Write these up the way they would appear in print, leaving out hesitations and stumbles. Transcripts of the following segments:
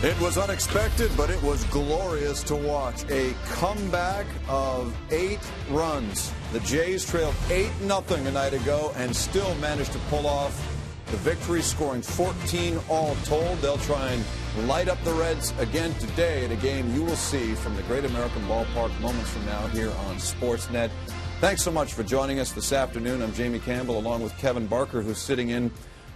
It was unexpected, but it was glorious to watch. A comeback of 8 runs. The Jays trailed 8-0 a night ago and still managed to pull off the victory, scoring 14 all told. They'll try and light up the Reds again today at a game you will see from the Great American Ballpark moments from now here on Sportsnet. Thanks so much for joining us this afternoon. I'm Jamie Campbell along with Kevin Barker, who's sitting in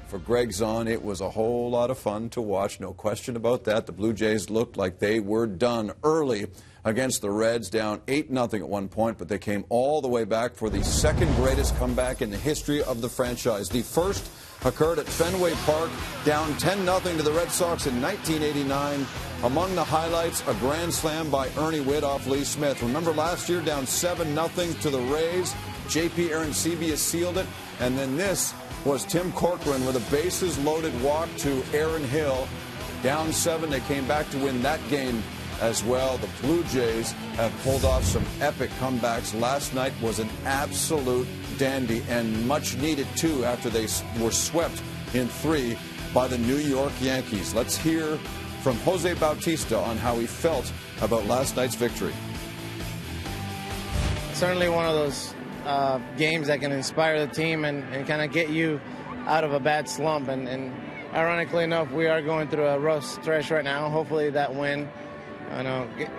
for Greg Zahn. It was a whole lot of fun to watch, no question about that. The Blue Jays looked like they were done early against the Reds, down 8-0 at one point, but they came all the way back for the second greatest comeback in the history of the franchise. The first occurred at Fenway Park, down 10-0 to the Red Sox in 1989. Among the highlights, a grand slam by Ernie Whitt off Lee Smith. Remember last year, down 7-0 to the Rays. J.P. Arancibia sealed it, and then this was Tim Corcoran with a bases-loaded walk to Aaron Hill. Down 7, they came back to win that game as well. The Blue Jays have pulled off some epic comebacks. Last night was an absolute dandy and much needed, too, after they were swept in 3 by the New York Yankees. Let's hear from Jose Bautista on how he felt about last night's victory. Certainly one of those games that can inspire the team and kind of get you out of a bad slump. And ironically enough, we are going through a rough stretch right now. Hopefully that win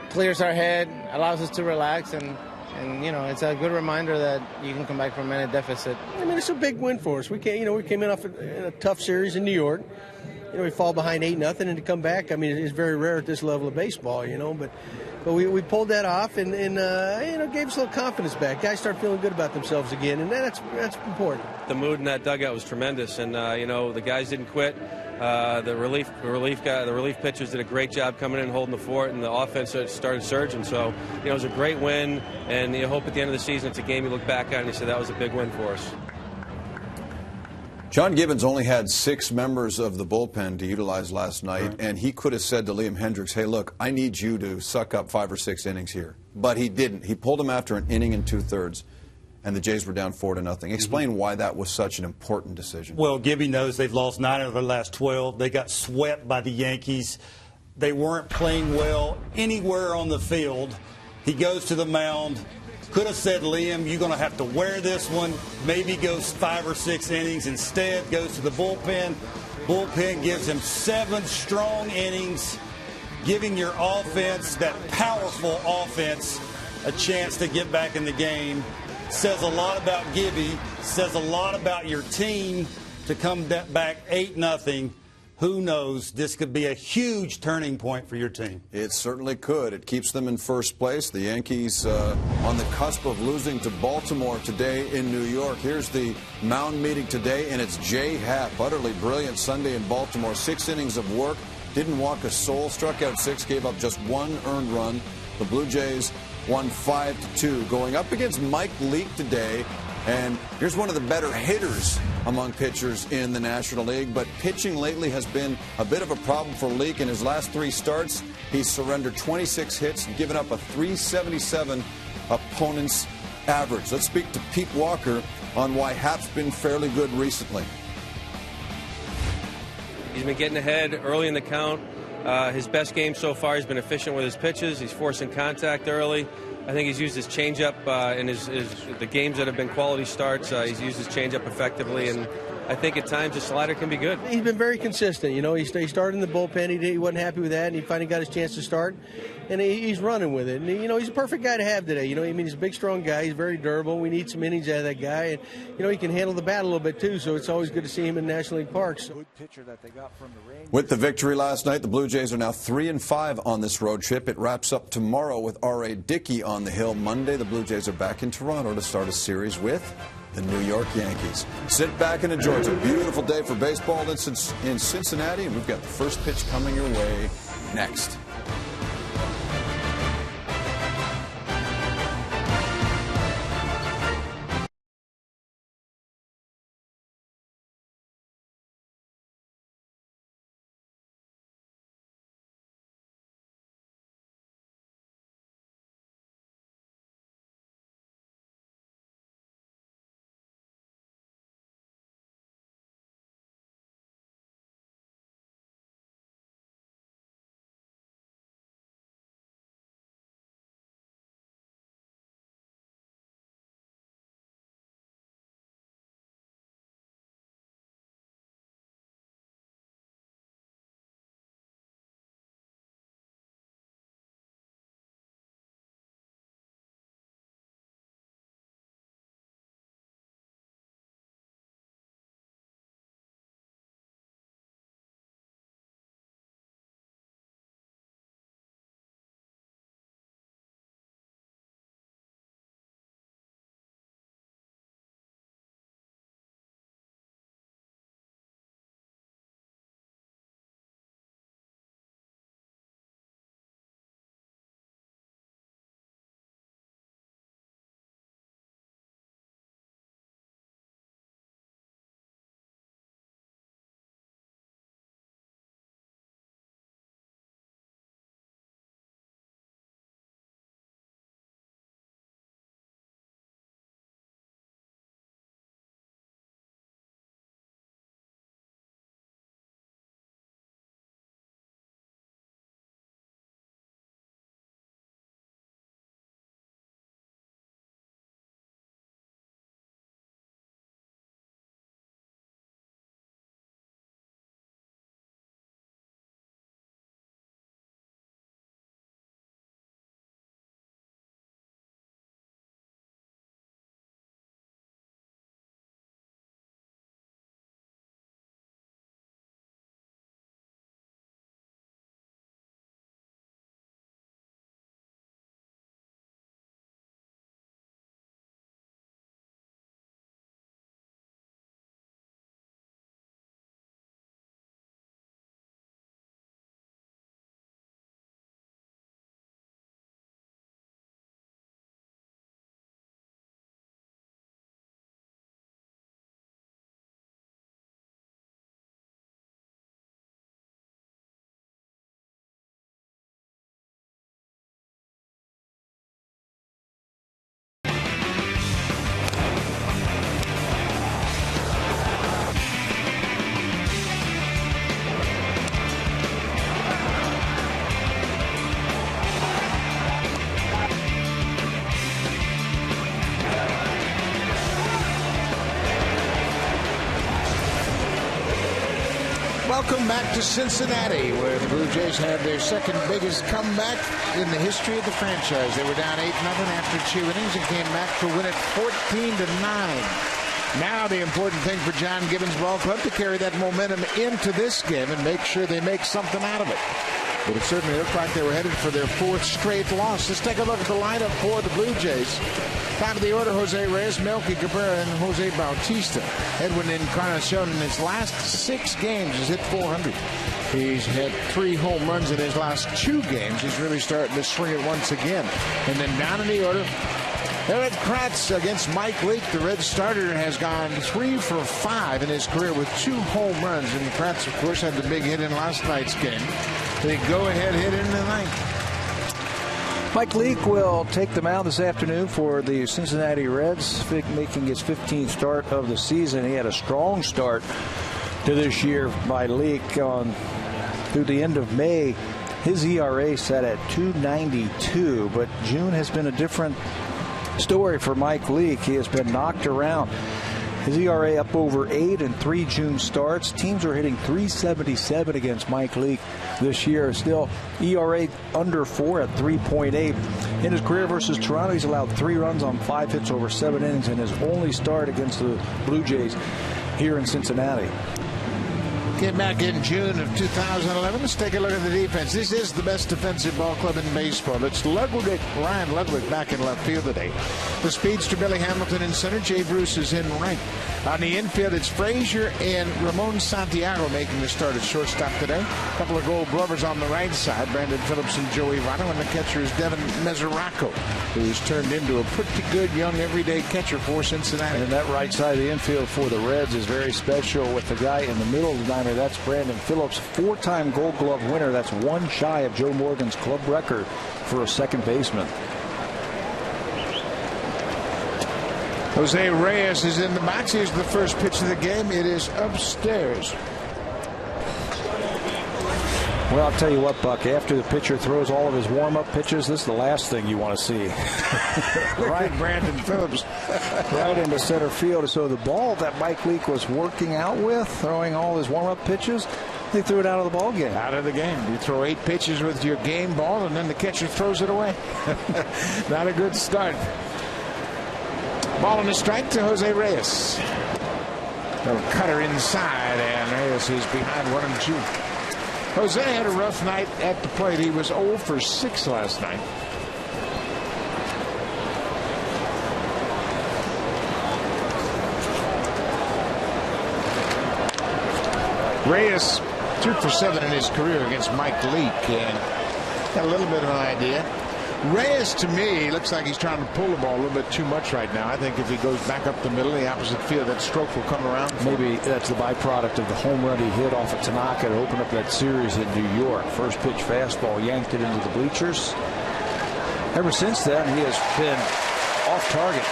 clears our head, allows us to relax, and it's a good reminder that you can come back from a minute deficit. I mean, it's a big win for us. We came in off a tough series in New York. We fall behind 8-0 and to come back. I mean, it's very rare at this level of baseball, but we pulled that off and gave us a little confidence back. Guys start feeling good about themselves again, and that's important. The mood in that dugout was tremendous, and the guys didn't quit. The relief pitchers did a great job coming in and holding the fort, and the offense started surging. So it was a great win, and you hope at the end of the season it's a game you look back on and you say that was a big win for us. John Gibbons only had 6 members of the bullpen to utilize last night, and he could have said to Liam Hendriks, hey, look, I need you to suck up 5 or 6 innings here. But he didn't. He pulled him after an inning and 2/3, and the Jays were down 4-0. Explain why that was such an important decision. Well, Gibby knows they've lost 9 of their last 12. They got swept by the Yankees. They weren't playing well anywhere on the field. He goes to the mound. Could have said, Liam, you're going to have to wear this one. Maybe goes 5 or 6 innings. Instead, goes to the bullpen. Bullpen gives him 7 strong innings, giving your offense, that powerful offense, a chance to get back in the game. Says a lot about Gibby. Says a lot about your team to come back 8-0. Who knows? This could be a huge turning point for your team. It certainly could. It keeps them in first place. The Yankees on the cusp of losing to Baltimore today in New York. Here's the mound meeting today, and it's Jay Happ. Utterly brilliant Sunday in Baltimore. 6 innings of work. Didn't walk a soul. Struck out 6. Gave up just 1 earned run. The Blue Jays won 5-2. Going up against Mike Leake today. And here's one of the better hitters among pitchers in the National League. But pitching lately has been a bit of a problem for Leake. In his last 3 starts, he's surrendered 26 hits and given up a .377 opponent's average. Let's speak to Pete Walker on why Happ's been fairly good recently. He's been getting ahead early in the count. His best game so far, he's been efficient with his pitches. He's forcing contact early. I think he's used his changeup in the games that have been quality starts. He's used his changeup effectively, and I think at times his slider can be good. He's been very consistent. He started in the bullpen. He wasn't happy with that, and he finally got his chance to start, and he's running with it. And he's a perfect guy to have today. He's a big, strong guy. He's very durable. We need some innings out of that guy, and he can handle the bat a little bit too. So it's always good to see him in National League parks. With the victory last night, the Blue Jays are now 3-5 on this road trip. It wraps up tomorrow with R.A. Dickey on the hill. Monday, the Blue Jays are back in Toronto to start a series with the New York Yankees. Sit back and enjoy. It's a beautiful day for baseball in Cincinnati, and we've got the first pitch coming your way next. Welcome back to Cincinnati, where the Blue Jays had their second biggest comeback in the history of the franchise. They were down 8-0 after 2 innings and came back to win it 14-9. Now the important thing for John Gibbons Ball Club to carry that momentum into this game and make sure they make something out of it. But it certainly looked like they were headed for their 4th straight loss. Let's take a look at the lineup for the Blue Jays. Top of the order, Jose Reyes, Melky Cabrera, and Jose Bautista. Edwin Encarnacion in his last 6 games has hit .400. He's had 3 home runs in his last 2 games. He's really starting to swing it once again. And then down in the order, Eric Kratz against Mike Leake. The Red starter has gone 3 for 5 in his career with 2 home runs. And Kratz, of course, had the big hit in last night's game. The go-ahead hit in the ninth. Mike Leake will take the mound this afternoon for the Cincinnati Reds, making his 15th start of the season. He had a strong start to this year by Leake through the end of May. His ERA sat at 2.92, but June has been a different story for Mike Leake. He has been knocked around. His ERA up over 8 in 3 June starts. Teams are hitting .377 against Mike Leake this year. Still, ERA under 4 at 3.8. In his career versus Toronto, he's allowed 3 runs on 5 hits over 7 innings in his only start against the Blue Jays here in Cincinnati. Came back in June of 2011. Let's take a look at the defense. This is the best defensive ball club in baseball. It's Ryan Ludwig back in left field today. The speedster Billy Hamilton in center. Jay Bruce is in right. On the infield, it's Frazier and Ramon Santiago making the start at shortstop today. A couple of Gold Glovers on the right side, Brandon Phillips and Joey Votto, and the catcher is Devin Mesoraco, who's turned into a pretty good young everyday catcher for Cincinnati. And that right side of the infield for the Reds is very special with the guy in the middle of the diamond. That's Brandon Phillips, 4-time Gold Glove winner. That's 1 shy of Joe Morgan's club record for a second baseman. Jose Reyes is in the box. Here's the first pitch of the game. It is upstairs. Well, I'll tell you what, Buck, after the pitcher throws all of his warm-up pitches, this is the last thing you want to see. Right, Brandon Phillips. Right into center field. So the ball that Mike Leake was working out with, throwing all his warm-up pitches, they threw it out of the ball game. Out of the game. You throw 8 pitches with your game ball, and then the catcher throws it away. Not a good start. Ball and a strike to Jose Reyes. Little cutter inside, and Reyes is behind 1-2. Jose had a rough night at the plate. He was 0 for 6 last night. Reyes 2 for 7 in his career against Mike Leake, and got a little bit of an idea. Reyes, to me, looks like he's trying to pull the ball a little bit too much right now. I think if he goes back up the middle, the opposite field, that stroke will come around. Maybe that's the byproduct of the home run he hit off of Tanaka to open up that series in New York. First pitch fastball yanked it into the bleachers. Ever since then, he has been off target.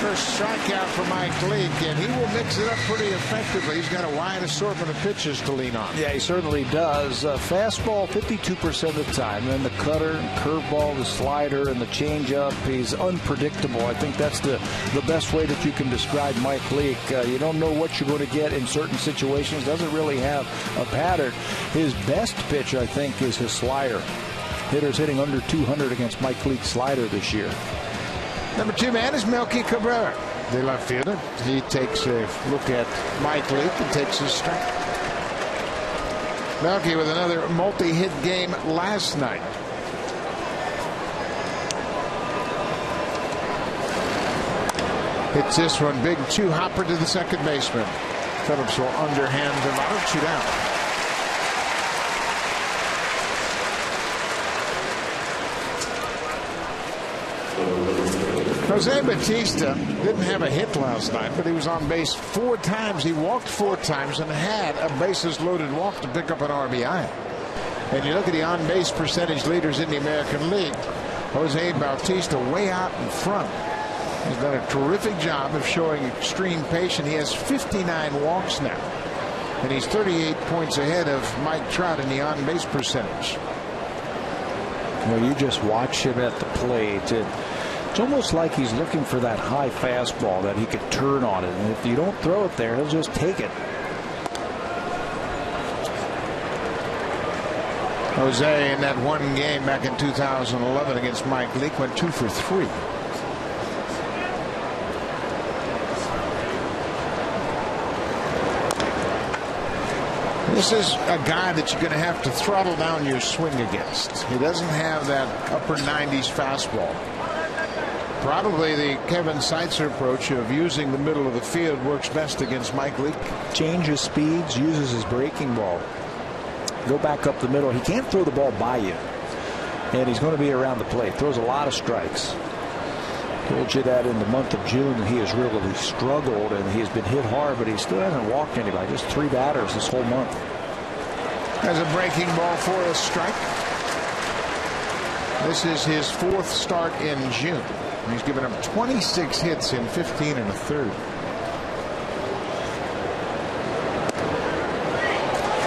First strikeout for Mike Leake, and he will mix it up pretty effectively. He's got a wide assortment of pitches to lean on. Yeah, he certainly does. Fastball 52% of the time. Then the cutter, curveball, the slider, and the changeup. He's unpredictable. I think that's the best way that you can describe Mike Leake. You don't know what you're going to get in certain situations. Doesn't really have a pattern. His best pitch, I think, is his slider. Hitters hitting under 200 against Mike Leake's slider this year. Number 2 man is Melky Cabrera, the left fielder. He takes a look at Mike Leake and takes his strike. Melky with another multi-hit game last night. Hits this one big, 2-hopper to the second baseman. Phillips will underhand the out, 2 down. Jose Bautista didn't have a hit last night, but he was on base 4 times. He walked 4 times and had a bases-loaded walk to pick up an RBI. And you look at the on-base percentage leaders in the American League, Jose Bautista way out in front. He's done a terrific job of showing extreme patience. He has 59 walks now, and he's 38 points ahead of Mike Trout in the on-base percentage. Well, you just watch him at the plate. It's almost like he's looking for that high fastball that he could turn on it. And if you don't throw it there, he'll just take it. Jose, in that one game back in 2011 against Mike Leake, went 2 for 3. This is a guy that you're going to have to throttle down your swing against. He doesn't have that upper 90s fastball. Probably the Kevin Seitzer approach of using the middle of the field works best against Mike Leake. Changes speeds, uses his breaking ball. Go back up the middle. He can't throw the ball by you. And he's going to be around the plate. Throws a lot of strikes. Told you that in the month of June he has really struggled and he has been hit hard, but he still hasn't walked anybody. Just 3 batters this whole month. Has a breaking ball for a strike. This is his 4th start in June. He's given up 26 hits in 15 1/3.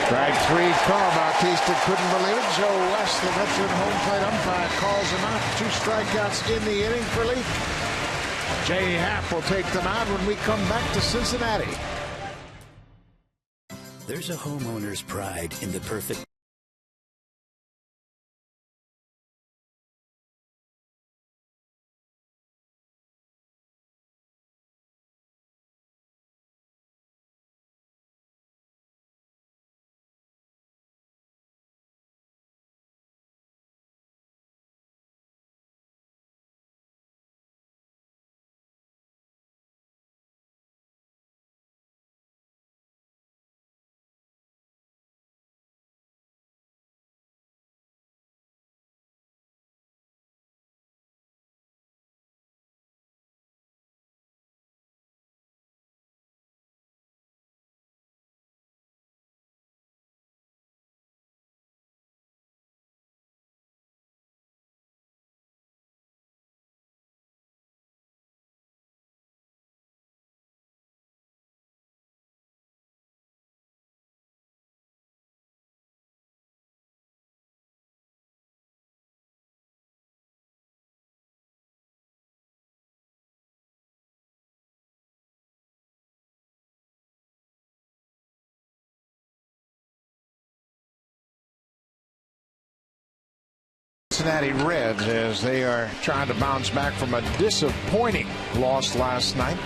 Strike 3 call. Bautista couldn't believe it. Joe West, the veteran home plate umpire, calls him out. 2 strikeouts in the inning for Leake. Jay Happ will take them out when we come back to Cincinnati. There's a homeowner's pride in the perfect. Cincinnati Reds, as they are trying to bounce back from a disappointing loss last night.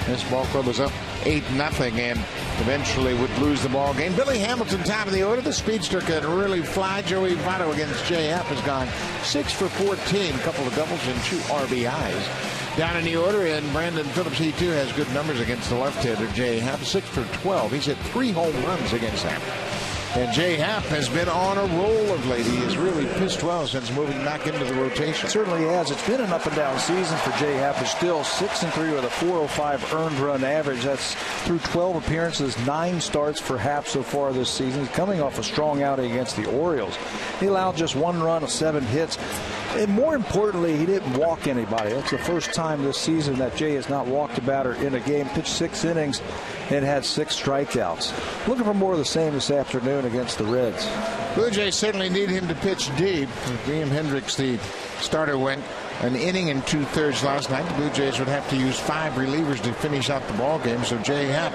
This ball club was up 8-0 and eventually would lose the ball game. Billy Hamilton, top of the order. The speedster can really fly. Joey Votto against Jay Happ has gone 6 for 14, a couple of doubles and 2 RBIs. Down in the order, and Brandon Phillips, he too has good numbers against the left-hander Jay Happ, 6 for 12. He's hit 3 home runs against Happ. And Jay Happ has been on a roll of late. He has really pitched well since moving back into the rotation. Certainly has. It's been an up-and-down season for Jay Happ. He's still 6-3 with a 405 earned run average. That's through 12 appearances, 9 starts for Happ so far this season. He's coming off a strong outing against the Orioles. He allowed just 1 run, 7 hits. And more importantly, he didn't walk anybody. That's the first time this season that Jay has not walked a batter in a game. Pitched 6 innings and had 6 strikeouts. Looking for more of the same this afternoon against the Reds. Blue Jays certainly need him to pitch deep. Liam Hendricks, the starter, went an inning and 2/3 last night. The Blue Jays would have to use 5 relievers to finish out the ball game. So Jay Happ,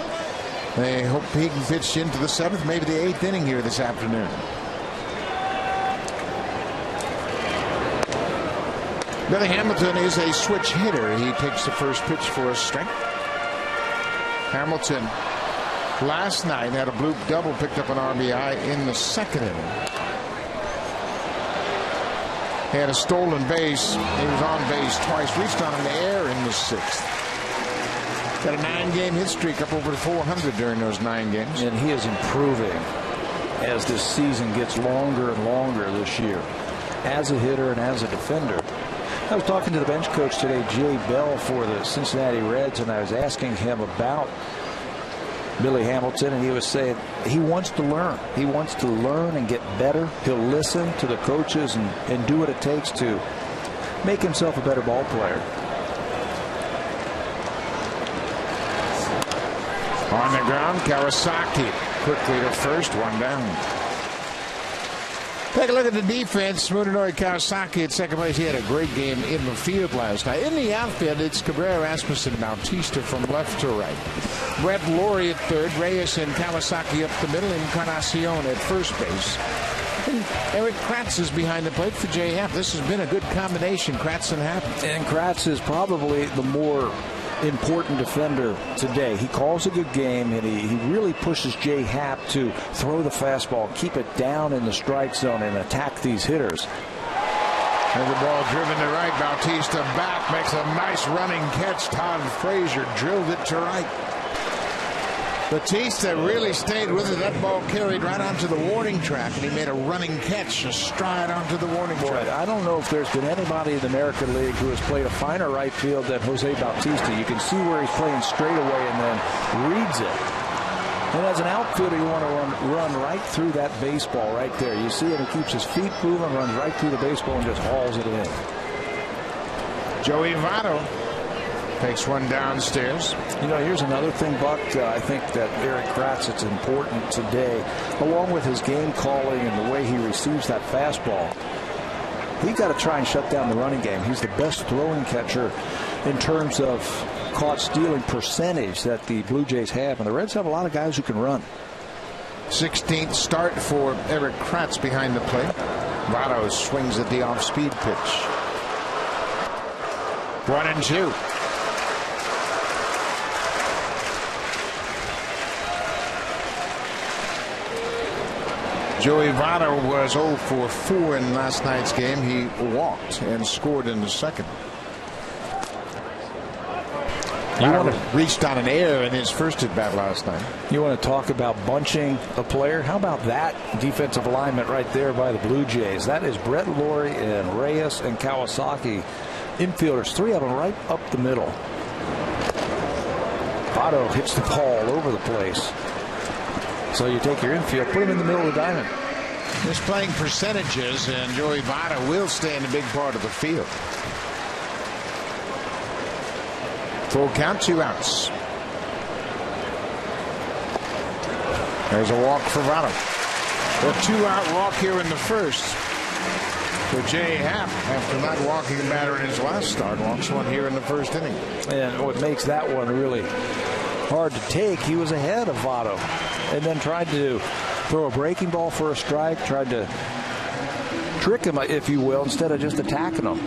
they hope he can pitch into the 7th, maybe the 8th inning here this afternoon. Billy Hamilton is a switch hitter. He takes the first pitch for a strike. Hamilton last night had a bloop double, picked up an RBI in the 2nd inning. He had a stolen base. He was on base twice, reached on an error in the 6th. Got a 9-game hit streak, up over 400 during those 9 games. And he is improving as this season gets longer and longer this year, as a hitter and as a defender. I was talking to the bench coach today, Jay Bell, for the Cincinnati Reds, and I was asking him about Billy Hamilton, and he was saying he wants to learn. He wants to learn and get better. He'll listen to the coaches and do what it takes to make himself a better ball player. On the ground, Kawasaki quickly to first, 1 down. Take a look at the defense. Munenori Kawasaki at second base. He had a great game in the field last night. In the outfield, it's Colby Rasmus and Bautista from left to right. Brett Laurie at third. Reyes and Kawasaki up the middle. Encarnacion at first base. and Eric Kratz is behind the plate for Jay Happ. This has been a good combination, Kratz and Happ. And Kratz is probably the more important defender today. He calls a good game, and he really pushes Jay Happ to throw the fastball, keep it down in the strike zone, and attack these hitters. And the ball driven to right. Bautista back, makes a nice running catch. Todd Frazier drilled it to right. Bautista really stayed with it. That ball carried right onto the warning track, and he made a running catch, a stride onto the warning track. I don't know if there's been anybody in the American League who has played a finer right field than Jose Bautista. You can see where he's playing straight away and then reads it. And as an outfielder, you want to run right through that baseball right there. You see it, he keeps his feet moving, runs right through the baseball, and just hauls it in. Joey Votto takes one downstairs. You know, here's another thing, Buck. I think that Eric Kratz, it's important today, along with his game calling and the way he receives that fastball. He's got to try and shut down the running game. He's the best throwing catcher in terms of caught stealing percentage that the Blue Jays have, and the Reds have a lot of guys who can run. 16th start for Eric Kratz behind the plate. Votto swings at the off-speed pitch. 1-2. Joey Votto was 0 for 4 in last night's game. He walked and scored in the second. Votto reached on an error in his first at bat last night. You want to talk about bunching a player? How about that defensive alignment right there by the Blue Jays? That is Brett Lawrie and Reyes and Kawasaki. Infielders, 3 of them right up the middle. Votto hits the ball all over the place. So you take your infield, put him in the middle of the diamond. Just playing percentages, and Joey Votto will stay in a big part of the field. Full count, 2 outs. There's a walk for Votto. A 2-out walk here in the first. So Jay Happ, after not walking a batter in his last start, walks one here in the first inning. And what makes that one really hard to take, he was ahead of Votto and then tried to throw a breaking ball for a strike, tried to trick him, if you will, instead of just attacking him.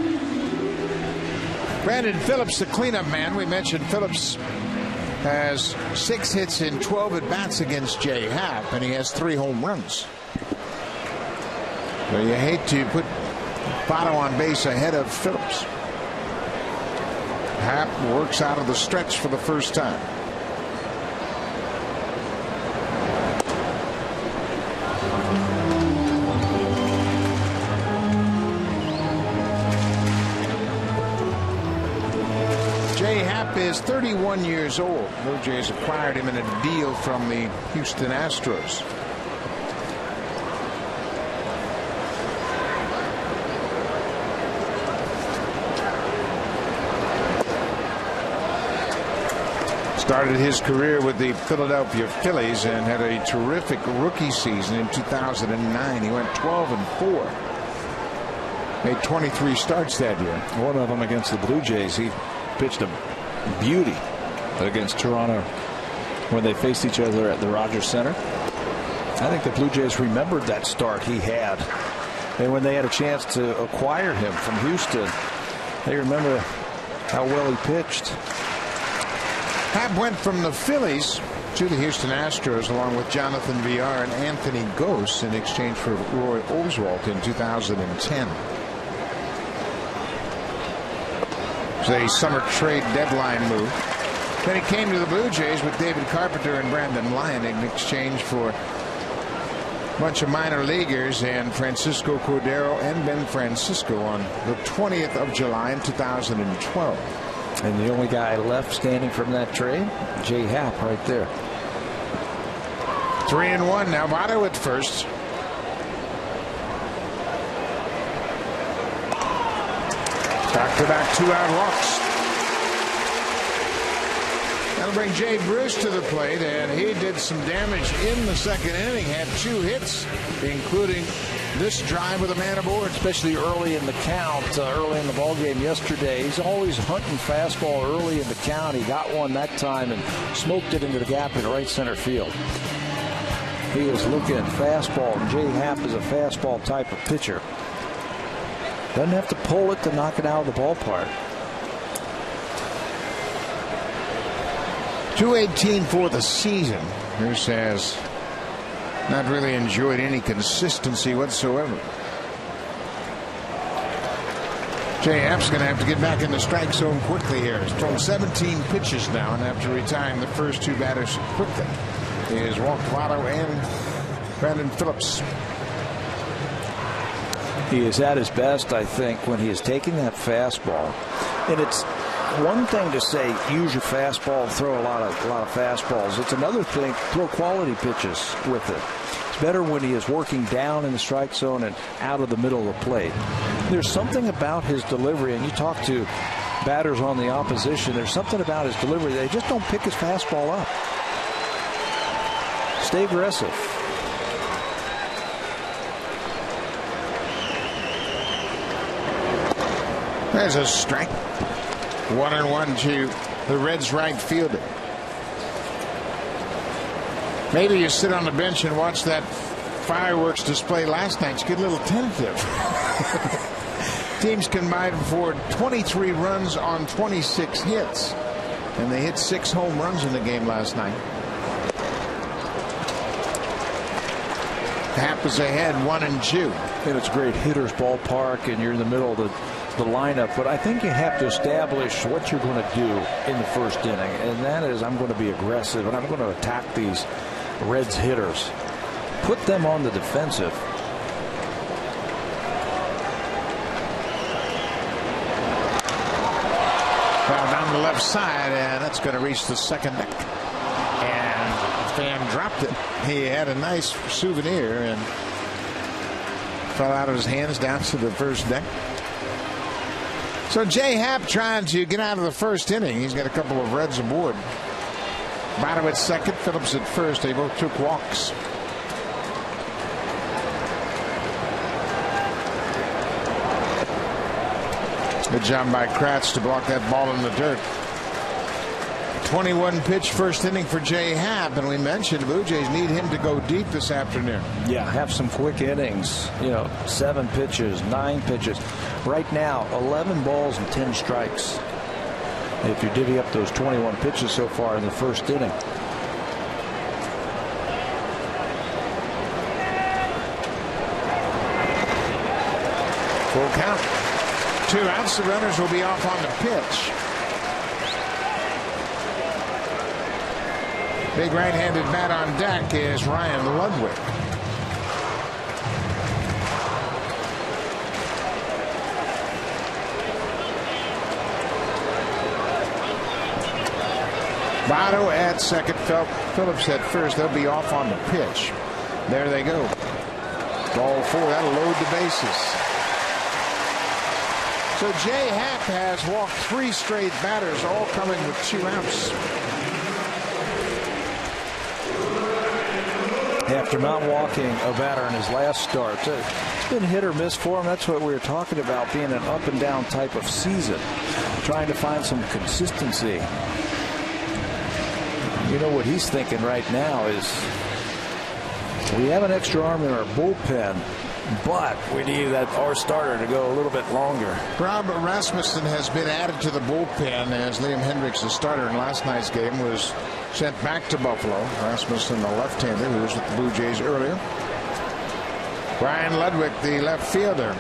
Brandon Phillips, the cleanup man. We mentioned Phillips has 6 hits in 12 at-bats against Jay Happ, and he has 3 home runs. So you hate to put Votto on base ahead of Phillips. Happ works out of the stretch for the first time. Is 31 years old. Blue Jays acquired him in a deal from the Houston Astros. Started his career with the Philadelphia Phillies and had a terrific rookie season in 2009. He went 12-4. Made 23 starts that year. One of them against the Blue Jays. He pitched a beauty against Toronto when they faced each other at the Rogers Center. I think the Blue Jays remembered that start he had, and when they had a chance to acquire him from Houston, they remember how well he pitched. Happ went from the Phillies to the Houston Astros along with Jonathan Villar and Anthony Gose in exchange for Roy Oswalt in 2010. A summer trade deadline move. Then he came to the Blue Jays with David Carpenter and Brandon Lyon in exchange for a bunch of minor leaguers and Francisco Cordero and Ben Francisco on the 20th of July in 2012. And the only guy left standing from that trade, Jay Happ, right there. 3-1 now. Votto at first. Back-to-back 2-out walks. That'll bring Jay Bruce to the plate, and he did some damage in the second inning. Had 2 hits, including this drive with a man aboard. Especially early in the count, early in the ballgame yesterday. He's always hunting fastball early in the count. He got one that time and smoked it into the gap in right center field. he is looking at fastball. And Jay Happ is a fastball type of pitcher. Doesn't have to pull it to knock it out of the ballpark. 218 for the season. Bruce has not really enjoyed any consistency whatsoever. Jay Happ's going to have to get back in the strike zone quickly here. He's thrown 17 pitches now, and after retiring the first two batters quickly, he has walked Votto and Brandon Phillips. He is at his best, I think, when he is taking that fastball. And it's one thing to say use your fastball, throw a lot of fastballs. It's another thing throw quality pitches with it. It's better when he is working down in the strike zone and out of the middle of the plate. There's something about his delivery, and you talk to batters on the opposition, there's something about his delivery. They just don't pick his fastball up. Stay aggressive. There's a strike. 1-1 to the Reds' right fielder. Maybe you sit on the bench and watch that fireworks display last night. You get a little tentative. Teams combined for 23 runs on 26 hits. And they hit 6 home runs in the game last night. Happ is ahead 1-2. And it's a great hitter's ballpark, and you're in the middle of the lineup, but I think you have to establish what you're going to do in the first inning, and that is I'm going to be aggressive and I'm going to attack these Reds hitters. Put them on the defensive. Well, down the left side, and that's going to reach the second deck. And the fan dropped it. He had a nice souvenir and fell out of his hands down to the first deck. So Jay Happ trying to get out of the first inning. He's got a couple of Reds aboard. Votto at second, Phillips at first. They both took walks. Good job by Kratz to block that ball in the dirt. 21 pitch first inning for Jay Happ, and we mentioned the Blue Jays need him to go deep this afternoon. Yeah, have some quick innings. 7 pitches, 9 pitches. Right now, 11 balls and 10 strikes. If you divvy up those 21 pitches so far in the first inning. Full count. 2 outs. The runners will be off on the pitch. Big right-handed bat on deck is Ryan Ludwig. Votto at second, Phillips at first. They'll be off on the pitch. There they go. Ball 4. That'll load the bases. So Jay Happ has walked 3 straight batters, all coming with 2 outs. After not walking a batter in his last start, it's been hit or miss for him. That's what we were talking about, being an up and down type of season, trying to find some consistency. You know what he's thinking right now is we have an extra arm in our bullpen, but we need our starter to go a little bit longer. Rob Rasmussen has been added to the bullpen as Liam Hendricks, the starter in last night's game, was sent back to Buffalo. Rasmussen, the left-hander, who was with the Blue Jays earlier. Ryan Ludwig, the left fielder.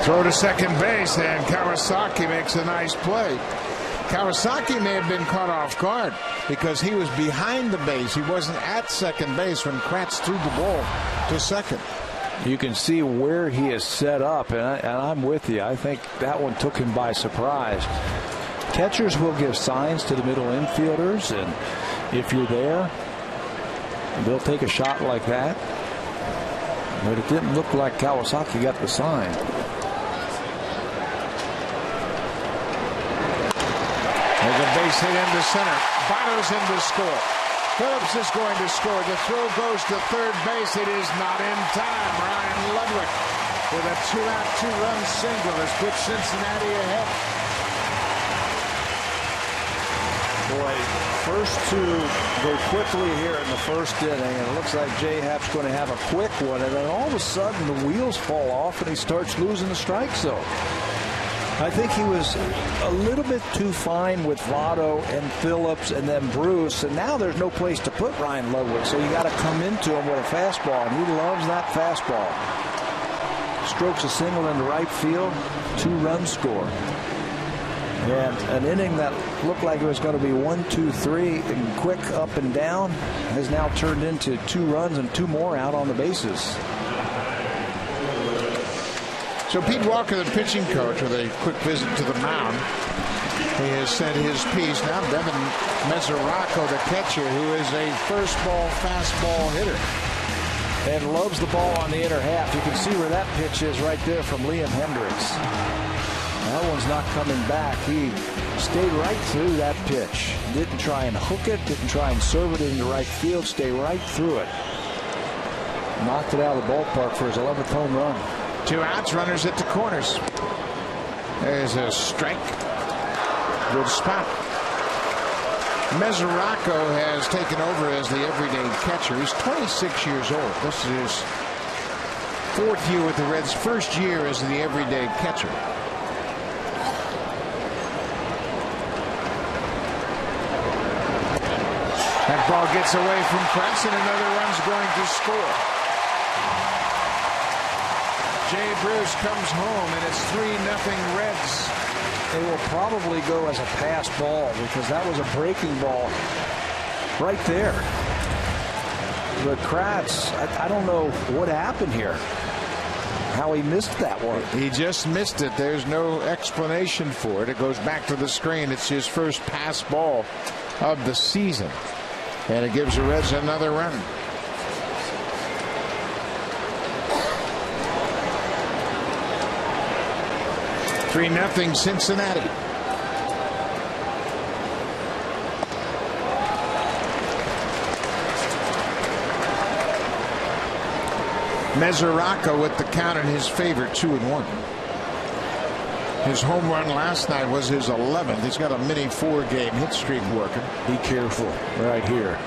Throw to second base, and Kawasaki makes a nice play. Kawasaki may have been caught off guard because he was behind the base. He wasn't at second base when Kratz threw the ball to second. You can see where he is set up, and I'm with you. I think that one took him by surprise. Catchers will give signs to the middle infielders, and if you're there, they'll take a shot like that. But it didn't look like Kawasaki got the sign. There's a base hit into center. Votto's in to score. Phillips is going to score. The throw goes to third base. It is not in time. Ryan Ludwig with a 2-out, 2-run single has put Cincinnati ahead. Boy, first two go quickly here in the first inning, and it looks like J-Hap's going to have a quick one, and then all of a sudden the wheels fall off and he starts losing the strike zone. I think he was a little bit too fine with Votto and Phillips and then Bruce, and now there's no place to put Ryan Ludwig, so you got to come into him with a fastball, and he loves that fastball. Strokes a single into right field, 2-run score. And an inning that looked like it was going to be 1, 2, 3 and quick up and down has now turned into 2 runs and 2 more out on the bases. So Pete Walker, the pitching coach, with a quick visit to the mound. He has said his piece. Now Devin Mesoraco, the catcher, who is a first ball fastball hitter. And loves the ball on the inner half. You can see where that pitch is right there from Liam Hendricks. That one's not coming back. He stayed right through that pitch. Didn't try and hook it. Didn't try and serve it into right field. Stay right through it. Knocked it out of the ballpark for his 11th home run. 2 outs, runners at the corners. There's a strike. Good spot. Mesoraco has taken over as the everyday catcher. He's 26 years old. This is his 4th year with the Reds, 1st year as the everyday catcher. That ball gets away from Kratz, and another run's going to score. Jay Bruce comes home, and it's 3-0 Reds. They will probably go as a pass ball because that was a breaking ball right there. But Kratz, I don't know what happened here. How he missed that one. He just missed it. There's no explanation for it. It goes back to the screen. It's his first pass ball of the season. And it gives the Reds another run. (3-0) Cincinnati. Mesoraco with the count in his favor, 2-1. His home run last night was his 11th. He's got a mini 4-game hit streak working. Be careful right here.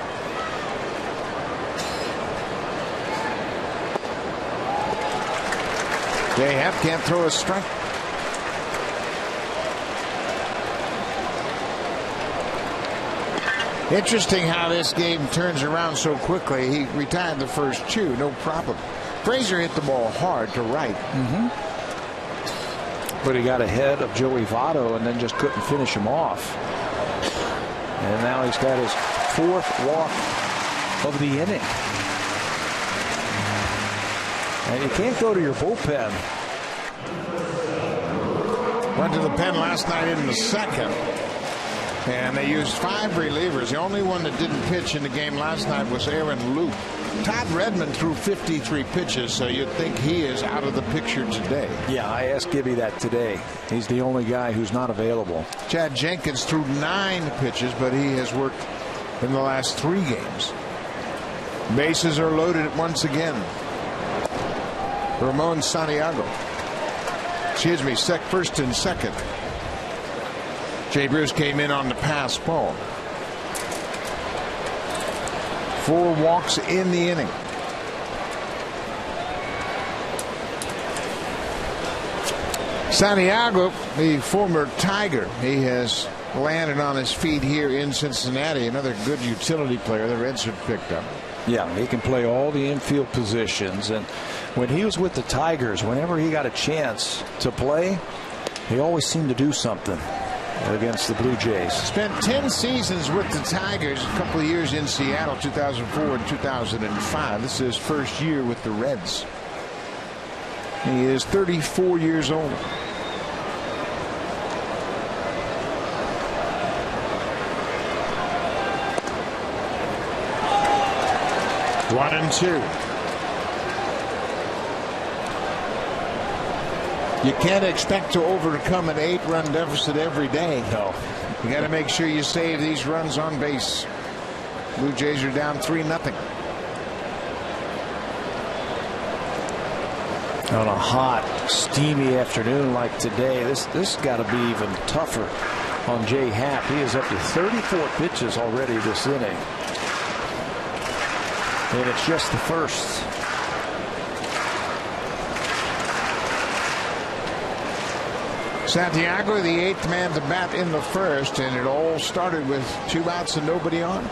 J-Hap can't throw a strike. Interesting how this game turns around so quickly. He retired the first 2, no problem. Frazier hit the ball hard to right. But he got ahead of Joey Votto and then just couldn't finish him off. And now he's got his 4th walk of the inning. And you can't go to your bullpen. Went to the pen last night in the 2nd. And they used 5 relievers. The only one that didn't pitch in the game last night was Aaron Luke. Todd Redmond threw 53 pitches, so you'd think he is out of the picture today. Yeah, I asked Gibby that today. He's the only guy who's not available. Chad Jenkins threw 9 pitches, but he has worked in the last 3 games. Bases are loaded once again. Ramon Santiago. Excuse me, first and second. Jay Bruce came in on the pass ball. 4 walks in the inning. Santiago, the former Tiger, he has landed on his feet here in Cincinnati. Another good utility player the Reds have picked up. Yeah, he can play all the infield positions. And when he was with the Tigers, whenever he got a chance to play, he always seemed to do something against the Blue Jays. Spent 10 seasons with the Tigers, a couple of years in Seattle, 2004 and 2005. This is his first year with the Reds. He is 34 years old. One and 2. You can't expect to overcome an 8-run deficit every day. No. You got to make sure you save these runs on base. Blue Jays are down 3-0. On a hot, steamy afternoon like today, this got to be even tougher on Jay Happ. He is up to 34 pitches already this inning. And it's just the first. Santiago, the 8th man to bat in the first, and it all started with 2 outs and nobody on.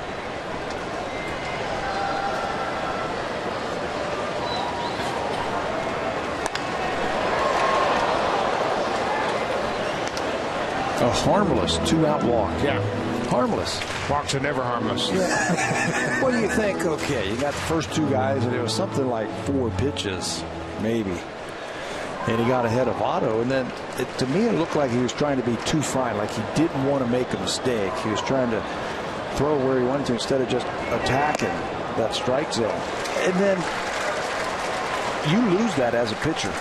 A harmless 2-out walk. Yeah. Harmless. Walks are never harmless. Yeah. What do you think? Okay, you got the first 2 guys, and it was something like 4 pitches, maybe. And he got ahead of Otto, and then to me it looked like he was trying to be too fine, like he didn't want to make a mistake. He was trying to throw where he wanted to instead of just attacking that strike zone. And then you lose that as a pitcher.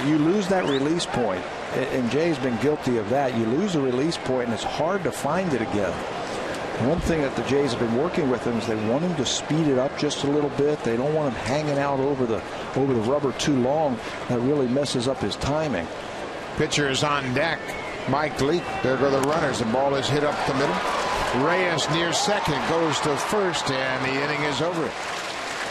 You lose that release point, and Jay's been guilty of that. You lose a release point, and it's hard to find it again. One thing that the Jays have been working with him is they want him to speed it up just a little bit. They don't want him hanging out over the rubber too long. That really messes up his timing. Pitcher is on deck. Mike Leake. There go the runners. The ball is hit up the middle. Reyes near second, goes to first, and the inning is over.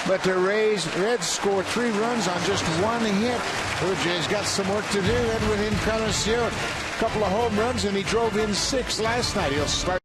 But the Reds score 3 runs on just 1 hit. Blue Jays got some work to do. Edwin Encarnacion, a couple of home runs, and he drove in 6 last night. He'll start.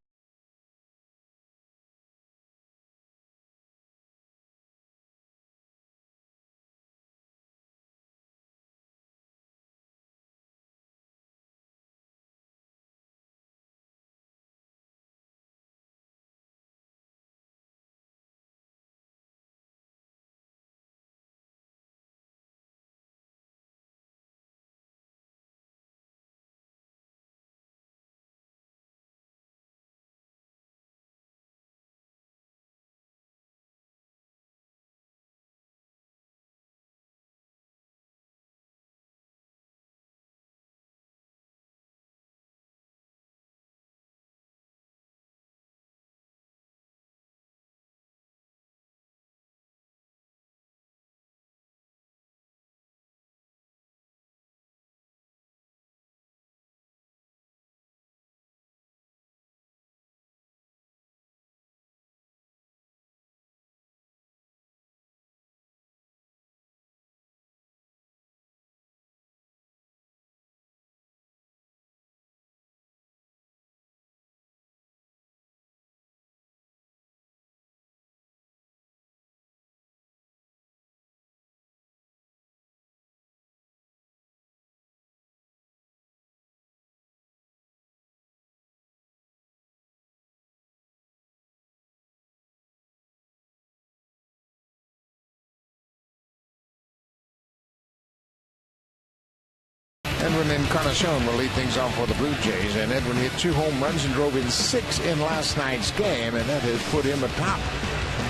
Edwin Encarnacion will lead things off for the Blue Jays, and Edwin hit 2 home runs and drove in 6 in last night's game, and that has put him atop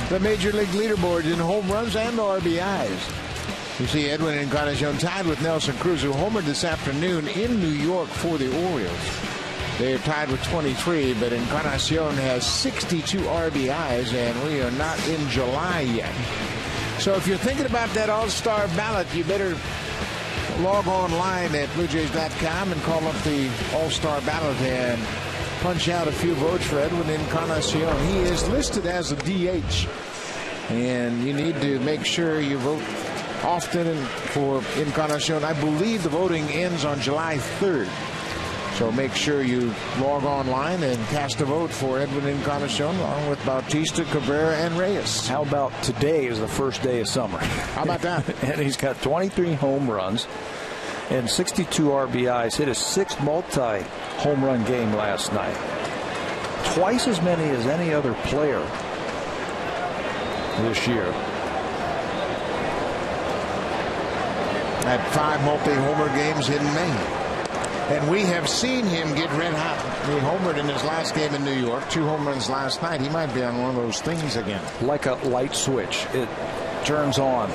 the Major League leaderboard in home runs and RBIs. You see Edwin Encarnacion tied with Nelson Cruz, who homered this afternoon in New York for the Orioles. They are tied with 23, but Encarnacion has 62 RBIs, and we are not in July yet. So if you're thinking about that all-star ballot, you better log online at BlueJays.com and call up the all-star ballot and punch out a few votes for Edwin Encarnacion. He is listed as a DH, and you need to make sure you vote often for Encarnacion. I believe the voting ends on July 3rd. So make sure you log online and cast a vote for Edwin Encarnacion along with Bautista, Cabrera, and Reyes. How about today is the first day of summer? How about that? And he's got 23 home runs and 62 RBIs. Hit his 6th multi-home run game last night. Twice as many as any other player this year. Had 5 multi-homer games in May. And we have seen him get red hot. He homered in his last game in New York. 2 home runs last night. He might be on one of those things again. Like a light switch. It turns on,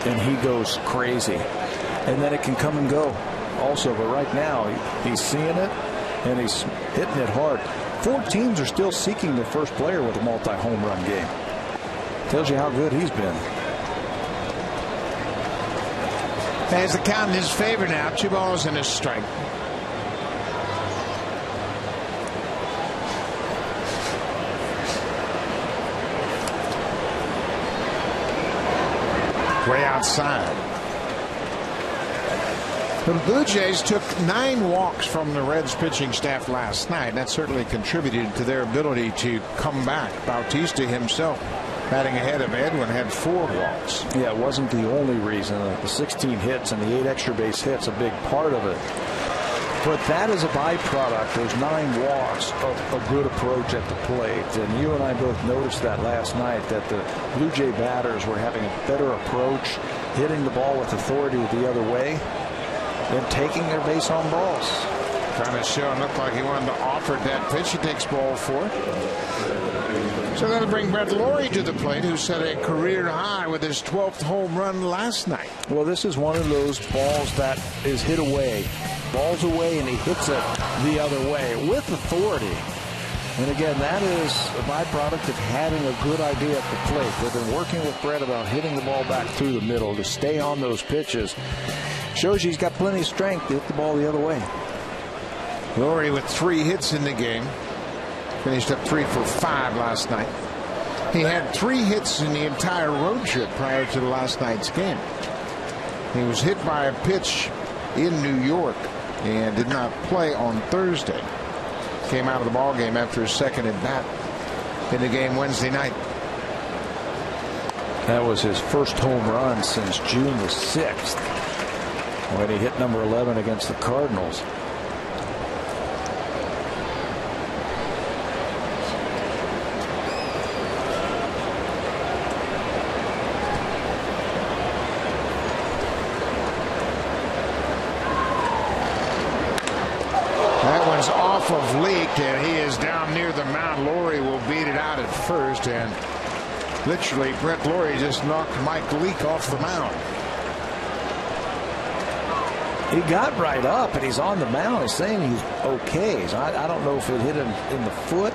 and he goes crazy. And then it can come and go also. But right now, he's seeing it, and he's hitting it hard. 4 teams are still seeking the first player with a multi-home run game. Tells you how good he's been. Has the count in his favor now. 2 balls and a strike. way outside. The Blue Jays took 9 walks from the Reds pitching staff last night. That certainly contributed to their ability to come back. Bautista himself batting ahead of Edwin had 4 walks. Yeah, it wasn't the only reason. The 16 hits and the 8 extra base hits a big part of it. But that is a byproduct, those 9 walks, of a good approach at the plate. And you and I both noticed that last night, that the Blue Jay batters were having a better approach, hitting the ball with authority the other way, and taking their base on balls. Trying to show him, looked like he wanted to offer that pitch. He takes ball 4. So that'll bring Brett Lawrie to the plate, who set a career high with his 12th home run last night. Well, this is one of those balls that is hit away. Ball's away, and he hits it the other way with authority. And again, that is a byproduct of having a good idea at the plate. They've been working with Brett about hitting the ball back through the middle to stay on those pitches. Shows you he's got plenty of strength to hit the ball the other way. Lawrie with 3 hits in the game. Finished up 3 for 5 last night. He had 3 hits in the entire road trip prior to last night's game. He was hit by a pitch in New York and did not play on Thursday. Came out of the ball game after his second at bat in the game Wednesday night. That was his first home run since June the 6th, when he hit number 11 against the Cardinals. Of Leak, and he is down near the mound. Lawrie will beat it out at first, and literally Brett Lawrie just knocked Mike Leake off the mound. He got right up, and he's on the mound. He's saying he's okay. So I don't know if it hit him in the foot,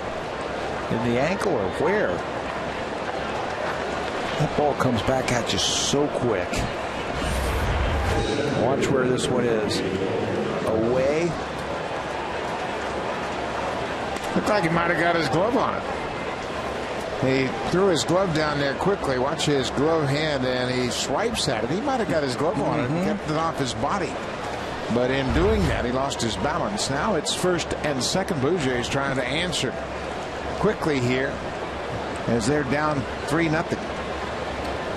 in the ankle, or where. That ball comes back at you so quick. Watch where this one is. Away. Looked like he might have got his glove on it. He threw his glove down there quickly. Watch his glove hand, and he swipes at it. He might have got his glove on it and kept it off his body. But in doing that, he lost his balance. Now it's first and second. Blue Jays trying to answer quickly here as they're down 3-0.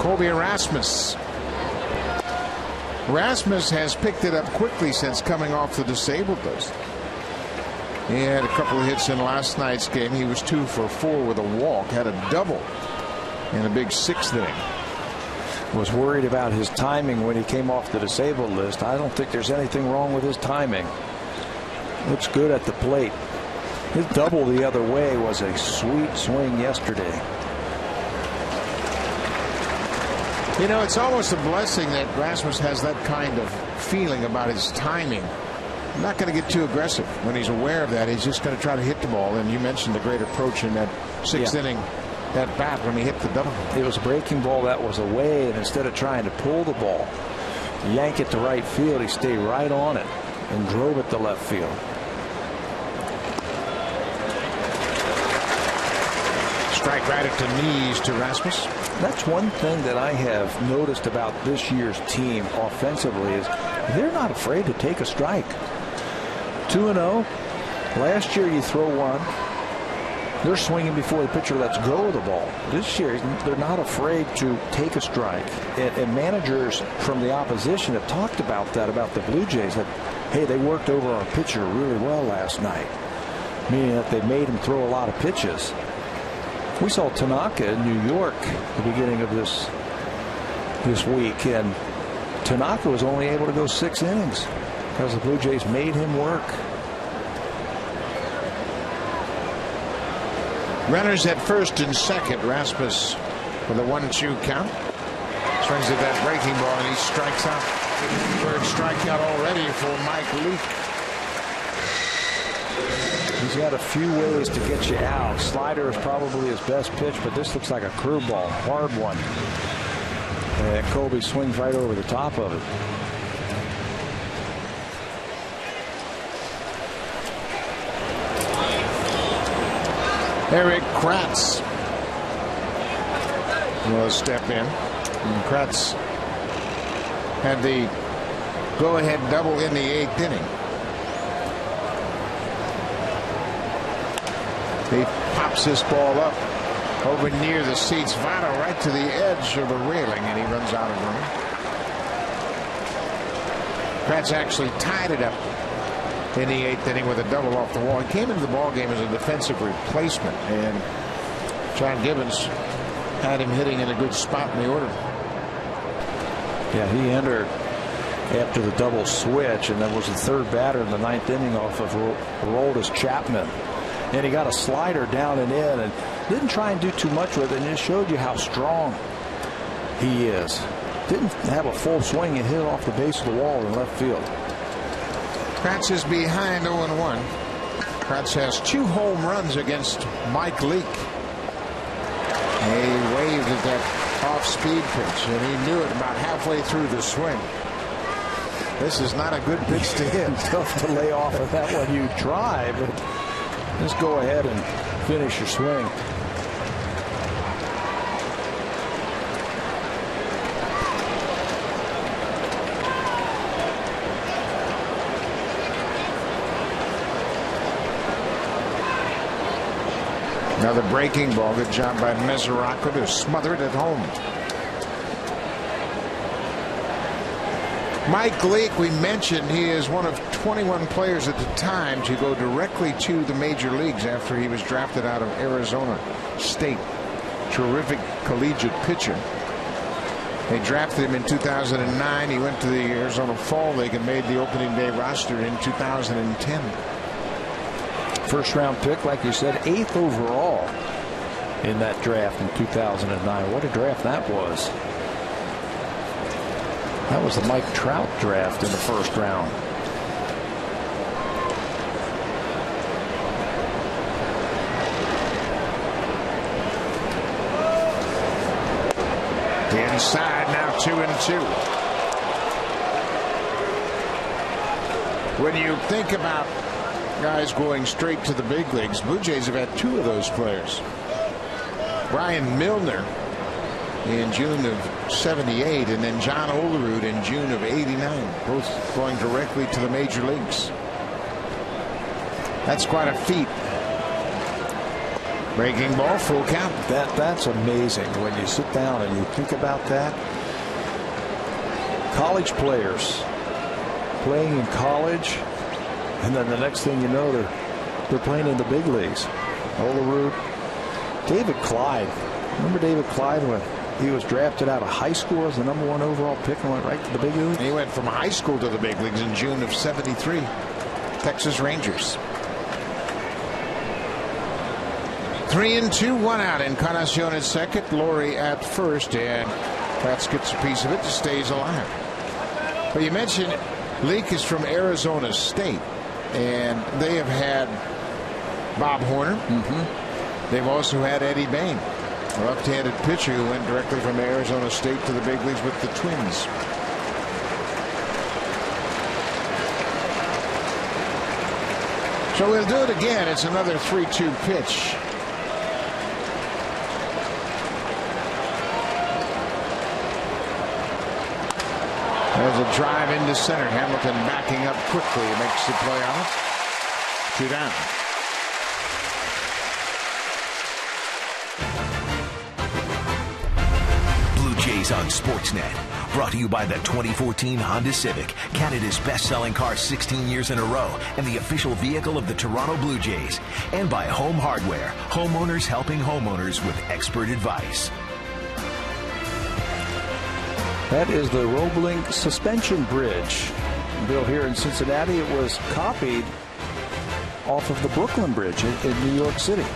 Colby Rasmus. Rasmus has picked it up quickly since coming off the disabled list. He had a couple of hits in last night's game. He was 2 for 4 with a walk, had a double in a big 6th inning. Was worried about his timing when he came off the disabled list. I don't think there's anything wrong with his timing. Looks good at the plate. His double the other way was a sweet swing yesterday. You know, it's almost a blessing that Rasmus has that kind of feeling about his timing. Not going to get too aggressive when he's aware of that. He's just going to try to hit the ball. And you mentioned the great approach in that 6th inning, that bat when he hit the double. It was a breaking ball that was away, and instead of trying to pull the ball, yank it to right field, he stayed right on it and drove it to left field. Strike right at the knees to Rasmus. That's one thing that I have noticed about this year's team offensively is they're not afraid to take a strike. 2-0. Last year you throw one, they're swinging before the pitcher lets go of the ball. This year they're not afraid to take a strike. And managers from the opposition have talked about that, about the Blue Jays, that, hey, they worked over our pitcher really well last night, meaning that they made him throw a lot of pitches. We saw Tanaka in New York at the beginning of this week, and Tanaka was only able to go 6 innings because the Blue Jays made him work. Runners at first and second. Rasmus with a 1-2 count. Swings at that breaking ball, and he strikes out. Third strikeout already for Mike Leake. He's got a few ways to get you out. Slider is probably his best pitch, but this looks like a curveball, hard one. And Colby swings right over the top of it. Eric Kratz will step in. And Kratz had the go-ahead double in the 8th inning. He pops this ball up over near the seats. Votto right to the edge of the railing, and he runs out of room. Kratz actually tied it up in the 8th inning with a double off the wall. He came into the ball game as a defensive replacement, and John Gibbons had him hitting in a good spot in the order. Yeah, he entered after the double switch, and that was the 3rd batter in the 9th inning off of Aroldis Chapman. And he got a slider down and in, and didn't try and do too much with it, and it showed you how strong he is. Didn't have a full swing and hit off the base of the wall in left field. Kratz is behind 0-1. Kratz has 2 home runs against Mike Leake. He waved at that off-speed pitch, and he knew it about halfway through the swing. This is not a good pitch to hit. Tough to lay off of that one. You try, but just go ahead and finish your swing. Another breaking ball. Good job by Mesoraco to smother it at home. Mike Leake, we mentioned, he is one of 21 players at the time to go directly to the major leagues after he was drafted out of Arizona State. Terrific collegiate pitcher. They drafted him in 2009. He went to the Arizona Fall League and made the opening day roster in 2010. First round pick, like you said, 8th overall in that draft in 2009. What a draft that was. That was the Mike Trout draft in the first round. The inside, now 2-2. When you think about guys going straight to the big leagues, Blue Jays have had 2 of those players. Brian Milner in June of '78, and then John Olerud in June of '89, both going directly to the major leagues. That's quite a feat. Breaking ball, full count. That's amazing when you sit down and you think about that. College players playing in college, and then the next thing you know, they're playing in the big leagues. Olerud, David Clyde. Remember David Clyde when he was drafted out of high school as the #1 overall pick and went right to the big leagues? He went from high school to the big leagues in June of '73. Texas Rangers. 3-2, 1 out. Encarnacion at second, Laurie at first, and Kratz gets a piece of it to stays alive. But you mentioned Leake is from Arizona State, and they have had Bob Horner. They've also had Eddie Bain, a left-handed pitcher who went directly from Arizona State to the big leagues with the Twins. So we'll do it again. It's another 3-2 pitch. There's a drive into center. Hamilton backing up quickly, makes the play on it. 2 down. Blue Jays on Sportsnet. Brought to you by the 2014 Honda Civic, Canada's best-selling car 16 years in a row, and the official vehicle of the Toronto Blue Jays. And by Home Hardware, homeowners helping homeowners with expert advice. That is the Roebling Suspension Bridge. Built here in Cincinnati, it was copied off of the Brooklyn Bridge in New York City.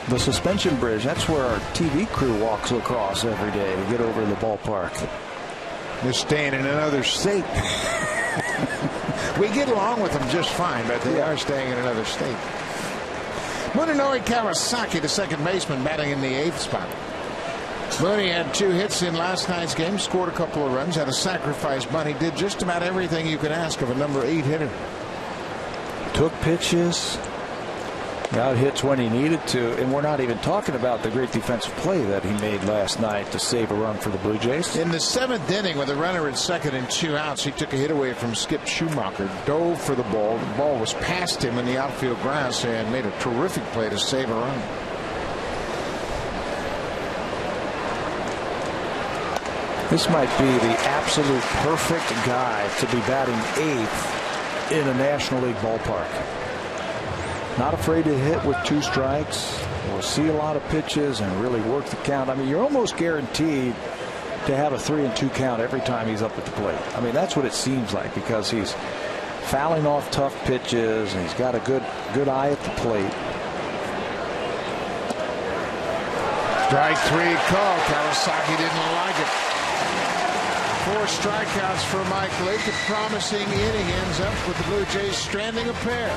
The suspension bridge, that's where our TV crew walks across every day to get over to the ballpark. They're staying in another state. We get along with them just fine, but they are staying in another state. Munenori Kawasaki, the second baseman, batting in the 8th spot. Mooney had 2 hits in last night's game, scored a couple of runs, had a sacrifice bunt. He did just about everything you could ask of a number 8 hitter. Took pitches, Got hits when he needed to, and we're not even talking about the great defensive play that he made last night to save a run for the Blue Jays. In the 7th inning, with a runner at second and 2 outs, he took a hit away from Skip Schumacher, dove for the ball. The ball was past him in the outfield grass and made a terrific play to save a run. This might be the absolute perfect guy to be batting 8th in a National League ballpark. Not afraid to hit with 2 strikes. Will see a lot of pitches and really work the count. I mean, you're almost guaranteed to have a 3-2 count every time he's up at the plate. I mean, that's what it seems like, because he's fouling off tough pitches and he's got a good eye at the plate. Strike 3 call. Kawasaki didn't like it. 4 strikeouts for Mike Leake. A promising inning ends up with the Blue Jays stranding a pair.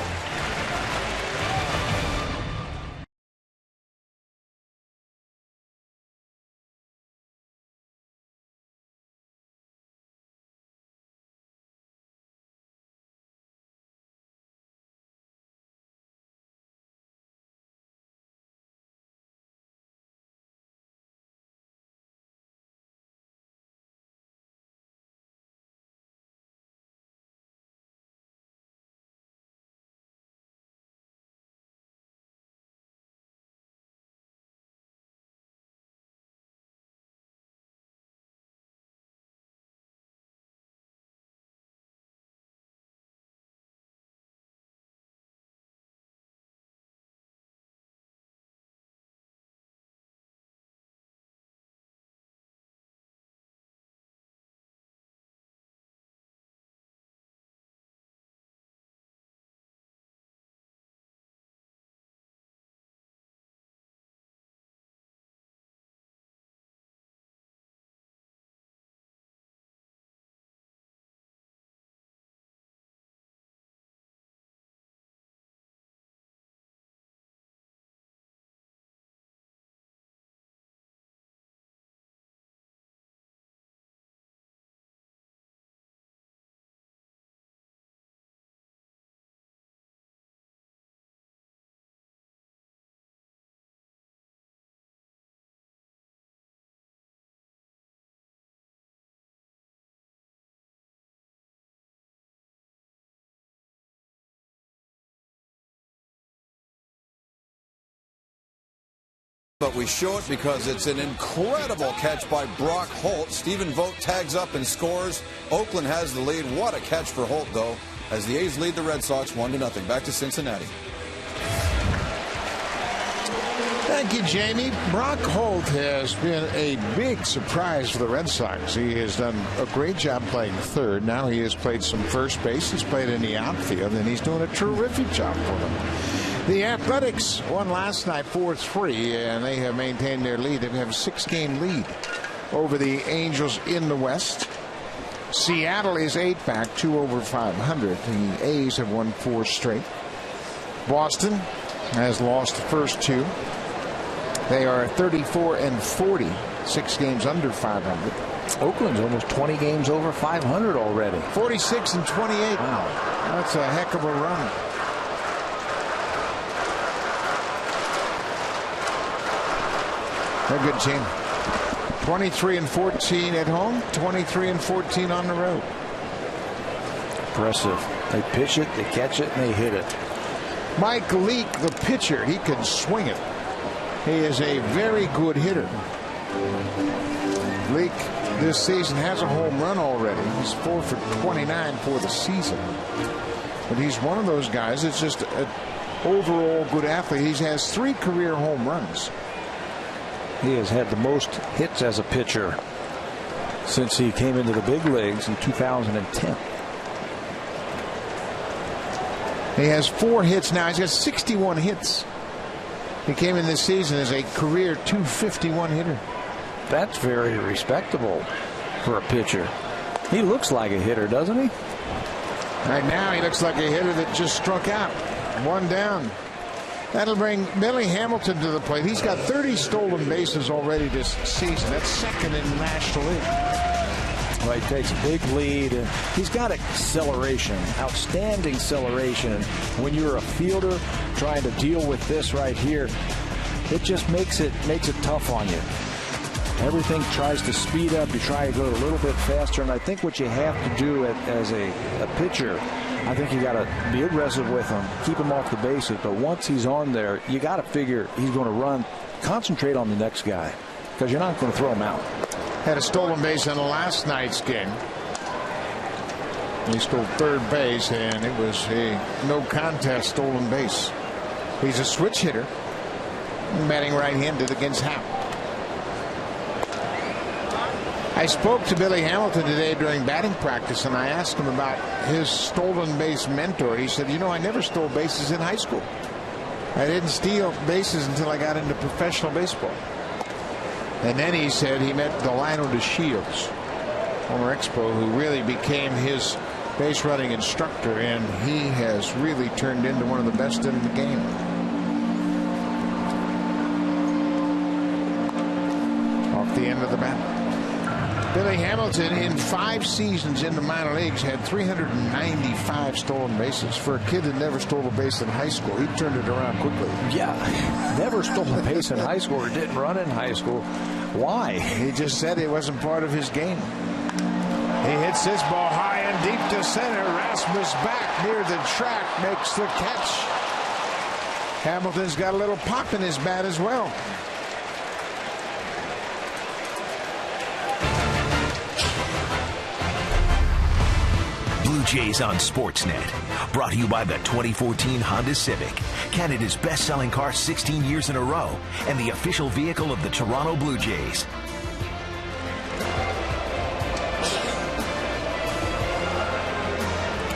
But we show it because it's an incredible catch by Brock Holt. Stephen Vogt tags up and scores. Oakland has the lead. What a catch for Holt, though, as the A's lead the Red Sox 1-0. Back to Cincinnati. Thank you, Jamie. Brock Holt has been a big surprise for the Red Sox. He has done a great job playing third. Now he has played some first base. He's played in the outfield, and he's doing a terrific job for them. The Athletics won last night 4-3, and they have maintained their lead. They have a 6-game lead over the Angels in the West. Seattle is 8 back, 2 over 500. The A's have won 4 straight. Boston has lost the first 2. They are 34-40, 6 games under 500. Oakland's almost 20 games over 500 already. 46-28. Wow, that's a heck of a run. They're a good team. 23-14 at home, 23-14 on the road. Impressive. They pitch it, they catch it, and they hit it. Mike Leake, the pitcher, he can swing it. He is a very good hitter. Leake this season has a home run already. He's 4 for 29 for the season. But he's one of those guys that's just an overall good athlete. He has 3 career home runs. He has had the most hits as a pitcher since he came into the big leagues in 2010. He has 4 hits now. He's got 61 hits. He came in this season as a career .251 hitter. That's very respectable for a pitcher. He looks like a hitter, doesn't he? Right now he looks like a hitter that just struck out. 1 down. That'll bring Billy Hamilton to the plate. He's got 30 stolen bases already this season. That's second in the National League. He takes a big lead, and he's got acceleration, outstanding acceleration. And when you're a fielder trying to deal with this right here, it just makes it tough on you. Everything tries to speed up. You try to go a little bit faster, and I think what you have to do as a pitcher, I think you got to be aggressive with him, keep him off the bases. But once he's on there, you got to figure he's going to run. Concentrate on the next guy, because you're not going to throw him out. Had a stolen base in last night's game. He stole third base, and it was a no contest stolen base. He's a switch hitter, batting right-handed against Happ. I spoke to Billy Hamilton today during batting practice, and I asked him about his stolen base mentor. He said, I never stole bases in high school. I didn't steal bases until I got into professional baseball. And then he said he met Delano DeShields, former Expo, who really became his base running instructor, and he has really turned into one of the best in the game. Off the end of the bat. Billy Hamilton, in 5 seasons in the minor leagues, had 395 stolen bases. For a kid that never stole a base in high school, he turned it around quickly. Yeah, never stole a base in high school or didn't run in high school. Why? He just said it wasn't part of his game. He hits this ball high and deep to center. Rasmus back near the track makes the catch. Hamilton's got a little pop in his bat as well. Blue Jays on Sportsnet. Brought to you by the 2014 Honda Civic, Canada's best-selling car 16 years in a row, and the official vehicle of the Toronto Blue Jays.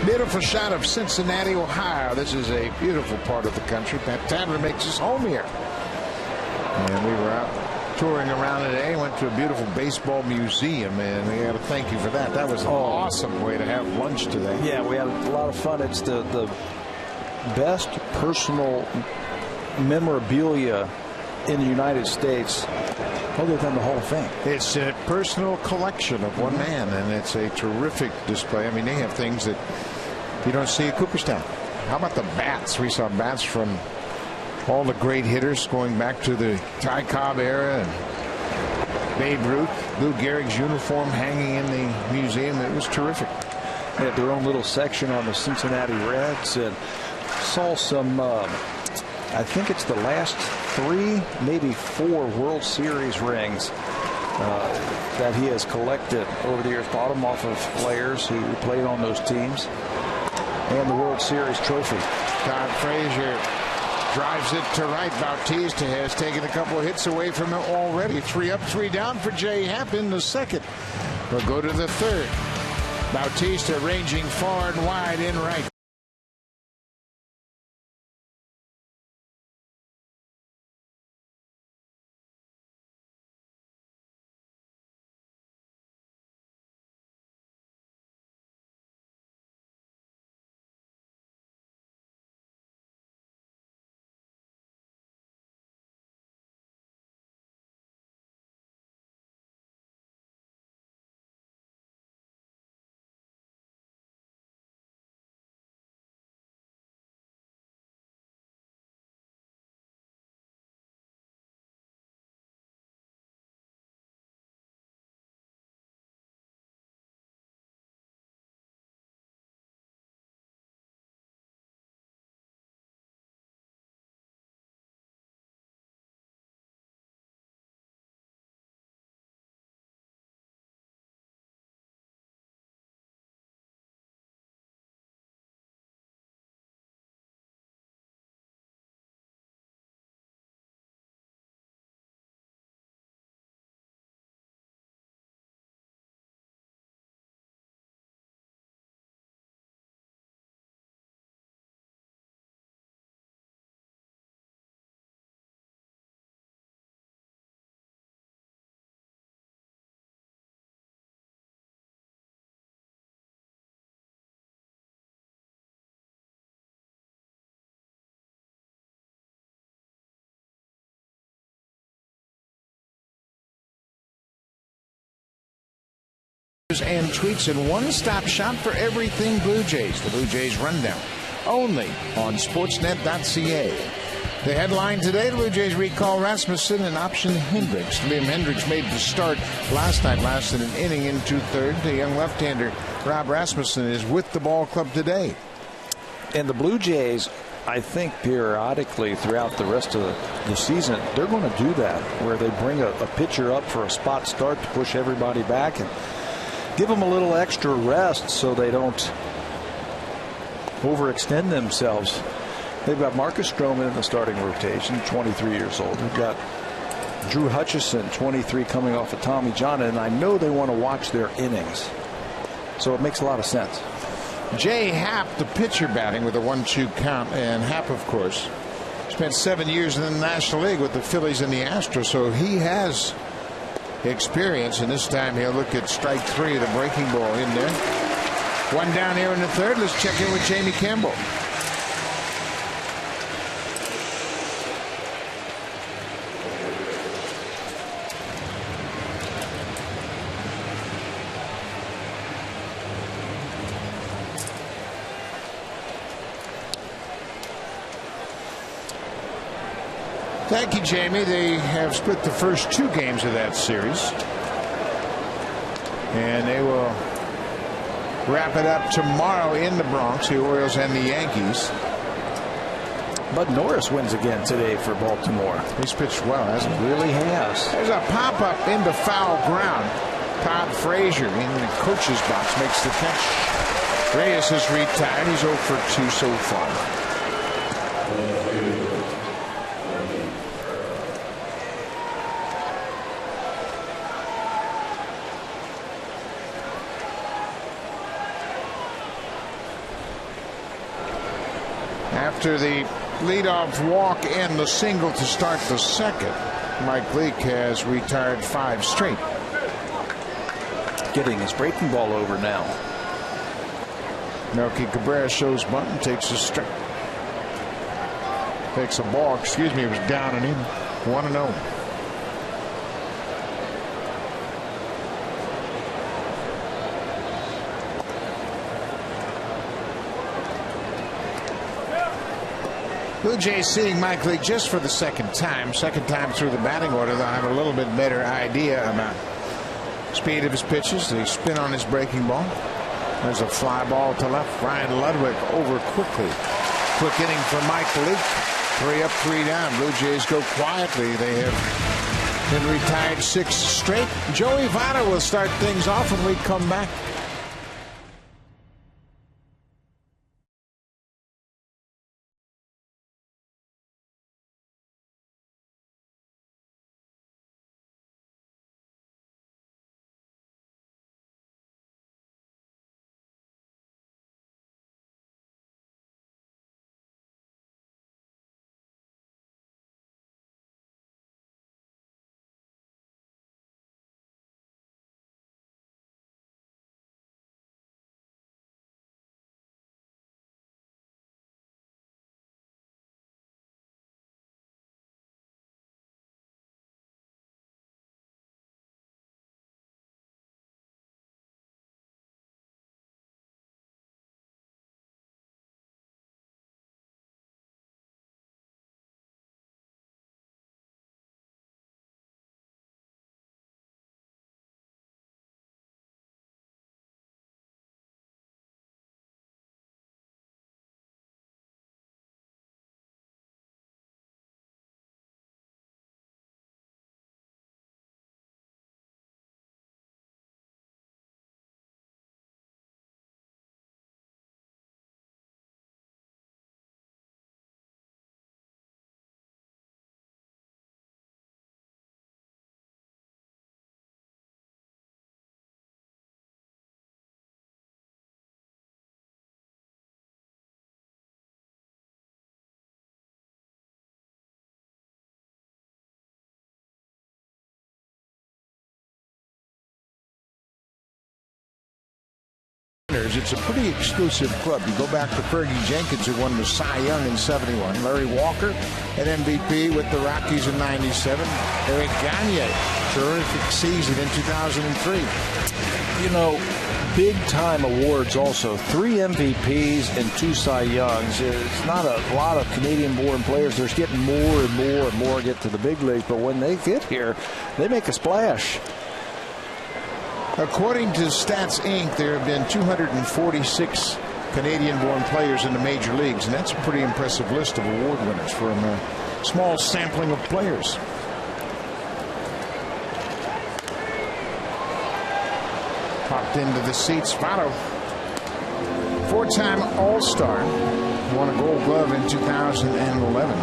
Beautiful shot of Cincinnati, Ohio. This is a beautiful part of the country. Pat Tadler makes his home here. And we were out touring around today, went to a beautiful baseball museum, and we got to thank you for that. That was an awesome way to have lunch today. Yeah, we had a lot of fun. It's the best personal memorabilia in the United States other than the Hall of Fame. It's a personal collection of one man, and it's a terrific display. I mean, they have things that you don't see at Cooperstown. How about the bats? We saw bats from all the great hitters going back to the Ty Cobb era and Babe Ruth. Lou Gehrig's uniform hanging in the museum. It was terrific. They had their own little section on the Cincinnati Reds, and saw some I think it's the last 3, maybe 4 World Series rings that he has collected over the years. Bought them off of players who played on those teams, and the World Series trophy. Todd Frazier drives it to right. Bautista has taken a couple of hits away from it already. 3 up, 3 down for Jay Happ in the second. We'll go to the third. Bautista ranging far and wide in right. and tweets and one-stop shop for everything Blue Jays. The Blue Jays Rundown, only on Sportsnet.ca. The headline today, the Blue Jays recall Rasmussen and option Hendricks. Liam Hendricks made the start last night, lasted an inning in 2/3. The young left-hander Rob Rasmussen is with the ball club today. And the Blue Jays, I think periodically throughout the rest of the season, they're going to do that, where they bring a pitcher up for a spot start to push everybody back and give them a little extra rest so they don't overextend themselves. They've got Marcus Stroman in the starting rotation, 23 years old. They've got Drew Hutchison, 23, coming off of Tommy John, and I know they want to watch their innings. So it makes a lot of sense. Jay Happ, the pitcher, batting with a 1-2 count, and Happ, of course, spent 7 years in the National League with the Phillies and the Astros, so he has experience, and this time he'll look at strike 3, the breaking ball in there. One down here in the third. Let's check in with Jamie Campbell. Thank you, Jamie. They have split the first 2 games of that series, and they will wrap it up tomorrow in the Bronx, the Orioles and the Yankees. Bud Norris wins again today for Baltimore. He's pitched well, hasn't he? Really has. There's a pop-up into foul ground. Todd Frazier in the coach's box makes the catch. Reyes is retired. He's 0 for 2 so far. After the leadoff walk and the single to start the second, Mike Leake has retired 5 straight. Getting his breaking ball over now. Melky Cabrera shows bunt and takes a strike. Takes a ball, it was down and in. 1-0. Blue Jays seeing Mike Leake just for the second time through the batting order. They'll have a little bit better idea about speed of his pitches, the spin on his breaking ball. There's a fly ball to left. Ryan Ludwig over quickly. Quick inning for Mike Leake. 3 up, 3 down. Blue Jays go quietly. They have been retired 6 straight. Joey Votto will start things off when we come back. It's a pretty exclusive club. You go back to Fergie Jenkins, who won the Cy Young in '71. Larry Walker, an MVP with the Rockies in '97. Eric Gagne, terrific season in 2003. you know, big-time awards also. 3 MVPs and 2 Cy Youngs. It's not a lot of Canadian-born players. They're getting more and more and more get to the big leagues, but when they get here, they make a splash. According to Stats Inc., there have been 246 Canadian-born players in the major leagues, and that's a pretty impressive list of award winners from a small sampling of players. Popped into the seats. Votto, 4-time All-Star, won a Gold Glove in 2011.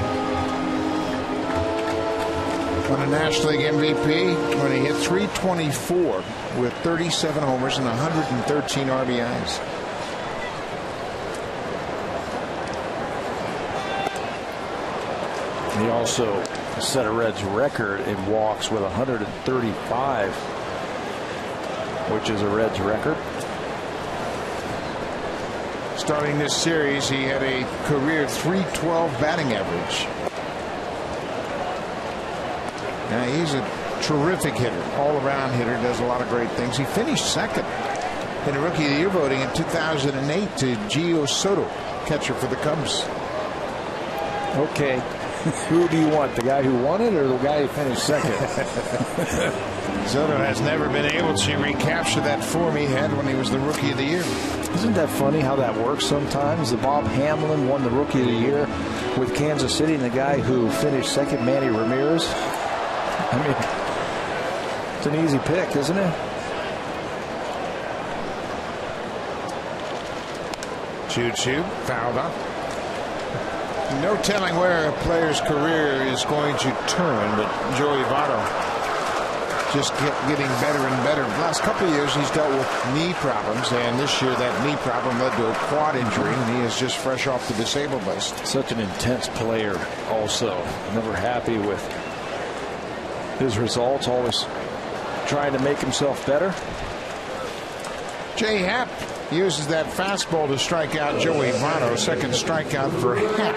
Won a National League MVP when he hit .324 with 37 homers and 113 RBIs. He also set a Reds record in walks with 135, which is a Reds record. Starting this series, he had a career .312 batting average. Now, he's a terrific hitter, all-around hitter, does a lot of great things. He finished second in the Rookie of the Year voting in 2008 to Gio Soto, catcher for the Cubs. Okay. Who do you want, the guy who won it or the guy who finished second? Soto has never been able to recapture that form he had when he was the Rookie of the Year. Isn't that funny how that works sometimes? The Bob Hamlin won the Rookie of the Year with Kansas City, and the guy who finished second, Manny Ramirez. I mean, it's an easy pick, isn't it? Choo-choo, fouled up. No telling where a player's career is going to turn, but Joey Votto just getting better and better. The last couple of years, he's dealt with knee problems, and this year that knee problem led to a quad injury, and he is just fresh off the disabled list. Such an intense player also. Never happy with his results, always trying to make himself better. Jay Happ uses that fastball to strike out Joey Votto. Second strikeout for Happ.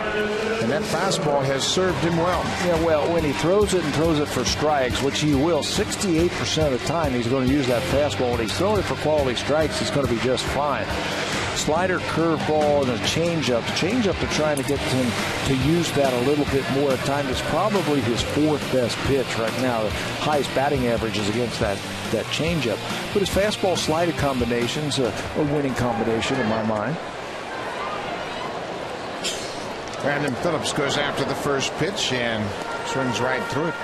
And that fastball has served him well. Yeah, well, when he throws it and throws it for strikes, which he will, 68% of the time he's going to use that fastball. When he's throwing it for quality strikes, he's going to be just fine. Slider, curveball, and a changeup. Changeup, they're trying to get him to use that a little bit more at times. It's probably his 4th best pitch right now. The highest batting average is against that changeup. But his fastball slider combination's a winning combination in my mind. Brandon Phillips goes after the first pitch and swings right through it.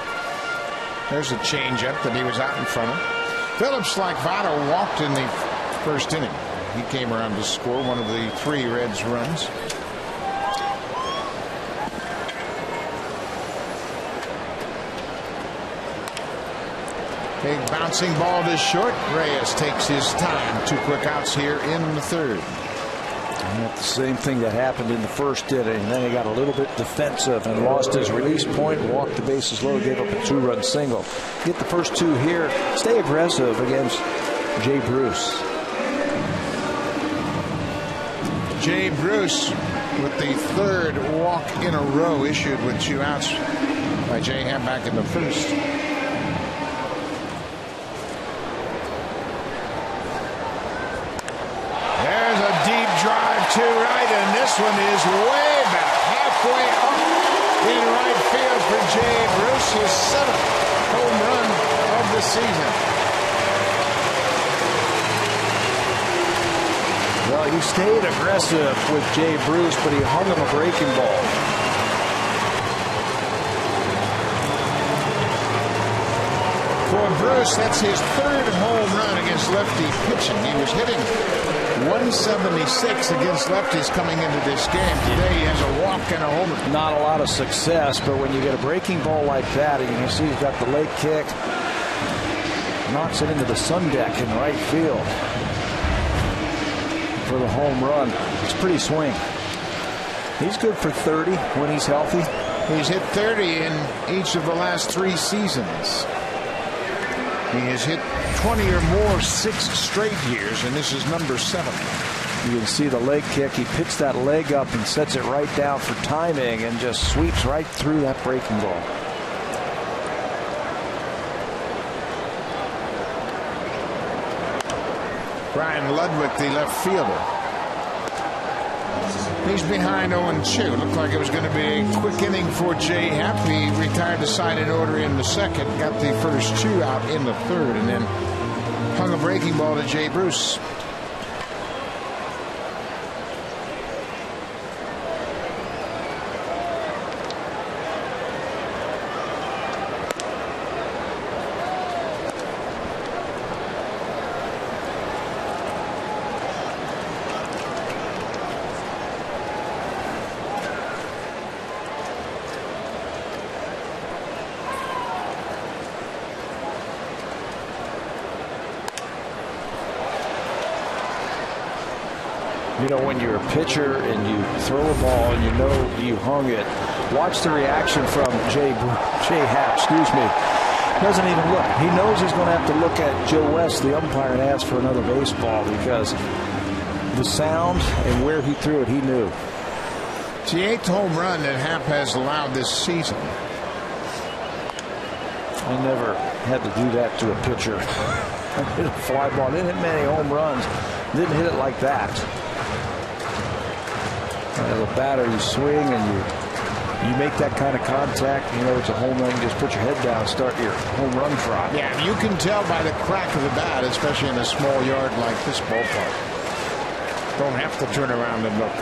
There's a changeup that he was out in front of. Phillips, like Votto, walked in the first inning. He came around to score one of the 3 Reds runs. Big bouncing ball to short. Reyes takes his time. 2 quick outs here in the 3rd. And that's the same thing that happened in the first inning. And then he got a little bit defensive and lost his release point, walked the bases low, gave up a 2-run single. Get the first 2 here. Stay aggressive against Jay Bruce. Jay Bruce with the 3rd walk in a row issued with 2 outs by Jay Happ back in the first. There's a deep drive to right, and this one is way back, halfway up in right field for Jay Bruce, his 7th home run of the season. Well, he stayed aggressive with Jay Bruce, but he hung him a breaking ball. For Bruce, that's his 3rd home run against lefty pitching. He was hitting .176 against lefties coming into this game. Today he has a walk and a homer. Not a lot of success, but when you get a breaking ball like that, and you can see he's got the leg kick, knocks it into the sun deck in right field for the home run. It's pretty swing. He's good for 30 when he's healthy. He's hit 30 in each of the last 3 seasons. He has hit 20 or more 6 straight years, and this is number 7. You can see the leg kick. He picks that leg up and sets it right down for timing and just sweeps right through that breaking ball. Brian Ludwig, the left fielder. He's behind 0-2. Looked like it was going to be a quick inning for Jay Happ. He retired the side in order in the second, got the first 2 out in the third, and then hung a breaking ball to Jay Bruce. You know, when you're a pitcher and you throw a ball and you know you hung it, watch the reaction from Jay Happ, doesn't even look. He knows he's going to have to look at Joe West, the umpire, and ask for another baseball because the sound and where he threw it, he knew. It's the 8th home run that Happ has allowed this season. I never had to do that to a pitcher. Hit a fly ball. Didn't hit many home runs. Didn't hit it like that. As a batter, you swing and you make that kind of contact. You know it's a home run. You just put your head down, start your home run trot. Yeah, you can tell by the crack of the bat, especially in a small yard like this ballpark. Don't have to turn around and look.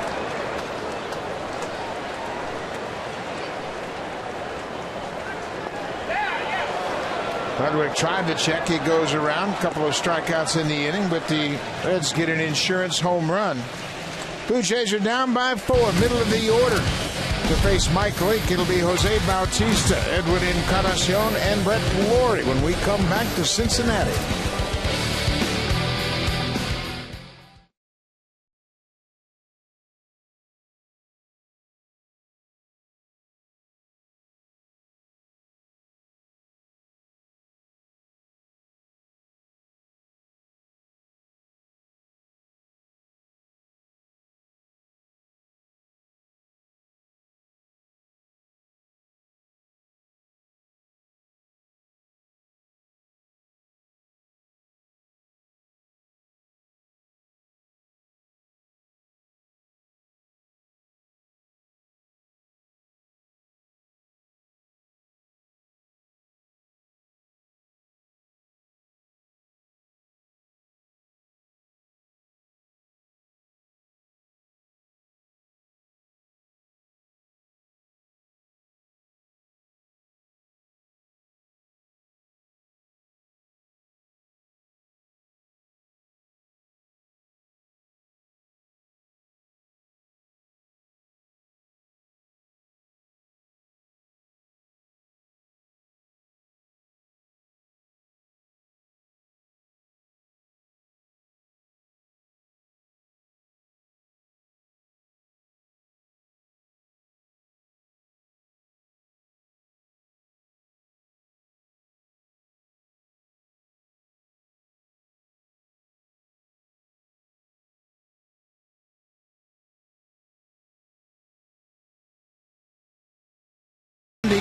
Ludwig tried to check. He goes around. A couple of strikeouts in the inning, but the Reds get an insurance home run. Blue Jays are down by 4, middle of the order. To face Mike Leake, it'll be Jose Bautista, Edwin Encarnacion, and Brett Lawrie when we come back to Cincinnati.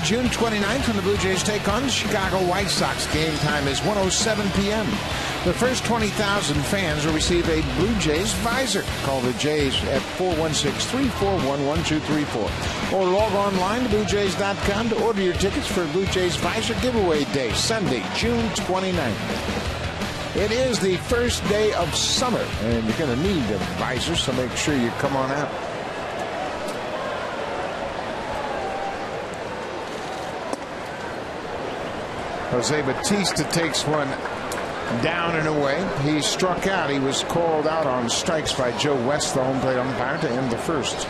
June 29th when the Blue Jays take on the Chicago White Sox. Game time is 1:07 p.m. The first 20,000 fans will receive a Blue Jays visor. Call the Jays at 416-341-1234 or log online to BlueJays.com to order your tickets for Blue Jays Visor Giveaway Day, Sunday, June 29th. It is the first day of summer, and you're going to need a visor, so make sure you come on out. Jose Bautista takes one down and away. He struck out. He was called out on strikes by Joe West, the home plate umpire, to end the first.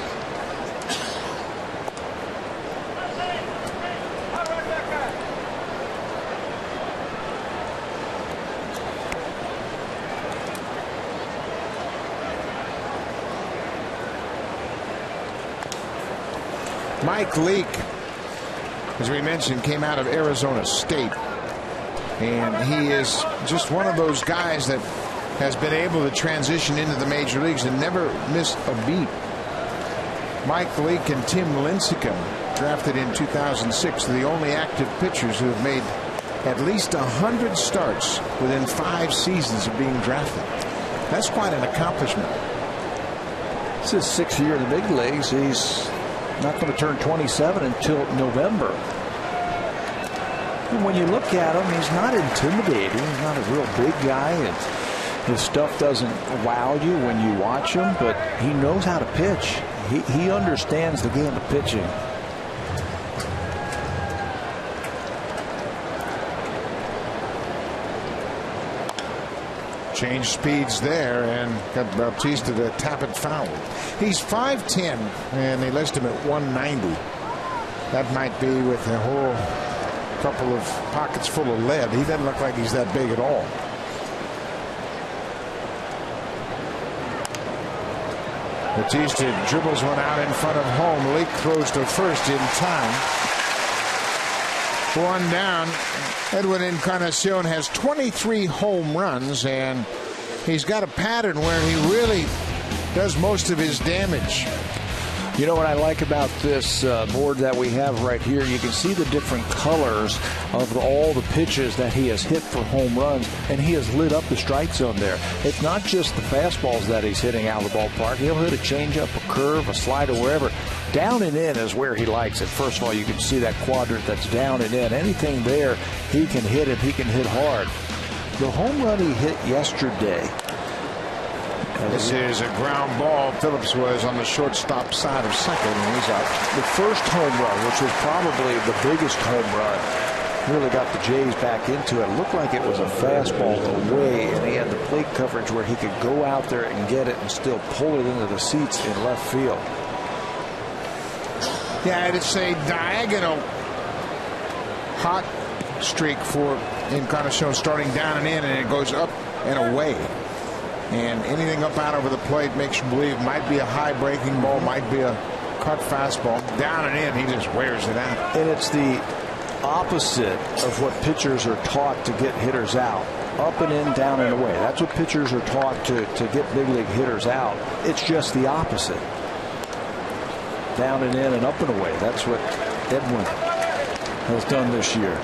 Mike Leake, as we mentioned, came out of Arizona State. And he is just one of those guys that has been able to transition into the major leagues and never missed a beat. Mike Leake and Tim Lincecum, drafted in 2006, are the only active pitchers who have made at least 100 starts within 5 seasons of being drafted. That's quite an accomplishment. It's his 6th year in the big leagues. He's not going to turn 27 until November. And when you look at him, he's not intimidating. He's not a real big guy, and his stuff doesn't wow you when you watch him, but he knows how to pitch. He understands the game of pitching. Change speeds there and got Bautista to tap it foul. He's 5'10", and they list him at 190. That might be with a whole couple of pockets full of lead. He doesn't look like he's that big at all. Bautista dribbles one out in front of home. Leake throws to first in time. One down. Edwin Encarnacion has 23 home runs, and he's got a pattern where he really does most of his damage. You know what I like about this board that we have right here? You can see the different colors of all the pitches that he has hit for home runs, and he has lit up the strike zone there. It's not just the fastballs that he's hitting out of the ballpark. He'll hit a changeup, a curve, a slider, wherever. Down and in is where he likes it. First of all, you can see that quadrant that's down and in. Anything there, he can hit it. He can hit hard. The home run he hit yesterday. This is a ground ball. Phillips was on the shortstop side of second, and he's out. The first home run, which was probably the biggest home run, really got the Jays back into it. It looked like it was a fastball away, and he had the plate coverage where he could go out there and get it and still pull it into the seats in left field. Yeah, it's a diagonal hot streak for Encarnacion, starting down and in, and it goes up and away. And anything up out over the plate makes you believe it might be a high breaking ball, might be a cut fastball. Down and in, he just wears it out. And it's the opposite of what pitchers are taught to get hitters out. Up and in, down and away. That's what pitchers are taught to get big league hitters out. It's just the opposite. Down and in and up and away. That's what Edwin has done this year.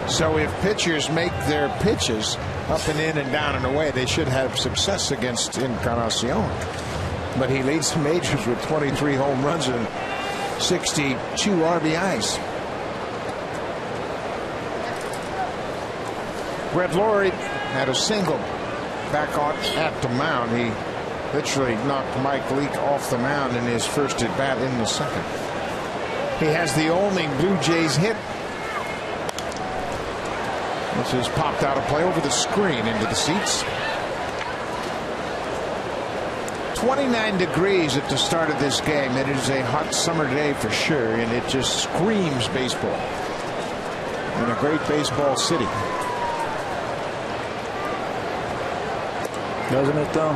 So if pitchers make their pitches up and in and down and away, they should have success against Encarnacion. But he leads the majors with 23 home runs and 62 RBIs. Brett Lawrie had a single back on at the mound. He literally knocked Mike Leake off the mound in his first at bat in the second. He has the only Blue Jays hit. This is popped out of play over the screen into the seats. 29 degrees at the start of this game. It is a hot summer day for sure, and it just screams baseball in a great baseball city. Doesn't it though?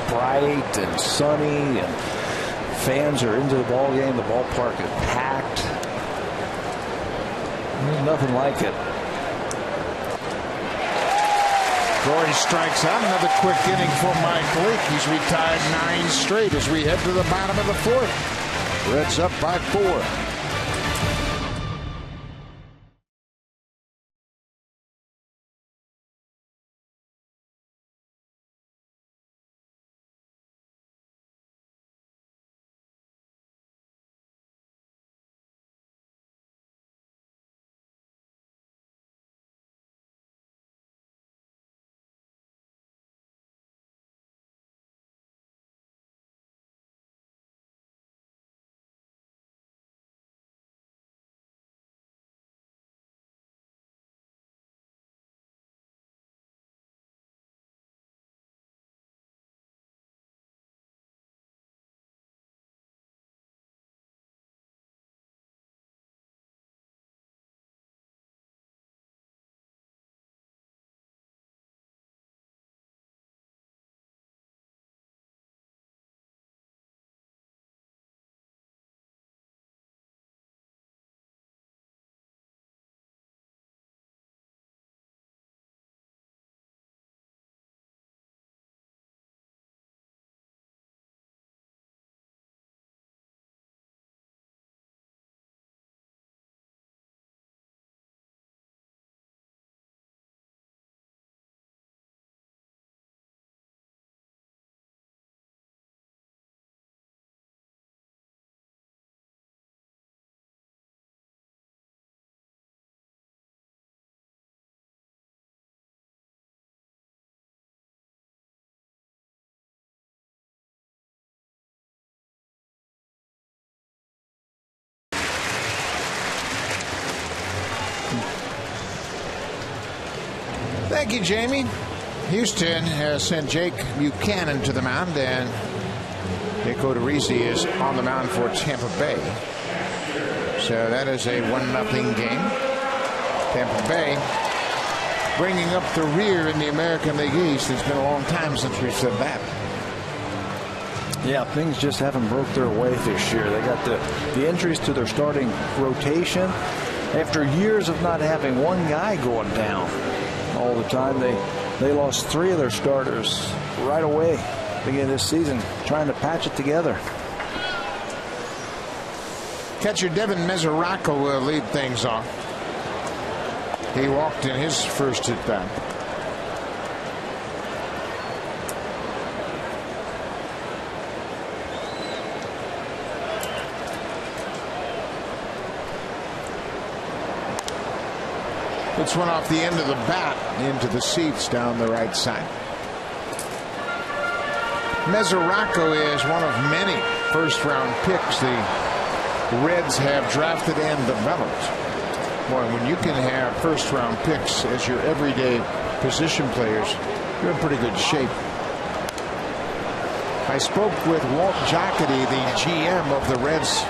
Bright and sunny, and fans are into the ball game. The ballpark is packed. There's nothing like it. Corey strikes out. Another quick inning for Mike Leake. He's retired 9 straight as we head to the bottom of the 4th. Reds up by 4. Thank you, Jamie. Houston has sent Jake Buchanan to the mound, and Nick Odorizzi is on the mound for Tampa Bay. So that is a 1-0 game. Tampa Bay bringing up the rear in the American League East. It's been a long time since we've said that. Yeah, things just haven't broke their way this year. They got the injuries to their starting rotation. After years of not having one guy going down all the time, they lost 3 of their starters right away beginning this season, trying to patch it together. Catcher Devin Mesoraco will lead things off. He walked in his first at bat. Puts one off the end of the bat into the seats down the right side. Mesoraco is one of many first-round picks the Reds have drafted and developed. Boy, when you can have first-round picks as your everyday position players, you're in pretty good shape. I spoke with Walt Jocketty, the GM of the Reds,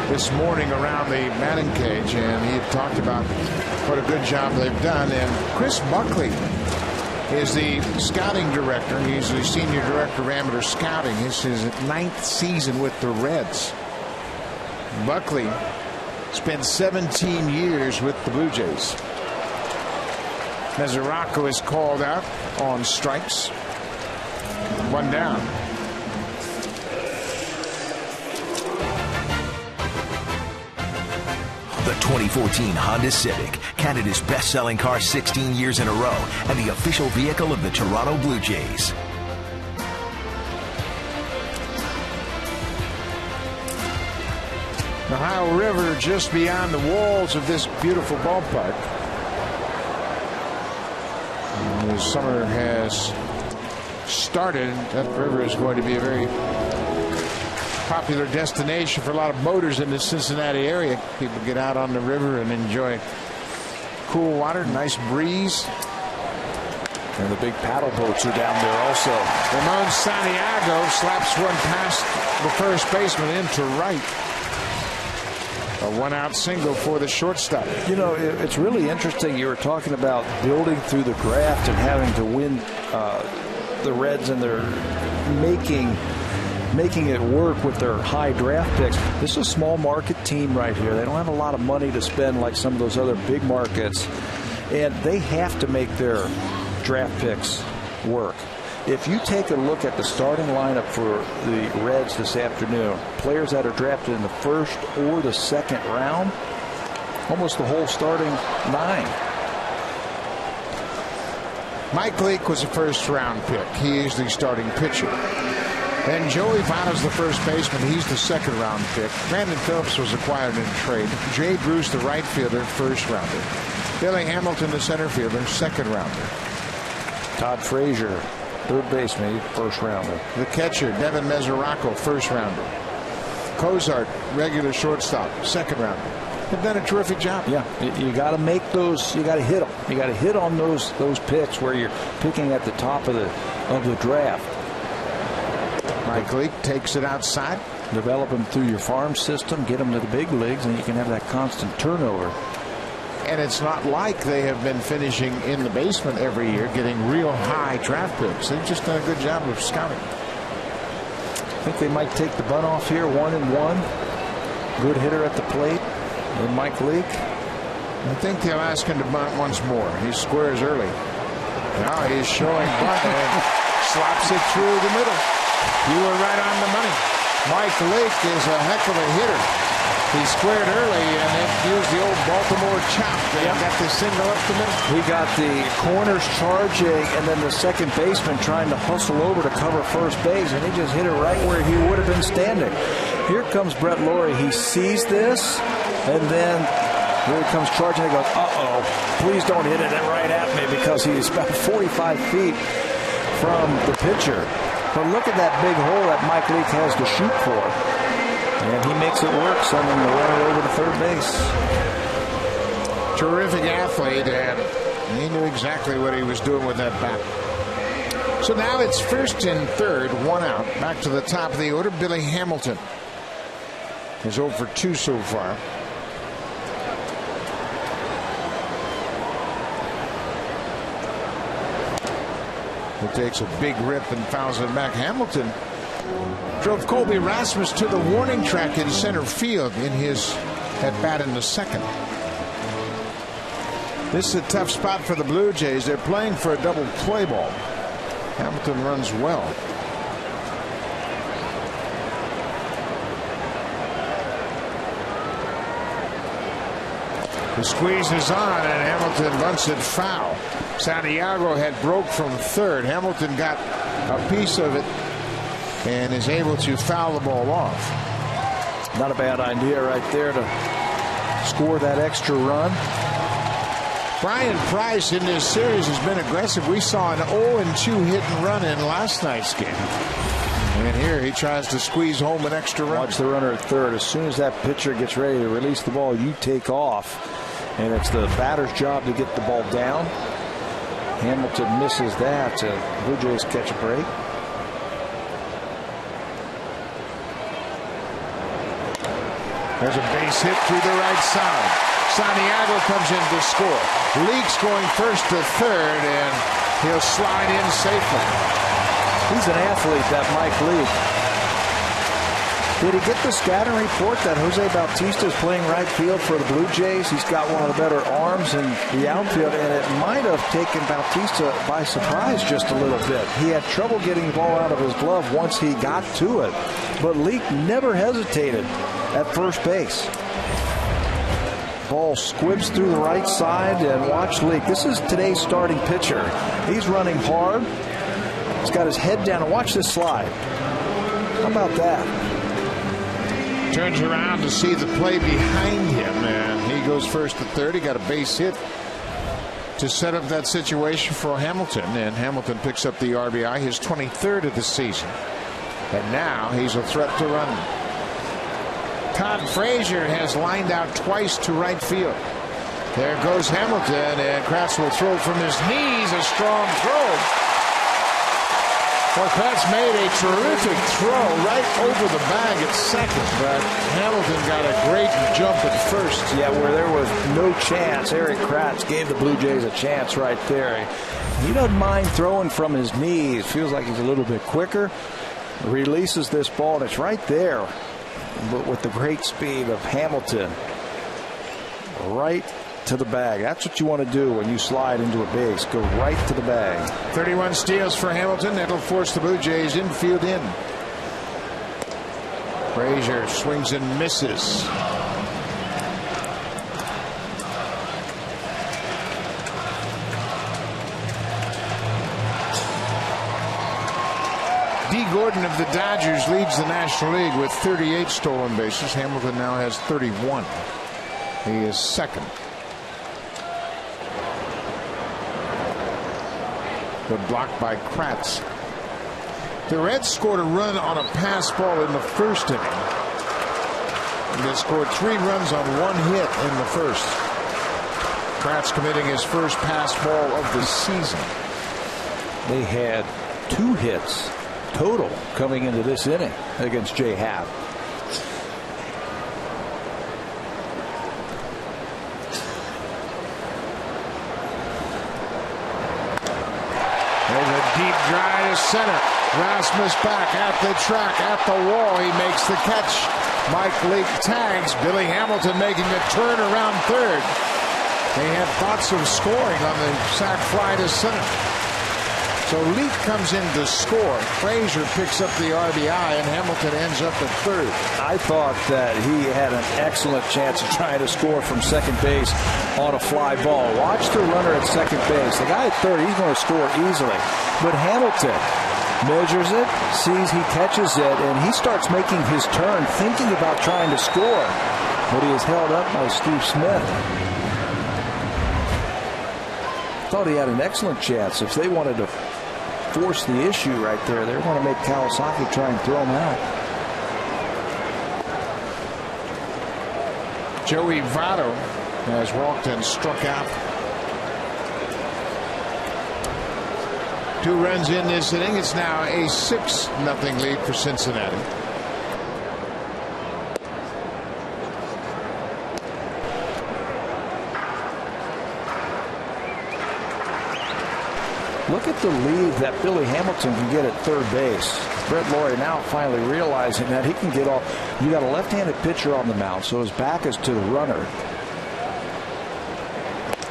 this morning around the batting cage, and he talked about what a good job they've done. And Chris Buckley is the scouting director. He's the senior director of amateur scouting. This is his 9th season with the Reds. Buckley spent 17 years with the Blue Jays. Mesoraco is called out on strikes. 1 down. The 2014 Honda Civic, Canada's best-selling car 16 years in a row, and the official vehicle of the Toronto Blue Jays. The Ohio River just beyond the walls of this beautiful ballpark. The summer has started. That river is going to be a very popular destination for a lot of boaters in the Cincinnati area. People get out on the river and enjoy cool water, nice breeze. And the big paddle boats are down there also. Ramon Santiago slaps one past the first baseman into right. A 1-out single for the shortstop. You know, it's really interesting. You were talking about building through the draft and having to win the Reds, and they're making it work with their high draft picks. This is a small market team right here. They don't have a lot of money to spend like some of those other big markets, and they have to make their draft picks work. If you take a look at the starting lineup for the Reds this afternoon, players that are drafted in the first or the second round, almost the whole starting 9. Mike Leake was a first-round pick. He is the starting pitcher. And Joey Votto's the first baseman. He's the second-round pick. Brandon Phillips was acquired in trade. Jay Bruce, the right fielder, first-rounder. Billy Hamilton, the center fielder, second-rounder. Todd Frazier, third baseman, first-rounder. The catcher, Devin Mesoraco, first-rounder. Cozart, regular shortstop, second-rounder. They've done a terrific job. Yeah, you got to make those. You got to hit them. You got to hit on those picks where you're picking at the top of the draft. Mike Leake takes it outside. Develop them through your farm system, get them to the big leagues, and you can have that constant turnover. And it's not like they have been finishing in the basement every year, getting real high draft picks. They've just done a good job of scouting. I think they might take the bunt off here, 1-1. Good hitter at the plate. And Mike Leake. I think they'll ask him to bunt once more. He squares early. Now he's showing bunt and slaps it through the middle. You were right on the money. Mike Leake is a heck of a hitter. He squared early and then used the old Baltimore chop. They got the single up the middle. He got the corners charging, and then the second baseman trying to hustle over to cover first base, and he just hit it right where he would have been standing. Here comes Brett Lawrie. He sees this, and then here he comes charging. He goes, uh-oh, please don't hit it right at me, because he's about 45 feet from the pitcher. But look at that big hole that Mike Leake has to shoot for. And he makes it work, sending the runner over to third base. Terrific athlete, and He knew exactly what he was doing with that bat. So now it's first and third, one out. Back to the top of the order, Billy Hamilton. He's 0 for 2 so far. He takes a big rip and fouls it back. Hamilton drove Colby Rasmus to the warning track in center field in his at bat in the second. This is a tough spot for the Blue Jays. They're playing for a double play ball. Hamilton runs well. The squeeze is on, and Hamilton bunts it foul. Santiago had broke from third. Hamilton got a piece of it and is able to foul the ball off. Not a bad idea right there to score that extra run. Brian Price in this series has been aggressive. We saw an 0-2 hit and run in last night's game. And here he tries to squeeze home an extra run. Watch the runner at third. As soon as that pitcher gets ready to release the ball, you take off. And it's the batter's job to get the ball down. Hamilton misses that. Blue Jays catch a break. There's a base hit through the right side. Santiago comes in to score. Leake's going first to third, and he'll slide in safely. He's an athlete, that Mike Leake. Did he get the scouting report that Jose Bautista is playing right field for the Blue Jays? He's got one of the better arms in the outfield, and it might have taken Bautista by surprise just a little bit. He had trouble getting the ball out of his glove once he got to it, but Leake never hesitated at first base. Ball squibs through the right side, and watch Leake. This is today's starting pitcher. He's running hard. He's got his head down, and watch this slide. How about that? Turns around to see the play behind him, and he goes first to third. He got a base hit to set up that situation for Hamilton, and Hamilton picks up the RBI, his 23rd of the season. And now he's a threat to run. Todd Frazier has lined out twice to right field. There goes Hamilton, and Kratz will throw from his knees. A strong throw. Well, Kratz made a terrific throw right over the bag at second, but Hamilton got a great jump at first. Yeah, where there was no chance, Eric Kratz gave the Blue Jays a chance right there. He doesn't mind throwing from his knees. Feels like he's a little bit quicker. Releases this ball, and it's right there. But with the great speed of Hamilton, right to the bag. That's what you want to do when you slide into a base. Go right to the bag. 31 steals for Hamilton. That'll force the Blue Jays infield in. Frazier swings and misses. D. Gordon of the Dodgers leads the National League with 38 stolen bases. Hamilton now has 31. He is second. But blocked by Kratz. The Reds scored a run on a pass ball in the first inning. And they scored 3 runs on 1 hit in the first. Kratz committing his first pass ball of the season. They had 2 hits total coming into this inning against Jay Happ. There's a deep drive to center. Rasmus back at the track, at the wall. He makes the catch. Mike Leake tags. Billy Hamilton making the turn around third. They had thoughts of scoring on the sac fly to center. So Leake comes in to score. Frazier picks up the RBI, and Hamilton ends up at third. I thought that he had an excellent chance of trying to score from second base on a fly ball. Watch the runner at second base. The guy at third, he's going to score easily. But Hamilton measures it, sees he catches it, and he starts making his turn, thinking about trying to score. But he is held up by Steve Smith. Thought he had an excellent chance. If they wanted to force the issue right there, they want to make Kawasaki try and throw him out. Joey Votto has walked and struck out. 2 runs in this inning. It's now a 6-0 lead for Cincinnati. Look at the lead that Billy Hamilton can get at third base. Brett Lawrie now finally realizing that he can get off. You got a left-handed pitcher on the mound, so his back is to the runner.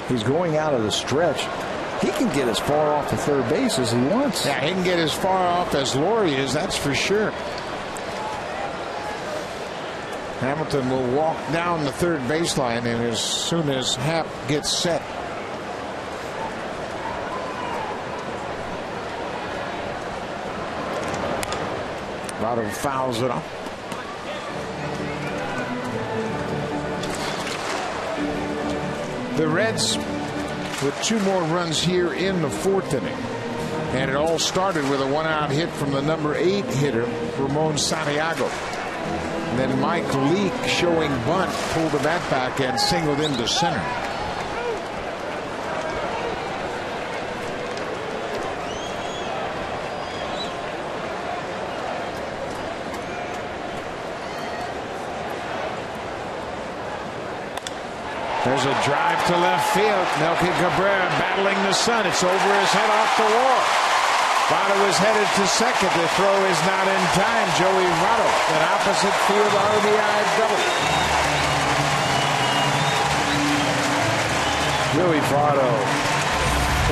He's going out of the stretch. He can get as far off the third base as he wants. Yeah, he can get as far off as Lawrie is, that's for sure. Hamilton will walk down the third baseline, and as soon as Happ gets set. Votto fouls it off. The Reds with 2 more runs here in the 4th inning. And it all started with a 1-out hit from the number 8 hitter, Ramon Santiago. And then Mike Leake, showing bunt, pulled the bat back and singled into center. There's a drive to left field. Melky Cabrera battling the sun. It's over his head off the wall. Votto is headed to second. The throw is not in time. Joey Votto, an opposite field RBI double. Joey Votto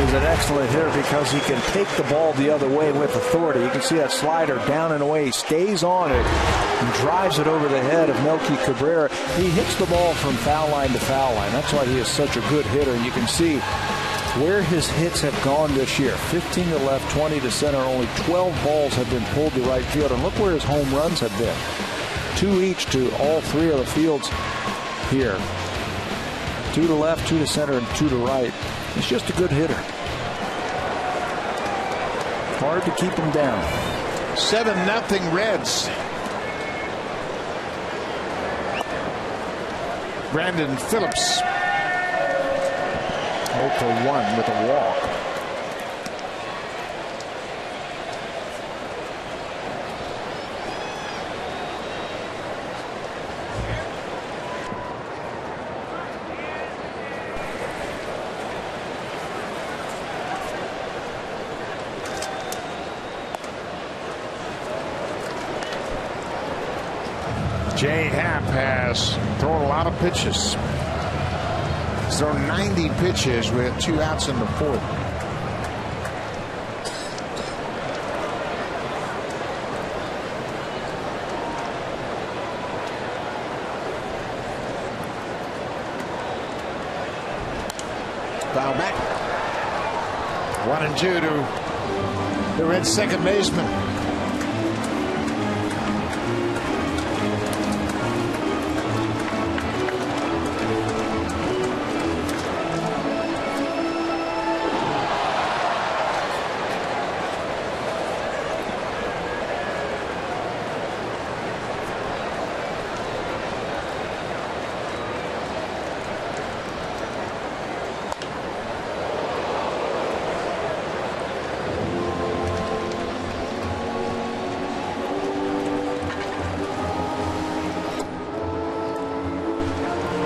is an excellent hitter because he can take the ball the other way with authority. You can see that slider down and away. He stays on it and drives it over the head of Melky Cabrera. He hits the ball from foul line to foul line. That's why he is such a good hitter. And you can see where his hits have gone this year. 15 to left, 20 to center. Only 12 balls have been pulled to right field. And look where his home runs have been. 2 each to all 3 of the fields here. 2 to left, 2 to center, and 2 to right. He's just a good hitter. Hard to keep him down. 7-0 Reds. Brandon Phillips 0 for 1 with a walk. Jay Happ has thrown a lot of pitches. He's thrown 90 pitches with 2 outs in the 4th. Foul back. 1-2 to the Reds' second baseman.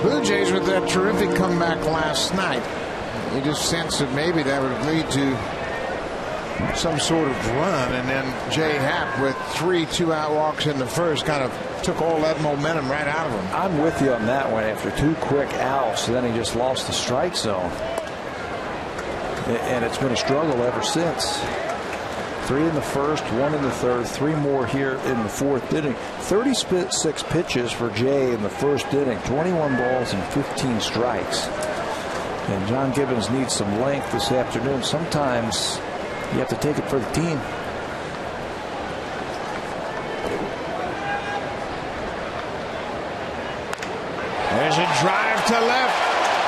Blue Jays with that terrific comeback last night. You just sense that maybe that would lead to some sort of run, and then Jay Happ with 3 2-out walks in the first kind of took all that momentum right out of him. I'm with you on that one. After 2 quick outs, then he just lost the strike zone, and it's been a struggle ever since. 3 in the first, 1 in the third, 3 more here in the 4th inning. 36 pitches for Jay in the 1st inning, 21 balls and 15 strikes. And John Gibbons needs some length this afternoon. Sometimes you have to take it for the team. There's a drive to left.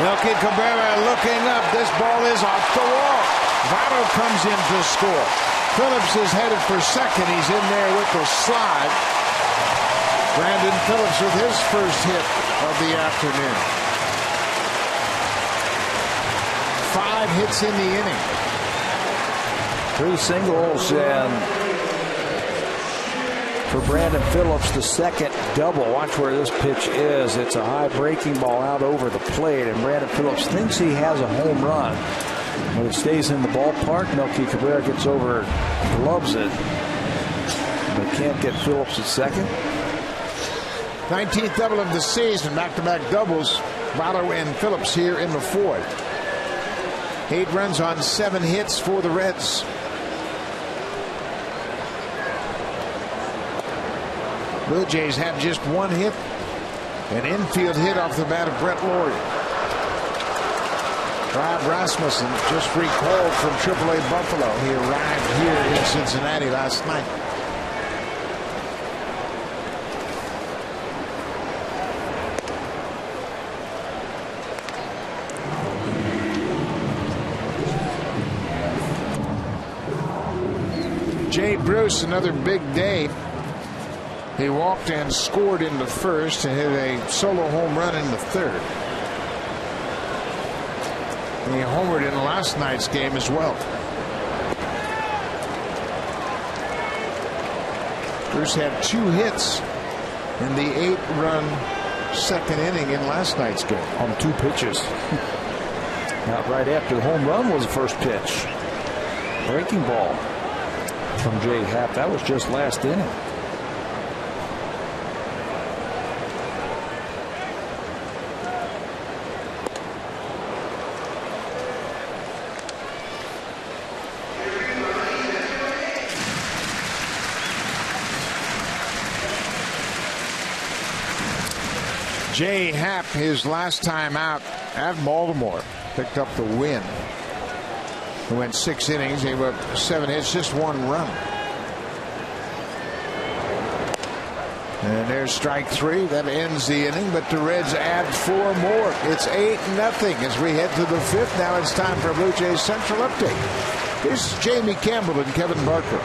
Melky Cabrera looking up. This ball is off the wall. Votto comes in to score. Phillips is headed for second. He's in there with the slide. Brandon Phillips with his first hit of the afternoon. 5 hits in the inning. 3 singles, and for Brandon Phillips, the second double. Watch where this pitch is. It's a high breaking ball out over the plate, and Brandon Phillips thinks he has a home run. When it stays in the ballpark, Melky Cabrera gets over and gloves it. They can't get Phillips at second. 19th double of the season, back-to-back doubles. Votto and Phillips here in the fourth. 8 runs on 7 hits for the Reds. Blue Jays have just 1 hit, an infield hit off the bat of Brett Lord. Colby Rasmus just recalled from AAA Buffalo. He arrived here in Cincinnati last night. Jay Bruce, another big day. He walked and scored in the first and hit a solo home run in the third. And he homered in last night's game as well. Bruce had 2 hits in the 8-run second inning in last night's game. On 2 pitches. Not right after the home run was the first pitch. Breaking ball from Jay Happ. That was just last inning. Jay Happ, his last time out at Baltimore, picked up the win. He went 6 innings, gave up 7 hits, just 1 run. And there's strike 3. That ends the inning, but the Reds add 4 more. It's 8-0 as we head to the 5th. Now it's time for a Blue Jays Central update. Here's Jamie Campbell and Kevin Barker.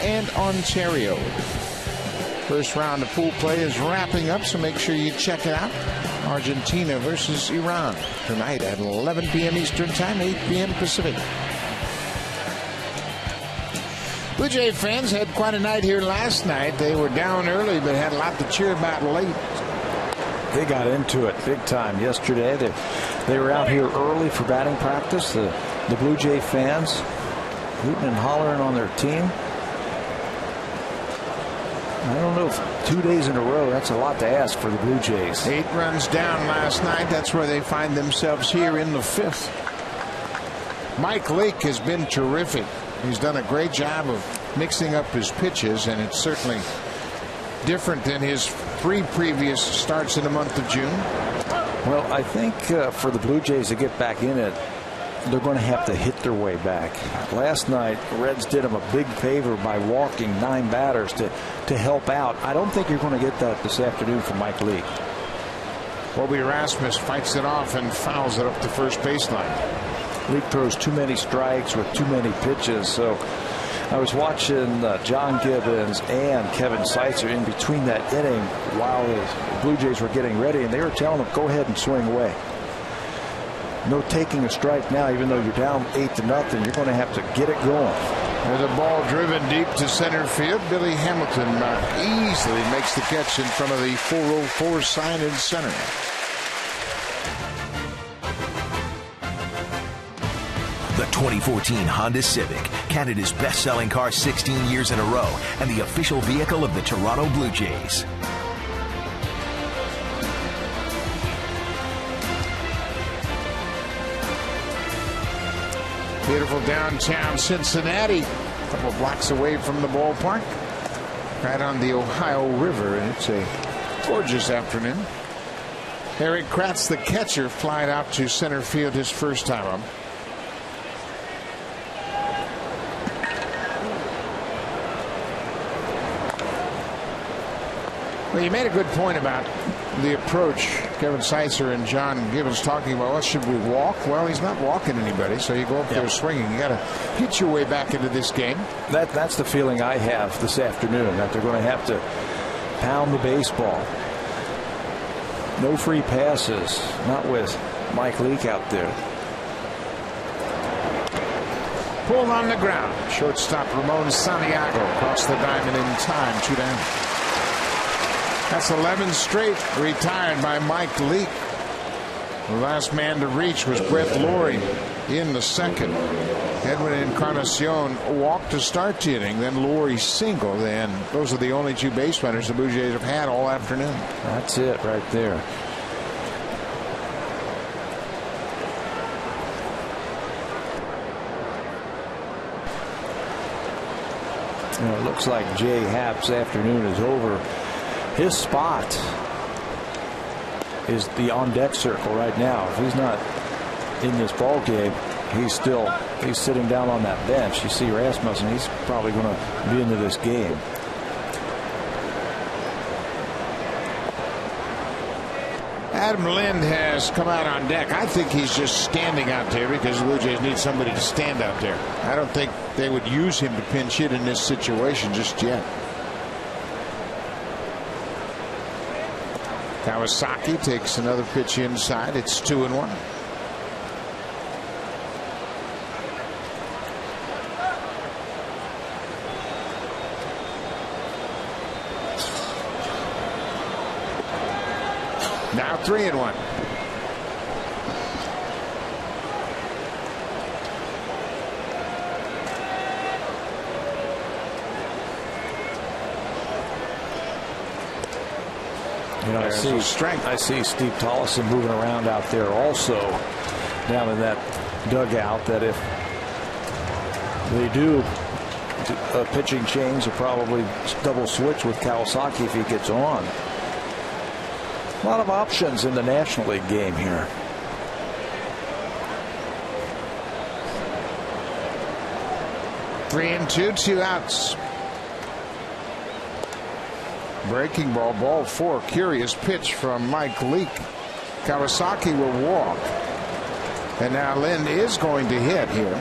And Ontario. First round of pool play is wrapping up, so make sure you check it out. Argentina versus Iran tonight at 11 p.m. Eastern Time, 8 p.m. Pacific. Blue Jay fans had quite a night here last night. They were down early, but had a lot to cheer about late. They got into it big time yesterday. They were out here early for batting practice. The Blue Jay fans hooting and hollering on their team. I don't know if 2 days in a row, that's a lot to ask for the Blue Jays. 8 runs down last night. That's where they find themselves here in the 5th. Mike Leake has been terrific. He's done a great job of mixing up his pitches, and it's certainly different than his 3 previous starts in the month of June. Well, I think for the Blue Jays to get back in it they're going to have to hit their way back. Last night, the Reds did them a big favor by walking 9 batters to help out. I don't think you're going to get that this afternoon from Mike Leake. Colby Rasmus fights it off and fouls it up the first baseline. Leake throws too many strikes with too many pitches. So I was watching John Gibbons and Kevin Seitzer in between that inning while the Blue Jays were getting ready, and they were telling them, go ahead and swing away. No taking a strike now, even though you're down 8-0. You're going to have to get it going. With a ball driven deep to center field, Billy Hamilton easily makes the catch in front of the 404 sign in center. The 2014 Honda Civic, Canada's best-selling car 16 years in a row, and the official vehicle of the Toronto Blue Jays. Beautiful downtown Cincinnati, a couple of blocks away from the ballpark, right on the Ohio River, and it's a gorgeous afternoon. Eric Kratz, the catcher, flied out to center field his first time up. Well, you made a good point about the approach. Kevin Seitzer and John Gibbons talking about, well, should we walk? Well, he's not walking anybody, so you go up there swinging. You got to pitch your way back into this game. That's the feeling I have this afternoon, that they're going to have to pound the baseball. No free passes, not with Mike Leake out there. Pulled on the ground. Shortstop Ramon Santiago across the diamond in time. 2 down. That's 11 straight retired by Mike Leake. The last man to reach was Brett Lawrie in the second. Edwin Encarnacion walked to start the inning, then Lawrie singled, and those are the only 2 base runners the Blue Jays have had all afternoon. That's it right there. It looks like Jay Happ's afternoon is over. His spot is the on-deck circle right now. If he's not in this ball game, he's sitting down on that bench. You see Rasmussen, he's probably going to be into this game. Adam Lind has come out on deck. I think he's just standing out there because the Blue Jays need somebody to stand out there. I don't think they would use him to pinch hit in this situation just yet. Kawasaki takes another pitch inside. It's 2-1. Now 3-1. You know, I see Steve Tollison moving around out there also down in that dugout, that if they do a pitching change, they'll probably double switch with Kawasaki if he gets on. A lot of options in the National League game here. Three and two, 2 outs. Breaking ball, ball 4. Curious pitch from Mike Leake. Kawasaki will walk. And now Lind is going to hit here.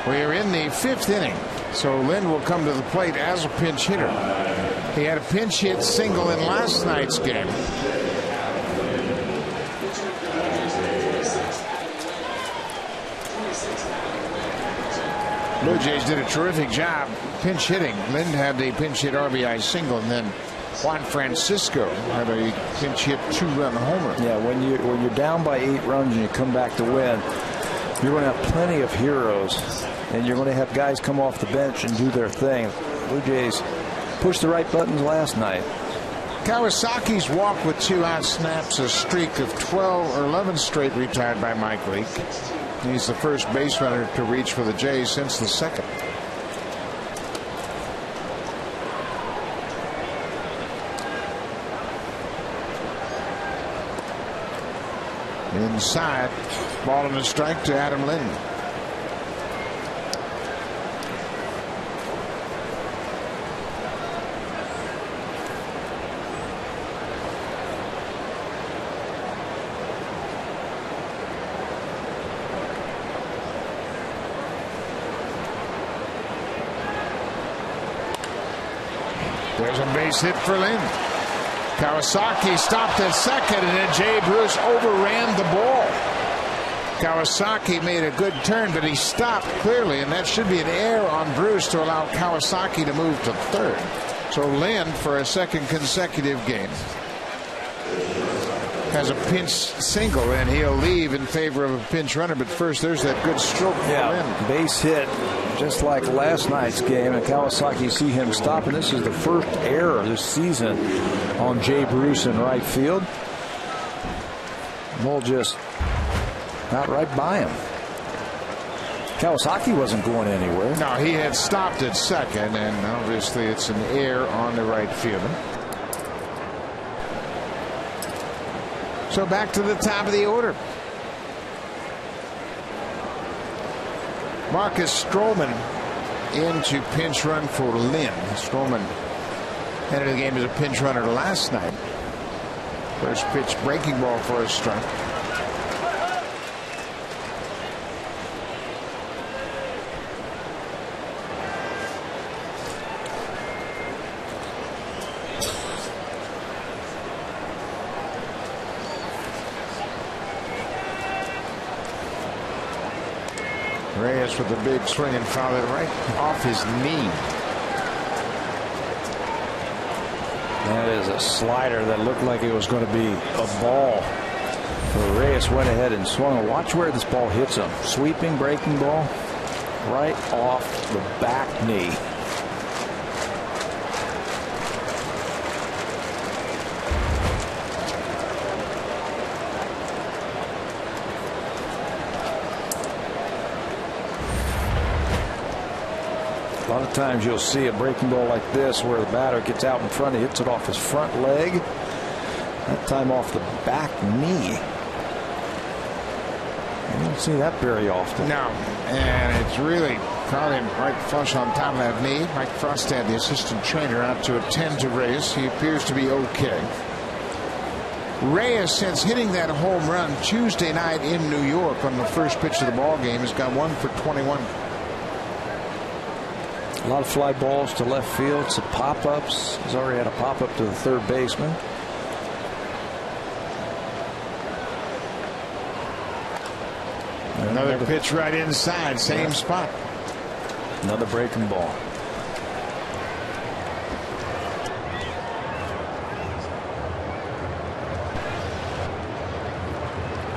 We are in the 5th inning. So Lind will come to the plate as a pinch hitter. He had a pinch hit single in last night's game. Blue Jays did a terrific job pinch hitting. Lind had the pinch hit RBI single, and then Juan Francisco had a pinch hit 2-run homer. Yeah, when you're down by 8 runs and you come back to win, you're going to have plenty of heroes, and you're going to have guys come off the bench and do their thing. Blue Jays pushed the right buttons last night. Kawasaki's walk with 2 out snaps a streak of 12 or 11 straight retired by Mike Leake. He's the first base runner to reach for the Jays since the second. Inside, ball and a strike to Adam Lind. There's a base hit for Lind. Kawasaki stopped at second, and then Jay Bruce overran the ball. Kawasaki made a good turn, but he stopped clearly, and that should be an error on Bruce to allow Kawasaki to move to third. So Lind, for a second consecutive game, has a pinch single, and he'll leave in favor of a pinch runner. But first, there's that good stroke for Lind. Base hit, just like last night's game, and Kawasaki see him stop, and this is the first error this season on Jay Bruce in right field. Ball just not right by him. Kawasaki wasn't going anywhere. No, he had stopped at second, and obviously it's an error on the right fielder. So back to the top of the order. Marcus Stroman into pinch run for Lind. Stroman entered the game as a pinch runner last night. First pitch breaking ball for a strike. Reyes with a big swing and foul it right off his knee. That is a slider that looked like it was going to be a ball. So Reyes went ahead and swung. Watch where this ball hits him. Sweeping, breaking ball right off the back knee. A lot of times you'll see a breaking ball like this where the batter gets out in front, he hits it off his front leg. That time off the back knee. You don't see that very often. No, and it's really caught him right flush on top of that knee. Mike Frostad, the assistant trainer, out to attend to Reyes. He appears to be okay. Reyes, since hitting that home run Tuesday night in New York on the first pitch of the ball game, has got 1 for 21. A lot of fly balls to left field, some pop-ups. He's already had a pop-up to the third baseman. Another pitch right inside, same spot. Another breaking ball.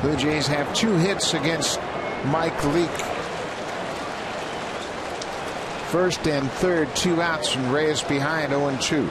Blue Jays have 2 hits against Mike Leake. First and third, 2 outs, and Reyes behind 0-2.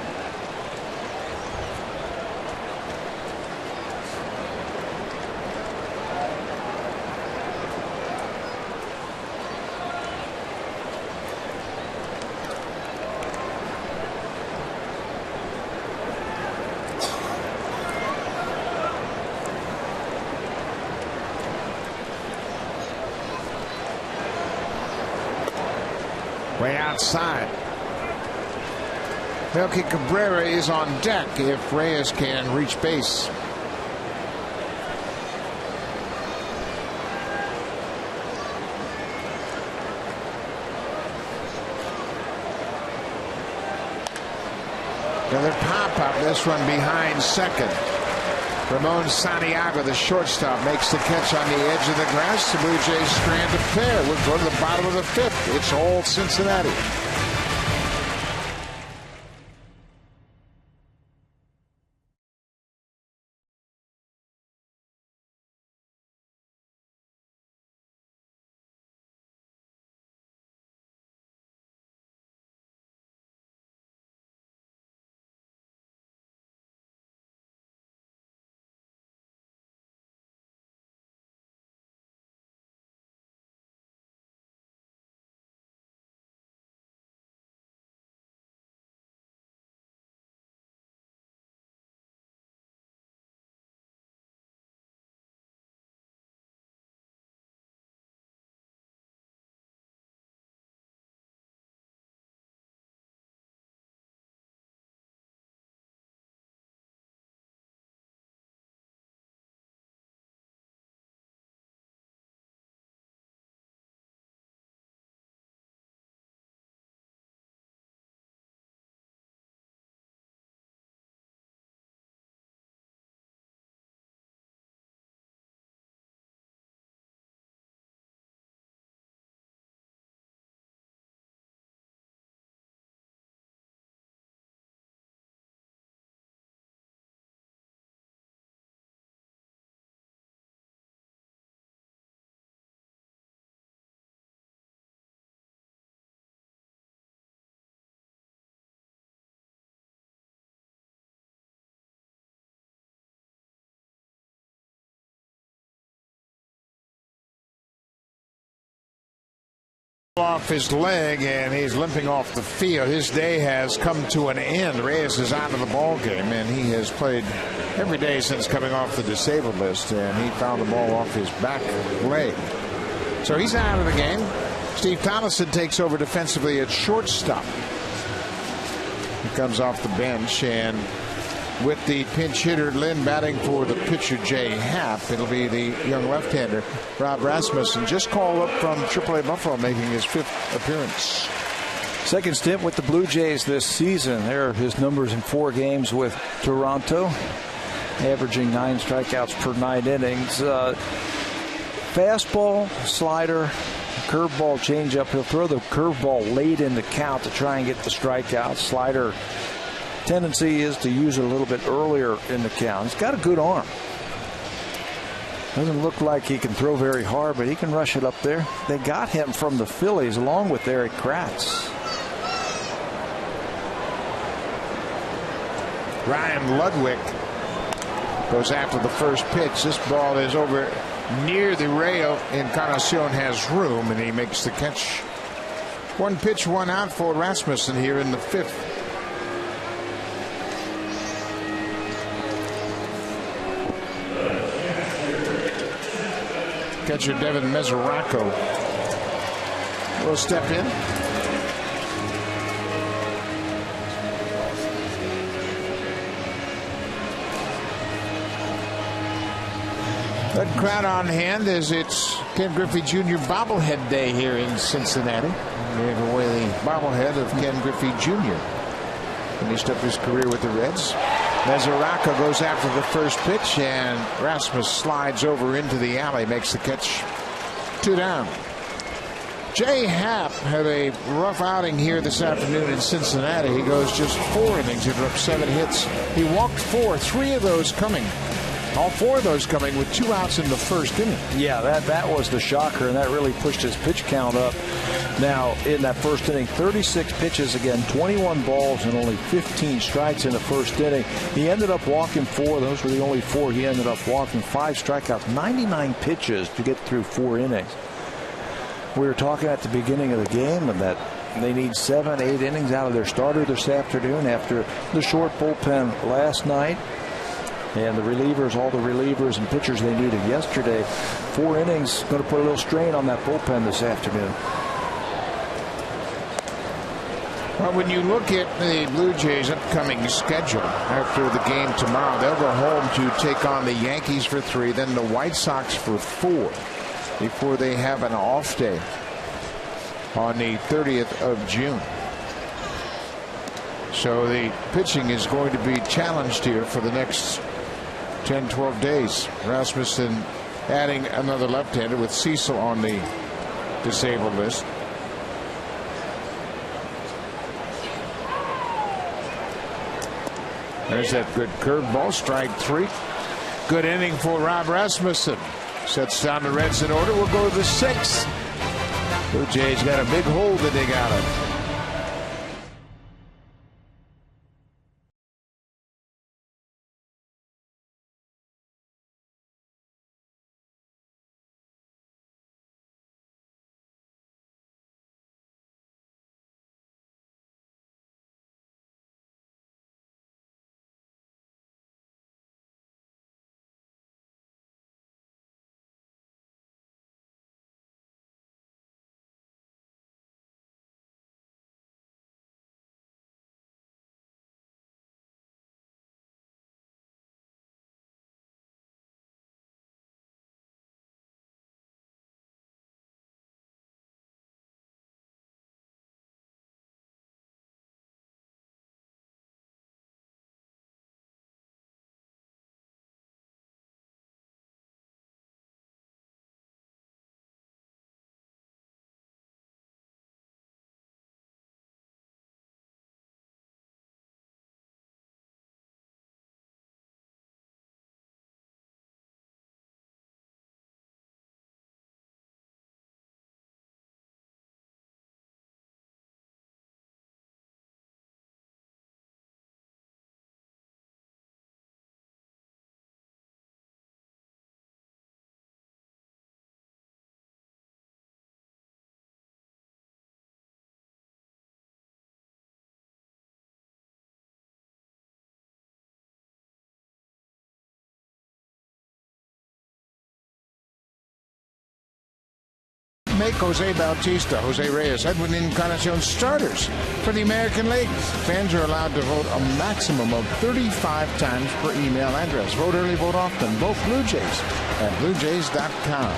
Way outside. Melky Cabrera is on deck if Reyes can reach base. Another pop-up, this one behind second. Ramon Santiago, the shortstop, makes the catch on the edge of the grass. The Blue Jays strand a pair. We'll go to the bottom of the 5th. It's all Cincinnati. off his leg, and he's limping off the field. His day has come to an end. Reyes is out of the ball game, and he has played every day since coming off the disabled list, and he found the ball off his back leg. So he's out of the game. Steve Thomason takes over defensively at shortstop. He comes off the bench, and with the pinch hitter Lynn batting for the pitcher Jay Happ, it'll be the young left-hander Rob Rasmussen, just called up from AAA Buffalo, making his 5th appearance. Second stint with the Blue Jays this season. There are his numbers in 4 games with Toronto, averaging 9 strikeouts per 9 innings. Fastball, slider, curveball, changeup. He'll throw the curveball late in the count to try and get the strikeout. Slider, tendency is to use it a little bit earlier in the count. He's got a good arm. Doesn't look like he can throw very hard, but he can rush it up there. They got him from the Phillies along with Eric Kratz. Ryan Ludwig goes after the first pitch. This ball is over near the rail. Encarnacion has room, and he makes the catch. 1 pitch, 1 out for Rasmussen here in the 5th. Catcher Devin Mesoraco will step in. That crowd on hand as it's Ken Griffey Jr. bobblehead day here in Cincinnati. We gave away the bobblehead of Ken Griffey Jr. Finished up his career with the Reds. Mesoraco goes after the first pitch, and Rasmus slides over into the alley, makes the catch. 2 down. Jay Happ had a rough outing here this afternoon in Cincinnati. He goes just 4 innings, he up 7 hits. He walked 4, 3 of those coming. All 4 of those coming with 2 outs in the first inning. Yeah, that was the shocker, and that really pushed his pitch count up. Now, in that first inning, 36 pitches, again, 21 balls and only 15 strikes in the first inning. He ended up walking 4. Those were the only 4 he ended up walking. 5 strikeouts, 99 pitches to get through 4 innings. We were talking at the beginning of the game and that they need 7, 8 innings out of their starter this afternoon after the short bullpen last night. And the relievers, all the relievers and pitchers they needed yesterday. 4 innings, going to put a little strain on that bullpen this afternoon. Well, when you look at the Blue Jays' upcoming schedule after the game tomorrow, they'll go home to take on the Yankees for 3, then the White Sox for 4, before they have an off day on the 30th of June. So the pitching is going to be challenged here for the next 10, 12 days. Rasmussen adding another left-hander with Cecil on the disabled list. There's that good curveball, strike 3. Good inning for Rob Rasmussen. Sets down the Reds in order. We'll go to the 6th. Blue Jays got a big hole to dig out of. make Jose Bautista, Jose Reyes, Edwin Encarnacion starters for the American League. Fans are allowed to vote a maximum of 35 times per email address. Vote early, vote often. Vote Blue Jays at BlueJays.com.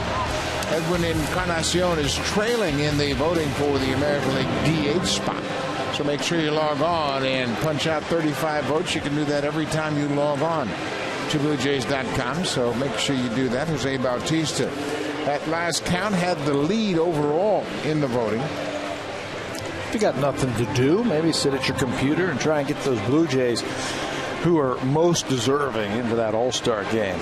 Edwin Encarnacion is trailing in the voting for the American League DH spot. So make sure you log on and punch out 35 votes. You can do that every time you log on to BlueJays.com. So make sure you do that. Jose Bautista, at last count, had the lead overall in the voting. If you got nothing to do, maybe sit at your computer and try and get those Blue Jays who are most deserving into that All-Star game.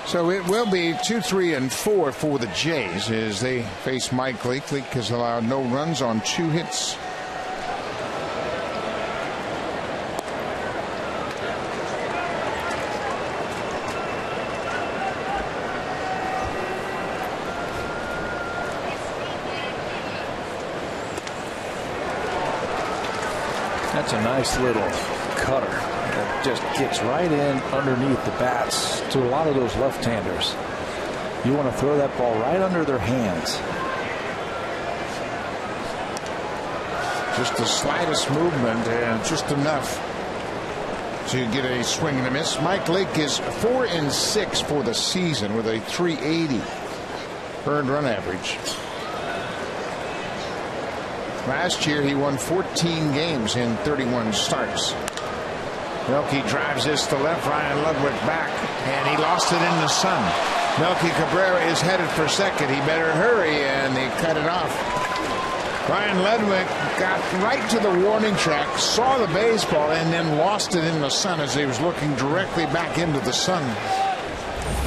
So it will be 2, 3, and 4 for the Jays as they face Mike Leake. Leake has allowed no runs on 2 hits. That's a nice little cutter that just gets right in underneath the bats to a lot of those left-handers. You want to throw that ball right under their hands. Just the slightest movement and just enough to get a swing and a miss. Mike Leake is 4-6 for the season with a .380 earned run average. Last year he won 14 games in 31 starts. Melky drives this to left. Ryan Ludwig back, and he lost it in the sun. Melky Cabrera is headed for second. He better hurry, and they cut it off. Ryan Ludwig got right to the warning track, saw the baseball, and then lost it in the sun as he was looking directly back into the sun.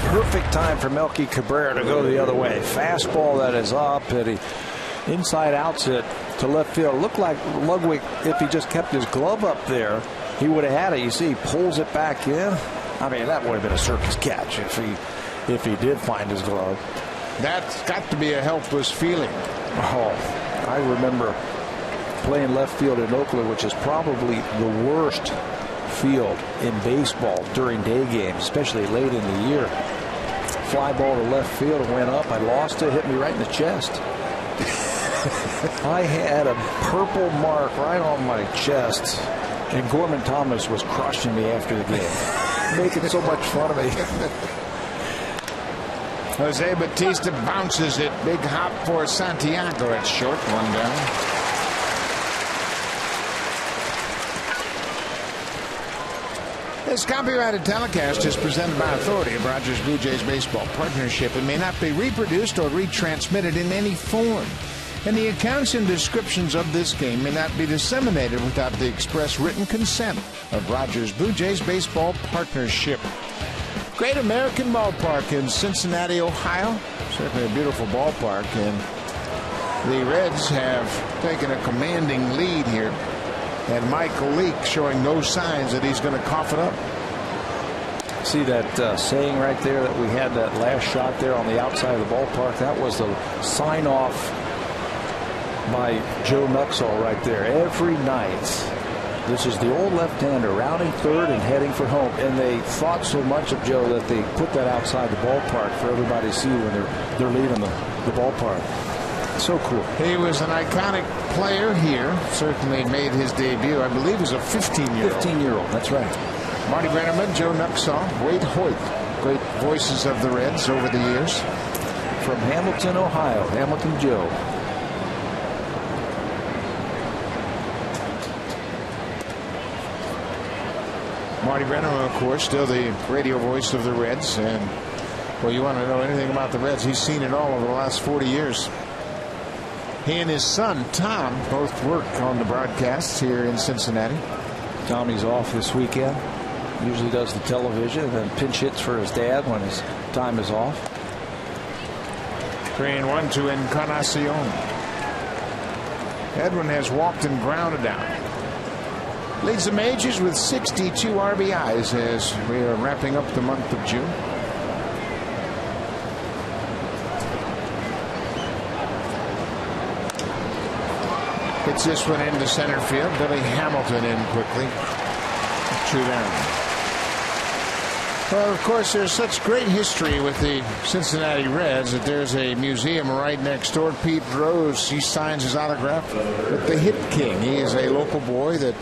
Perfect time for Melky Cabrera to go the other way. Fastball that is up, and he inside outs it to left field. Looked like Ludwig, if he just kept his glove up there, he would have had it. You see, he pulls it back in. I mean, that would have been a circus catch if he did find his glove. That's got to be a helpless feeling. Oh, I remember playing left field in Oakland, which is probably the worst field in baseball during day games, especially late in the year. Fly ball to left field, it went up. I lost it, hit me right in the chest. I had a purple mark right on my chest, and Gorman Thomas was crushing me after the game, making so much fun of me. Jose Bautista bounces it. Big hop for Santiago at short. 1 down. This copyrighted telecast is presented by authority of Rogers Blue Jays Baseball Partnership and may not be reproduced or retransmitted in any form. And the accounts and descriptions of this game may not be disseminated without the express written consent of Rogers Blue Jays Baseball Partnership. Great American Ballpark in Cincinnati, Ohio. Certainly a beautiful ballpark. And the Reds have taken a commanding lead here. And Michael Leake showing no signs that he's going to cough it up. See that saying right there that we had that last shot there on the outside of the ballpark? That was the sign-off by Joe Nuxall right there. Every night, this is the old left-hander rounding third and heading for home. And they thought so much of Joe that they put that outside the ballpark for everybody to see when they're leaving the ballpark. So cool. He was an iconic player here. Certainly made his debut, I believe, as a 15-year-old. 15-year-old, that's right. Marty Brenneman, Joe Nuxall, Wade Hoyt. Great voices of the Reds over the years. From Hamilton, Ohio, Hamilton Joe. Marty Brenneman, of course, still the radio voice of the Reds. And, well, you want to know anything about the Reds, he's seen it all over the last 40 years. He and his son, Tom, both work on the broadcasts here in Cincinnati. Tommy's off this weekend. Usually does the television and then pinch hits for his dad when his time is off. 3-1 to Encarnacion. Edwin has walked and grounded out. Leads the majors with 62 RBIs as we are wrapping up the month of June. Hits this one into center field. Billy Hamilton in quickly. 2 down. Well, of course, there's such great history with the Cincinnati Reds that there's a museum right next door. Pete Rose, he signs his autograph with the Hit King. He is a local boy that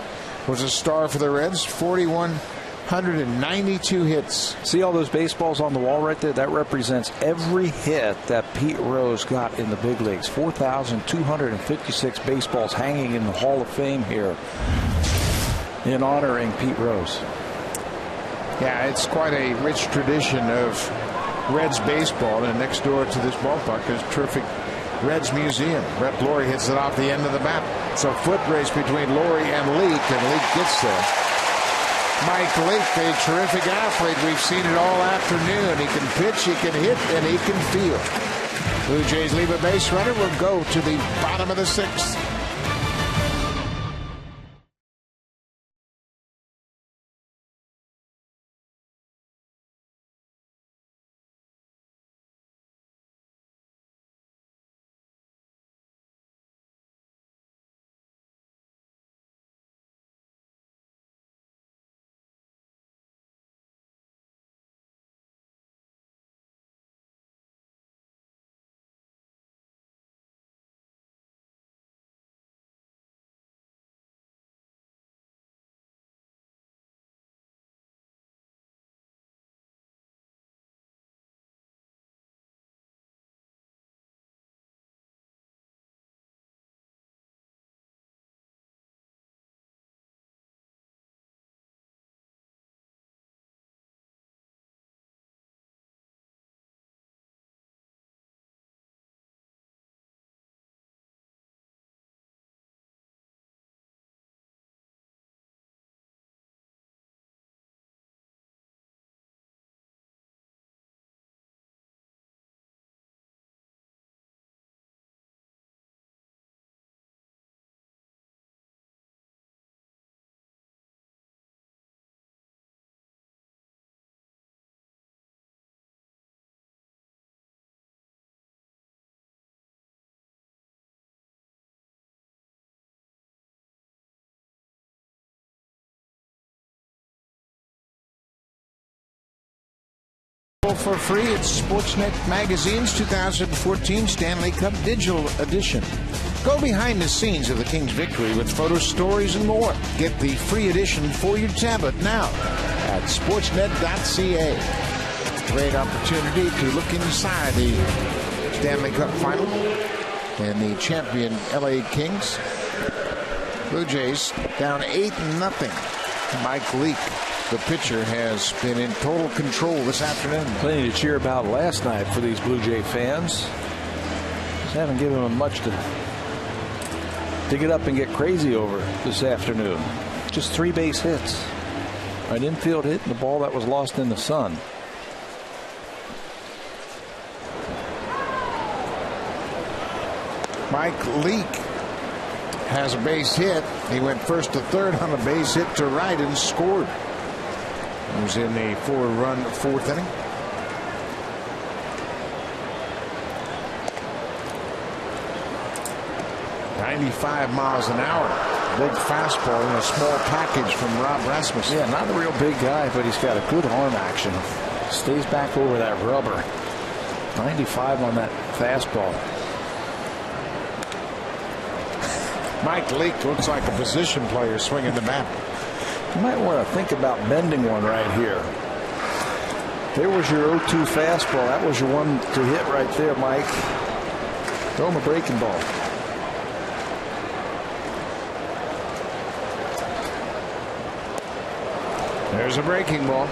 was a star for the Reds. 4,192 hits. See all those baseballs on the wall right there? That represents every hit that Pete Rose got in the big leagues. 4,256 baseballs hanging in the Hall of Fame here in honoring Pete Rose. Yeah, it's quite a rich tradition of Reds baseball, and next door to this ballpark is a terrific Reds museum. Brett Lawrie hits it off the end of the bat. It's a foot race between Lawrie and Leake, and Leake gets there. Mike Leake, a terrific athlete. We've seen it all afternoon. He can pitch, he can hit, and he can field. Blue Jays leave a base runner. Will go to the bottom of the sixth. For free, it's Sportsnet Magazine's 2014 Stanley Cup Digital Edition. Go behind the scenes of the Kings' victory with photos, stories, and more. Get the free edition for your tablet now at sportsnet.ca. Great opportunity to look inside the Stanley Cup final and the champion LA Kings. Blue Jays down 8-0. Mike Leake, the pitcher, has been in total control this afternoon. Plenty to cheer about last night for these Blue Jay fans. Just haven't given them much to get up and get crazy over this afternoon. Just 3 base hits. An infield hit and the ball that was lost in the sun. Mike Leake has a base hit. He went first to third on a base hit to right and scored. He was in a 4-run 4th inning. .95 miles an hour. Big fastball in a small package from Rob Rasmus. Yeah, not a real big guy, but he's got a good arm action. Stays back over that rubber. 95 on that fastball. Mike Leake looks like a position player swinging the bat. You might want to think about bending one right here. There was your 0-2 fastball. That was your one to hit right there, Mike. Throw him a breaking ball. There's a breaking ball.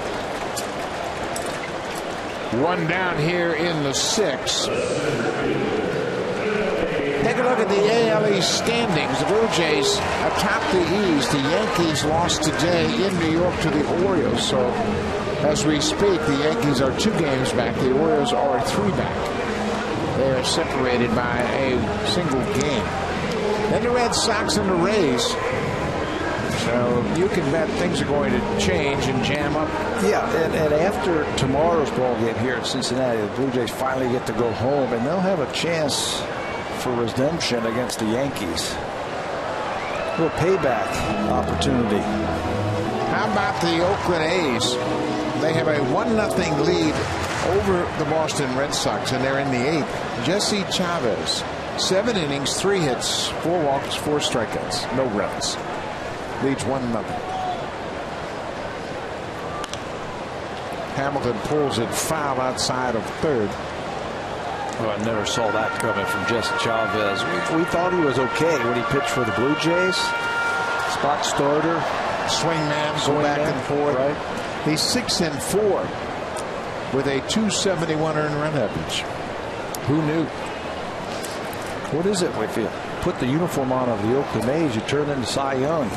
One down here in the 6th. Take a look at the AL East standings. The Blue Jays atop the East. The Yankees lost today in New York to the Orioles. So as we speak, the Yankees are 2 games back. The Orioles are 3 back. They are separated by a single game. Then the Red Sox and the Rays. So you can bet things are going to change and jam up. Yeah, and after tomorrow's ball game here at Cincinnati, the Blue Jays finally get to go home, and they'll have a chance for redemption against the Yankees. A little payback opportunity. How about the Oakland A's? They have a 1-0 lead over the Boston Red Sox, and they're in the 8th. Jesse Chavez, 7 innings, 3 hits, 4 walks, 4 strikeouts, no runs. Leads 1-0. Hamilton pulls it foul outside of third. Well, I never saw that coming from Jesse Chavez. We thought he was okay when he pitched for the Blue Jays. Spot starter. Swing man, go back and forth. Right. He's 6-4 with a 271 earned run average. Who knew? What is it if you put the uniform on of the Oakland A's, you turn into Cy Young?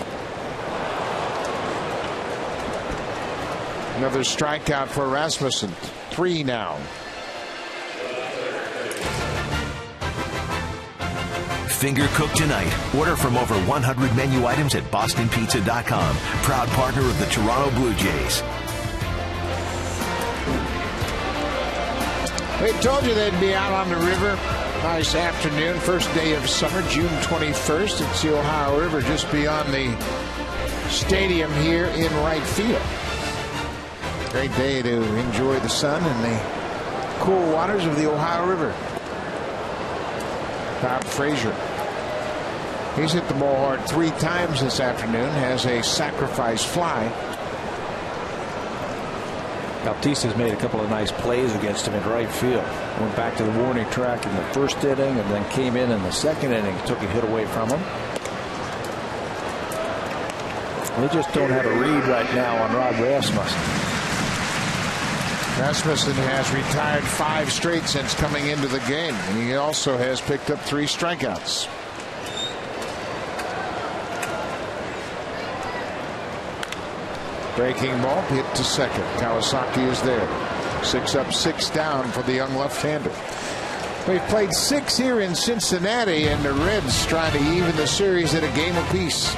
Another strikeout for Rasmussen. 3 now. Finger cooked tonight. Order from over 100 menu items at bostonpizza.com. Proud partner of the Toronto Blue Jays. We told you they'd be out on the river. Nice afternoon. First day of summer, June 21st. It's the Ohio River just beyond the stadium here in right field. Great day to enjoy the sun and the cool waters of the Ohio River. Bob Frazier. He's hit the ball hard 3 times this afternoon. Has a sacrifice fly. Bautista's made a couple of nice plays against him in right field. Went back to the warning track in the first inning and then came in the second inning. Took a hit away from him. They just don't have a read right now on Rod Rasmussen. Rasmussen has retired 5 straight since coming into the game. And he also has picked up 3 strikeouts. Breaking ball hit to second. Kawasaki is there. 6 up, 6 down for the young left-hander. We've played 6 here in Cincinnati, and the Reds trying to even the series at a game apiece.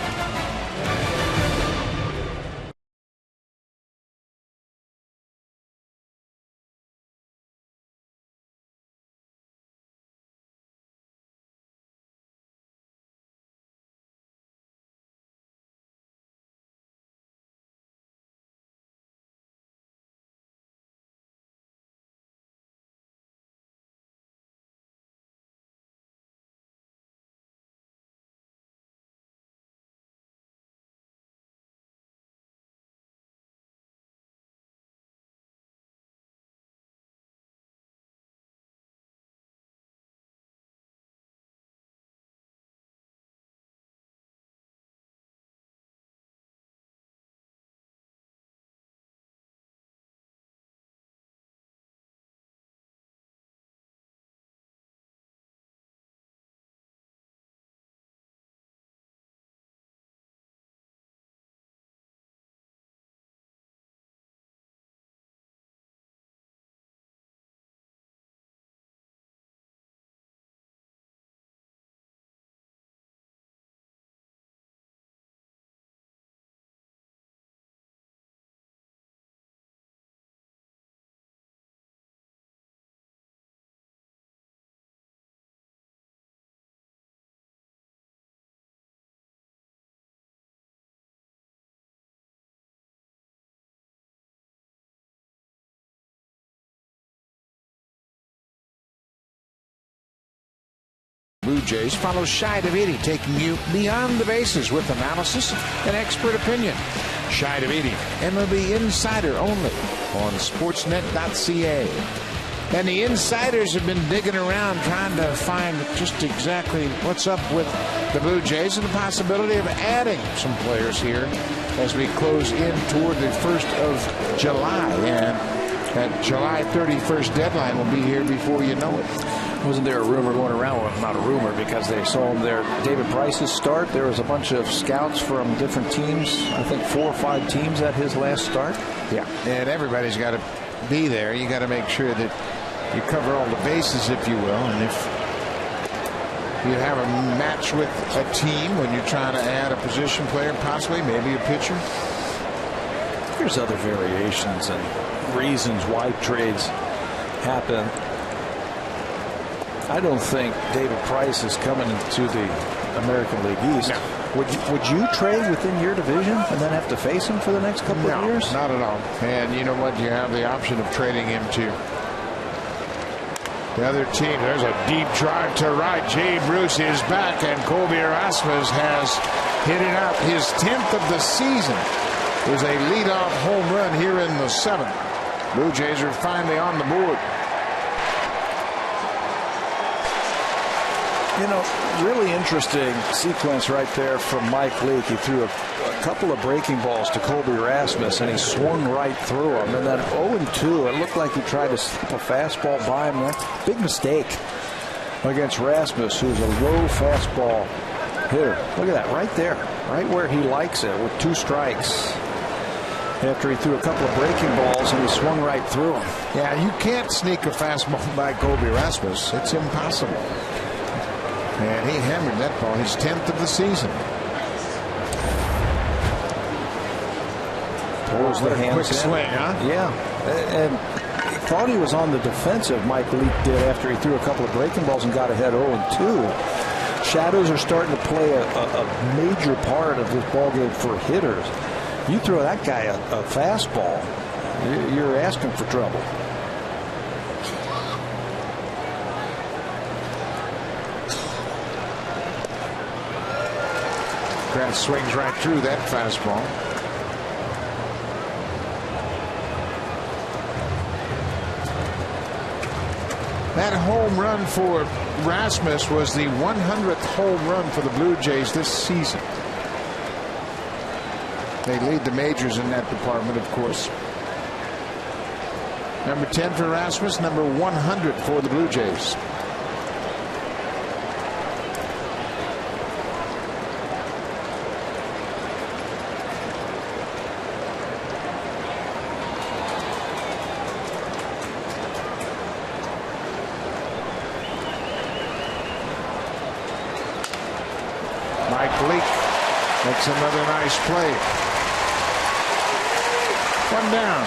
Blue Jays follows Shai Davidi, taking you beyond the bases with analysis and expert opinion. Shai Davidi, MLB Insider only on Sportsnet.ca. And the insiders have been digging around trying to find just exactly what's up with the Blue Jays and the possibility of adding some players here as we close in toward the 1st of July. And that July 31st deadline will be here before you know it. Wasn't there a rumor going around? Well, not a rumor, because they saw him there. David Price's start. There was a bunch of scouts from different teams. I think 4 or 5 teams at his last start. Yeah, and everybody's got to be there. You got to make sure that you cover all the bases, if you will. And if you have a match with a team when you're trying to add a position player, possibly maybe a pitcher. There's other variations and reasons why trades happen. I don't think David Price is coming to the American League East. No. Would you trade within your division and then have to face him for the next couple of years? Not at all. And you know what? You have the option of trading him to the other team. There's a deep drive to right. Jay Bruce is back, and Colby Rasmus has hit it out. His 10th of the season is a leadoff home run here in the 7th. Blue Jays are finally on the board. You know, really interesting sequence right there from Mike Leake. He threw a couple of breaking balls to Colby Rasmus, and he swung right through him. And then 0-2, it looked like he tried to slip a fastball by him. Big mistake against Rasmus, who's a low fastball hitter. Look at that right there, right where he likes it, with 2 strikes. After he threw a couple of breaking balls and he swung right through him. Yeah, you can't sneak a fastball by Colby Rasmus. It's impossible. And he hammered that ball, his 10th of the season. Pulls the hands quick swing, huh? Yeah. And thought he was on the defensive, Mike Leake did, after he threw a couple of breaking balls and got ahead 0-2. Shadows are starting to play a major part of this ballgame for hitters. You throw that guy a fastball, you're asking for trouble. Grant swings right through that fastball. That home run for Rasmus was the 100th home run for the Blue Jays this season. They lead the majors in that department, of course. Number 10 for Rasmus, number 100 for the Blue Jays. Mike Leake makes another nice play. 1 down.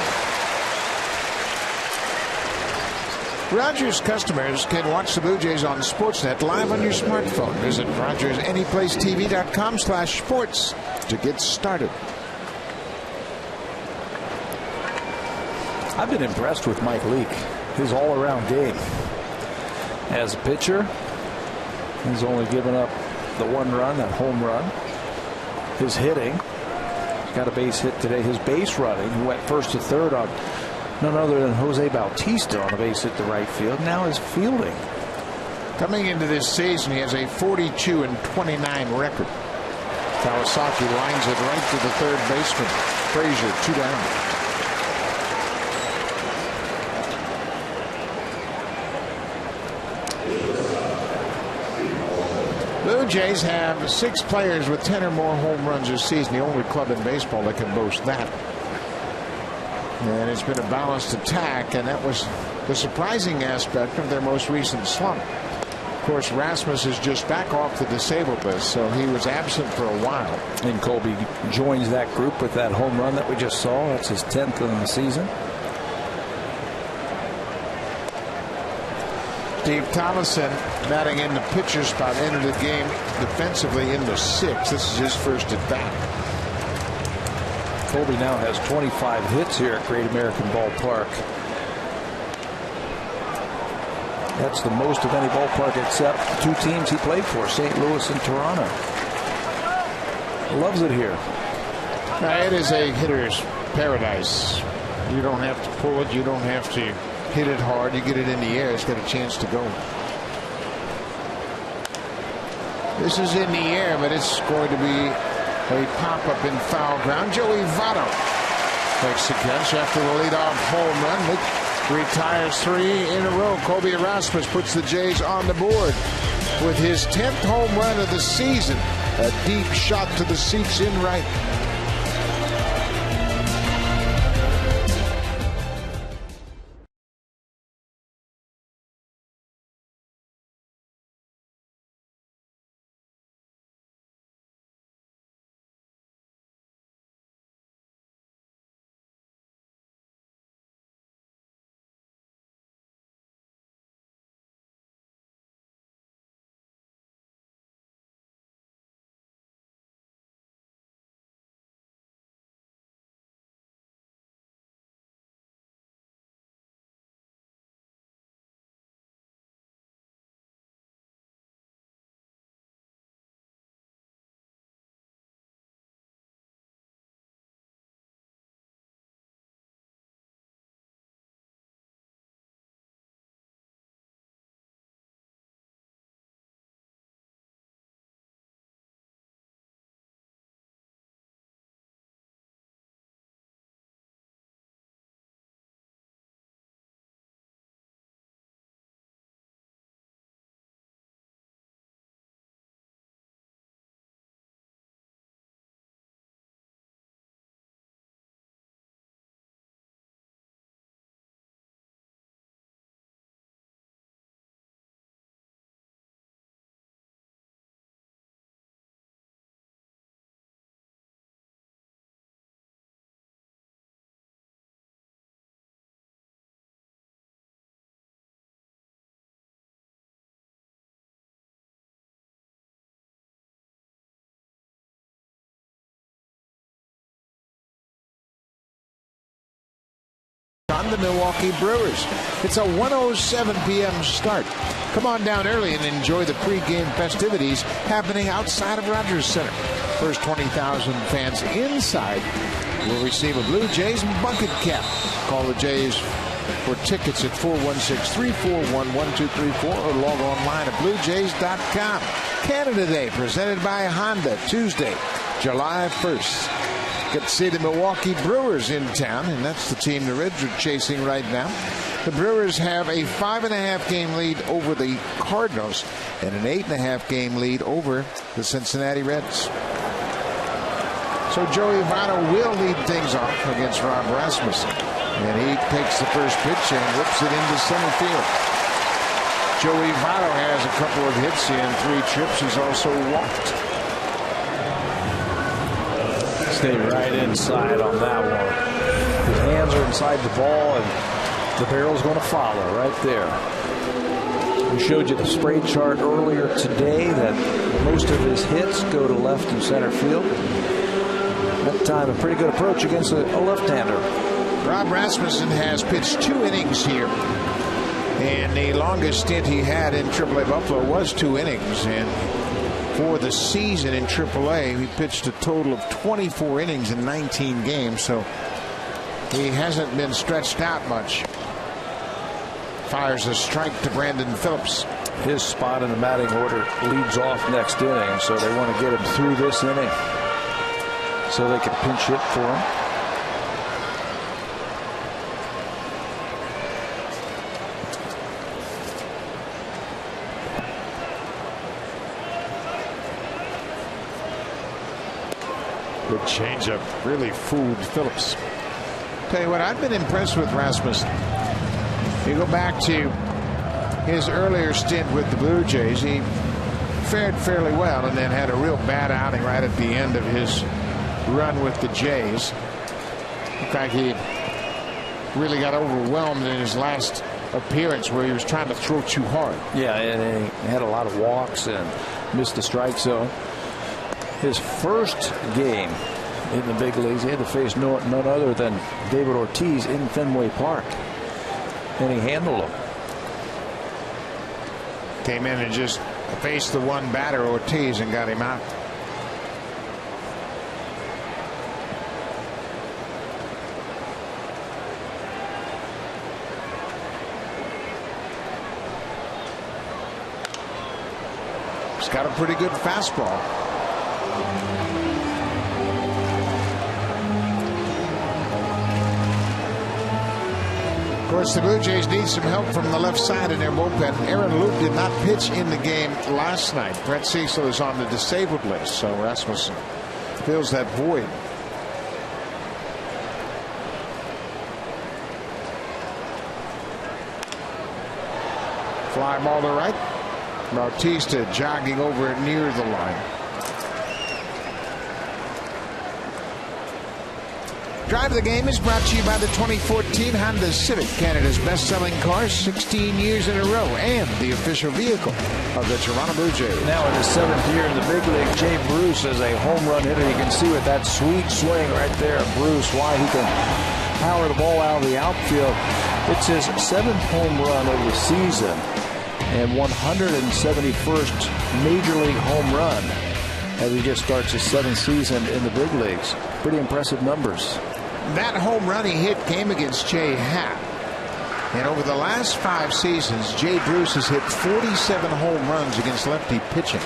Rogers customers can watch the Blue Jays on Sportsnet live on your smartphone. Visit RogersAnyPlaceTV.com/sports to get started. I've been impressed with Mike Leake, his all-around game. As a pitcher, he's only given up the 1 run, that home run. His hitting, he's got a base hit today. His base running, he went first to third on none other than Jose Bautista on a base hit to right field. Now his fielding. Coming into this season, he has a 42-29 record. Kawasaki lines it right to the third baseman. Frazier, 2 down. Blue Jays have 6 players with 10 or more home runs this season. The only club in baseball that can boast that. And it's been a balanced attack, and that was the surprising aspect of their most recent slump. Of course, Rasmus is just back off the disabled list, so he was absent for a while. And Colby joins that group with that home run that we just saw. That's his 10th in the season. Steve Thomason batting in the pitcher spot, entered the game defensively in the 6th. This is his first at bat. Colby now has 25 hits here at Great American Ballpark. That's the most of any ballpark except the 2 teams he played for, St. Louis and Toronto. Loves it here. Now, it is a hitter's paradise. You don't have to pull it. You don't have to hit it hard. You get it in the air. It's got a chance to go. This is in the air, but it's going to be a pop-up in foul ground. Joey Votto makes the catch after the leadoff home run. He retires 3 in a row. Colby Rasmus puts the Jays on the board with his 10th home run of the season. A deep shot to the seats in right. on the Milwaukee Brewers. It's a 1:07 p.m. start. Come on down early and enjoy the pregame festivities happening outside of Rogers Center. First 20,000 fans inside will receive a Blue Jays bucket cap. Call the Jays for tickets at 416-341-1234 or log online at bluejays.com. Canada Day presented by Honda, Tuesday, July 1st. Get to see the Milwaukee Brewers in town, and that's the team the Reds are chasing right now. The Brewers have a 5.5 game lead over the Cardinals and an 8.5 game lead over the Cincinnati Reds. So Joey Votto will lead things off against Rob Rasmussen. And he takes the first pitch and whips it into center field. Joey Votto has a couple of hits in 3 trips. He's also walked. Stay right inside on that one. His hands are inside the ball, and the barrel's going to follow right there. We showed you the spray chart earlier today that most of his hits go to left and center field. That time, a pretty good approach against a left-hander. Rob Rasmussen has pitched 2 innings here. And the longest stint he had in AAA Buffalo was 2 innings. And for the season in AAA, he pitched a total of 24 innings in 19 games. So he hasn't been stretched out much. Fires a strike to Brandon Phillips. His spot in the batting order leads off next inning, so they want to get him through this inning so they can pinch hit for him. Good changeup really fooled Phillips. Tell you what, I've been impressed with Rasmussen. You go back to his earlier stint with the Blue Jays, he fared fairly well and then had a real bad outing right at the end of his run with the Jays. In fact, he really got overwhelmed in his last appearance where he was trying to throw too hard. Yeah, and he had a lot of walks and missed the strike zone. His first game in the big leagues, he had to face none other than David Ortiz in Fenway Park. And he handled him. Came in and just faced the one batter, Ortiz, and got him out. He's got a pretty good fastball. Of course, the Blue Jays need some help from the left side in their bullpen. Aaron Loup did not pitch in the game last night. Brett Cecil is on the disabled list, so Rasmussen fills that void. Fly ball to right. Bautista jogging over it near the line. Drive of the Game is brought to you by the 2014 Honda Civic, Canada's best-selling car 16 years in a row, and the official vehicle of the Toronto Blue Jays. Now in his 7th year in the big league, Jay Bruce is a home run hitter. You can see with that sweet swing right there, Bruce, why he can power the ball out of the outfield. It's his 7th home run of the season and 171st Major League home run as he just starts his 7th season in the big leagues. Pretty impressive numbers. That home run he hit came against Jay Happ. And over the last 5 seasons, Jay Bruce has hit 47 home runs against lefty pitching.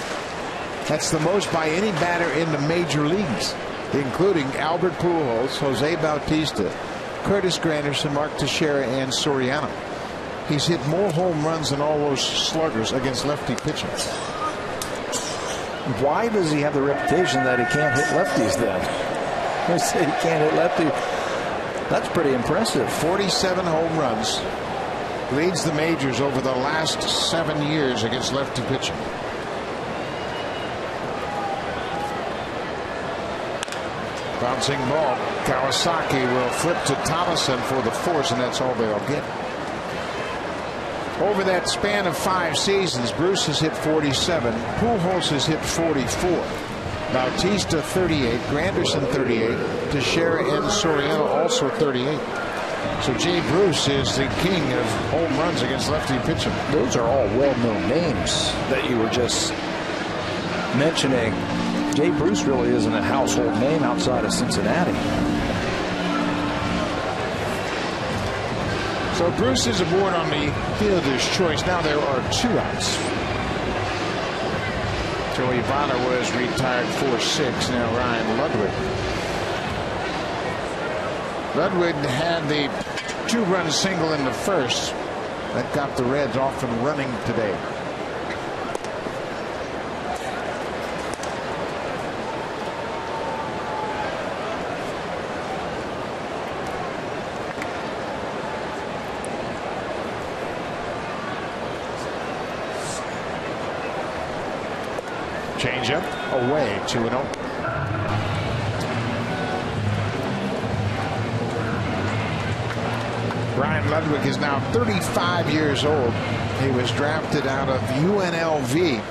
That's the most by any batter in the major leagues, including Albert Pujols, Jose Bautista, Curtis Granderson, Mark Teixeira, and Soriano. He's hit more home runs than all those sluggers against lefty pitching. Why does he have the reputation that he can't hit lefties then? They say he can't hit lefty. That's pretty impressive. 47 home runs. Leads the majors over the last 7 years against lefty pitching. Bouncing ball. Kawasaki will flip to Thomason for the force, and that's all they'll get. Over that span of 5 seasons, Bruce has hit 47. Pujols has hit 44. Bautista 38, Granderson 38, Teixeira and Soriano also 38. So Jay Bruce is the king of home runs against lefty pitching. Those are all well-known names that you were just mentioning. Jay Bruce really isn't a household name outside of Cincinnati. So Bruce is aboard on the fielder's choice. Now there are 2 outs. Joey Votto was retired 4-6. Now Ryan Ludwig. Ludwig had the 2-run single in the first that got the Reds off and running today. Changeup away, 2-0. Ryan Ludwig is now 35 years old. He was drafted out of UNLV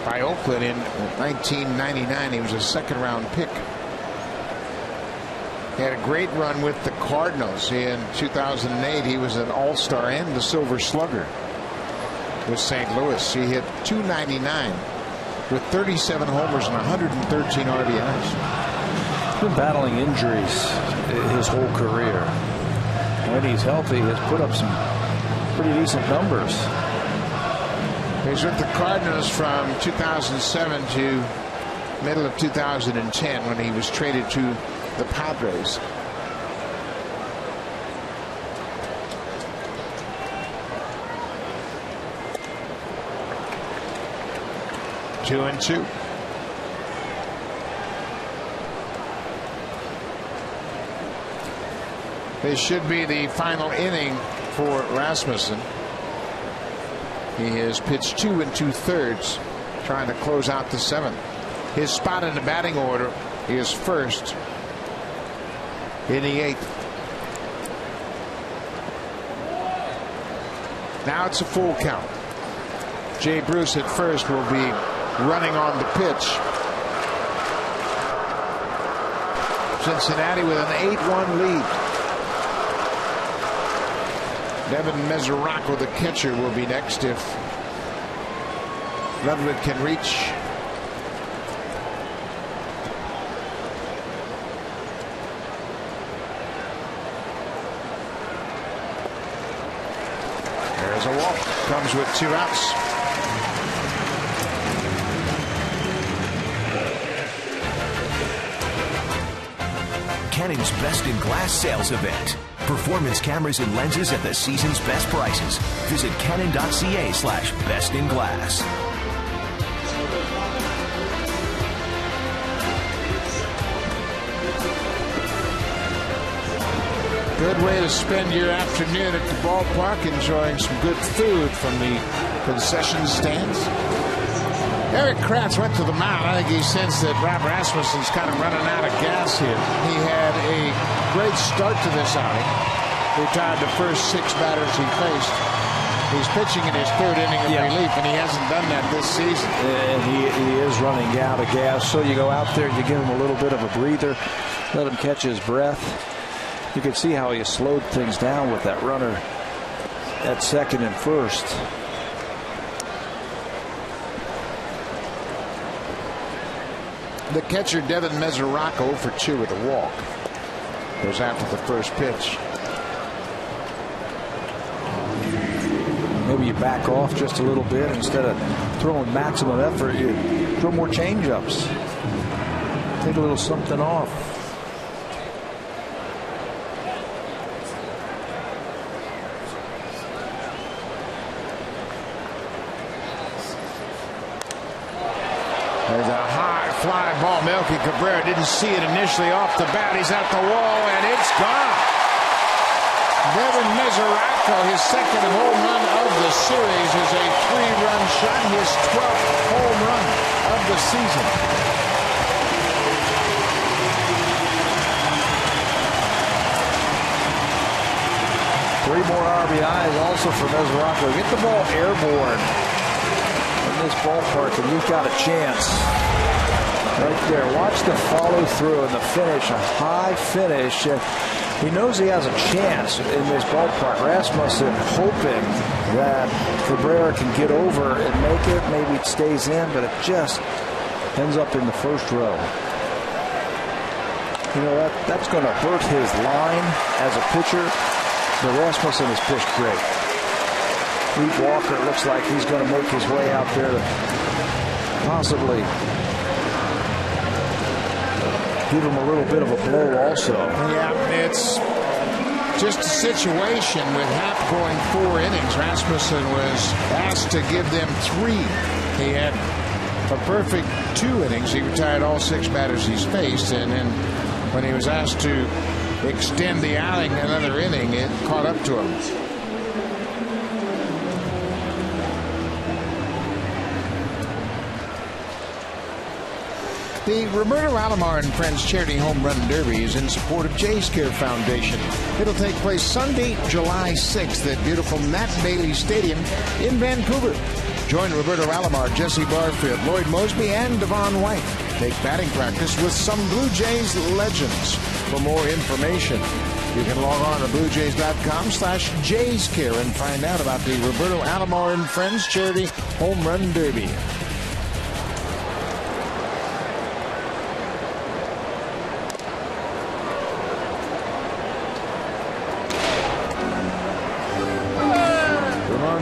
by Oakland in 1999. He was a second-round pick. He had a great run with the Cardinals. In 2008, he was an all-star and the Silver Slugger with St. Louis. He hit .299 with 37 homers and 113 RBIs. He's been battling injuries his whole career. When he's healthy, has put up some pretty decent numbers. He's with the Cardinals from 2007 to middle of 2010 when he was traded to the Padres. Two and two. This should be the final inning for Rasmussen. He has pitched 2 2/3, trying to close out the 7th. His spot in the batting order is first in the 8th. Now it's a full count. Jay Bruce at first will be running on the pitch. Cincinnati with an 8-1 lead. Devin Mesoraco, the catcher, will be next if Ludwig can reach. There's a walk. Comes with 2 outs. Canon's Best in Glass sales event. Performance cameras and lenses at the season's best prices. Visit canon.ca/bestinglass. Good way to spend your afternoon at the ballpark, enjoying some good food from the concession stands. Eric Kratz went to the mound. I think he sensed that Rob Rasmussen's kind of running out of gas here. He had a great start to this outing. Retired the first 6 batters he faced. He's pitching in his 3rd inning of relief, and he hasn't done that this season. And he is running out of gas. So you go out there and you give him a little bit of a breather, let him catch his breath. You can see how he slowed things down with that runner at 2nd and 1st. The catcher, Devin Mesoraco, for 2 with a walk. Goes after the first pitch. Maybe you back off just a little bit. Instead of throwing maximum effort, you throw more changeups. Take a little something off. There's a high fly ball. Melky Cabrera didn't see it initially off the bat. He's at the wall, and it's gone. Devin Mesoraco, his 2nd home run of the series, is a 3-run shot. His 12th home run of the season. Three more RBIs also for Mesoraco. Get the ball airborne in this ballpark, and you've got a chance. Right there. Watch the follow through and the finish. A high finish. He knows he has a chance in this ballpark. Rasmussen hoping that Cabrera can get over and make it. Maybe it stays in, but it just ends up in the first row. You know, that's going to hurt his line as a pitcher. But Rasmussen has pitched great. Pete Walker looks like he's going to make his way out there to possibly give him a little bit of a blow also. Yeah, it's just a situation with Happ going 4 innings. Rasmussen was asked to give them 3. He had a perfect 2 innings. He retired all 6 batters he's faced, and then when he was asked to extend the outing another inning, it caught up to him. The Roberto Alomar and Friends Charity Home Run Derby is in support of Jays Care Foundation. It'll take place Sunday, July 6th at beautiful Nat Bailey Stadium in Vancouver. Join Roberto Alomar, Jesse Barfield, Lloyd Mosby, and Devon White. Take batting practice with some Blue Jays legends. For more information, you can log on to BlueJays.com/JaysCare and find out about the Roberto Alomar and Friends Charity Home Run Derby.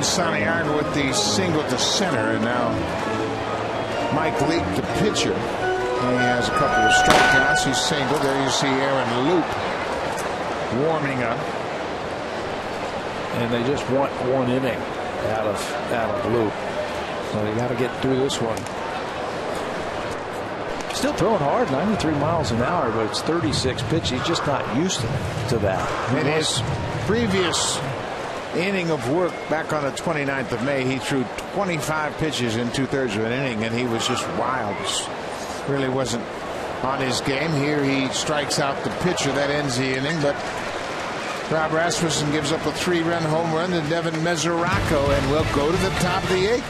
Santiago with the single to center, and now Mike Leake, the pitcher. He has a couple of strikeouts. He's single. There you see Aaron Loop warming up. And they just want 1 inning out of Loop. So they got to get through this one. Still throwing hard, 93 miles an hour, but it's 36 pitches. He's just not used to that. In his previous inning of work back on the 29th of May, he threw 25 pitches in 2/3 of an inning, and he was just wild. Really wasn't on his game. Here he strikes out the pitcher. That ends the inning, but Rob Rasmussen gives up a 3-run home run to Devin Mesoraco, and will go to the top of the 8th.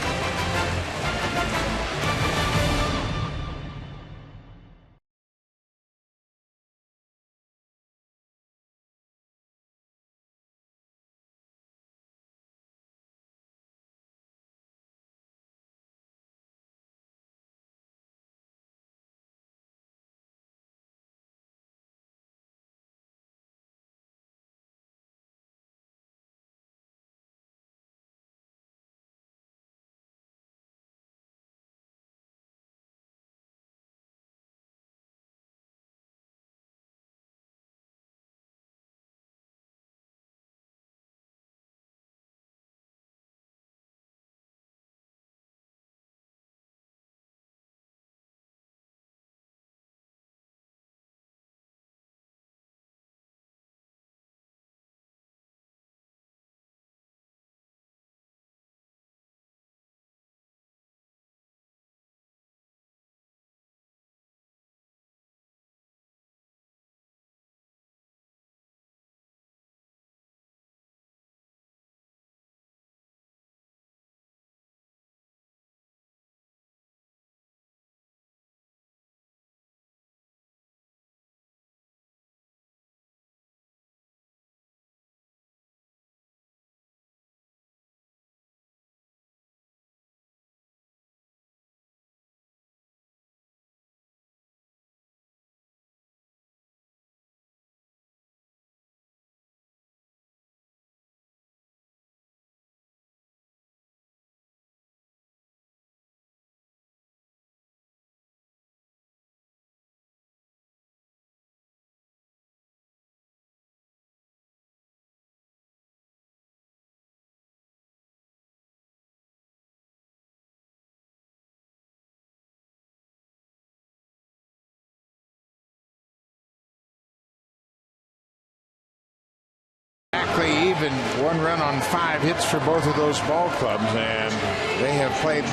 Exactly even, 1 run on 5 hits for both of those ball clubs, and they have played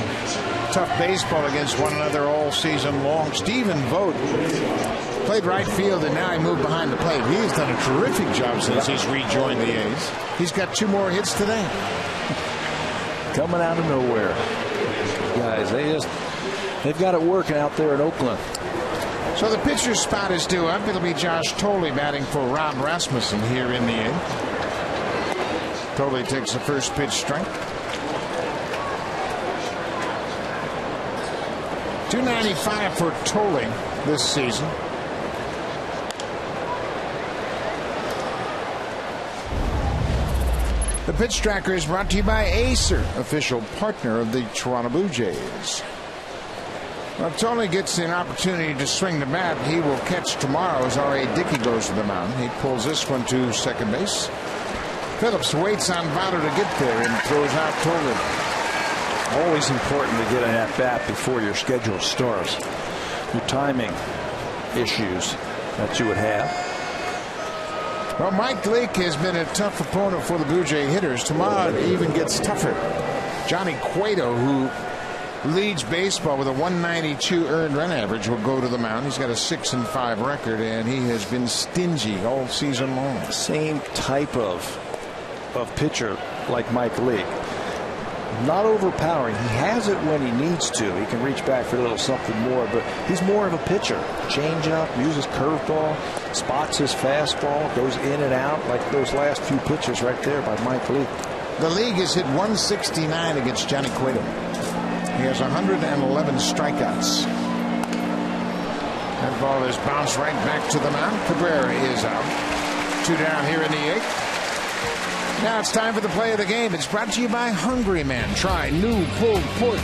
tough baseball against one another all season long. Stephen Vogt played right field, and now he moved behind the plate. He's done a terrific job since he's rejoined the A's. He's got 2 more hits today. Coming out of nowhere. Guys, they've got it working out there in Oakland. So the pitcher's spot is due up. It'll be Josh Thole batting for Rob Rasmussen here in the 8th. Thole takes the first pitch strike. 295 for Thole this season. The Pitch Tracker is brought to you by Acer, official partner of the Toronto Blue Jays. Well, if Thole gets an opportunity to swing the bat, he will catch tomorrow as R.A. Dickey goes to the mound. He pulls this one to second base. Phillips waits on Votto to get there and throws out Thole. Always important to get an at-bat before your schedule starts. Your timing issues that you would have. Well, Mike Leake has been a tough opponent for the Blue Jay hitters. Tomorrow it even gets tougher. Johnny Cueto, who leads baseball with a 192 earned run average, will go to the mound. He's got a 6-5 record, and he has been stingy all season long. Same type of pitcher like Mike Leake. Not overpowering. He has it when he needs to. He can reach back for a little something more, but he's more of a pitcher. Change up, uses curveball, spots his fastball, goes in and out like those last few pitches right there by Mike Leake. The league has hit 169 against Johnny Cueto. He has 111 strikeouts. That ball is bounced right back to the mound. Cabrera is out. 2 down here in the 8th. Now it's time for the play of the game. It's brought to you by Hungry Man. Try new pulled pork.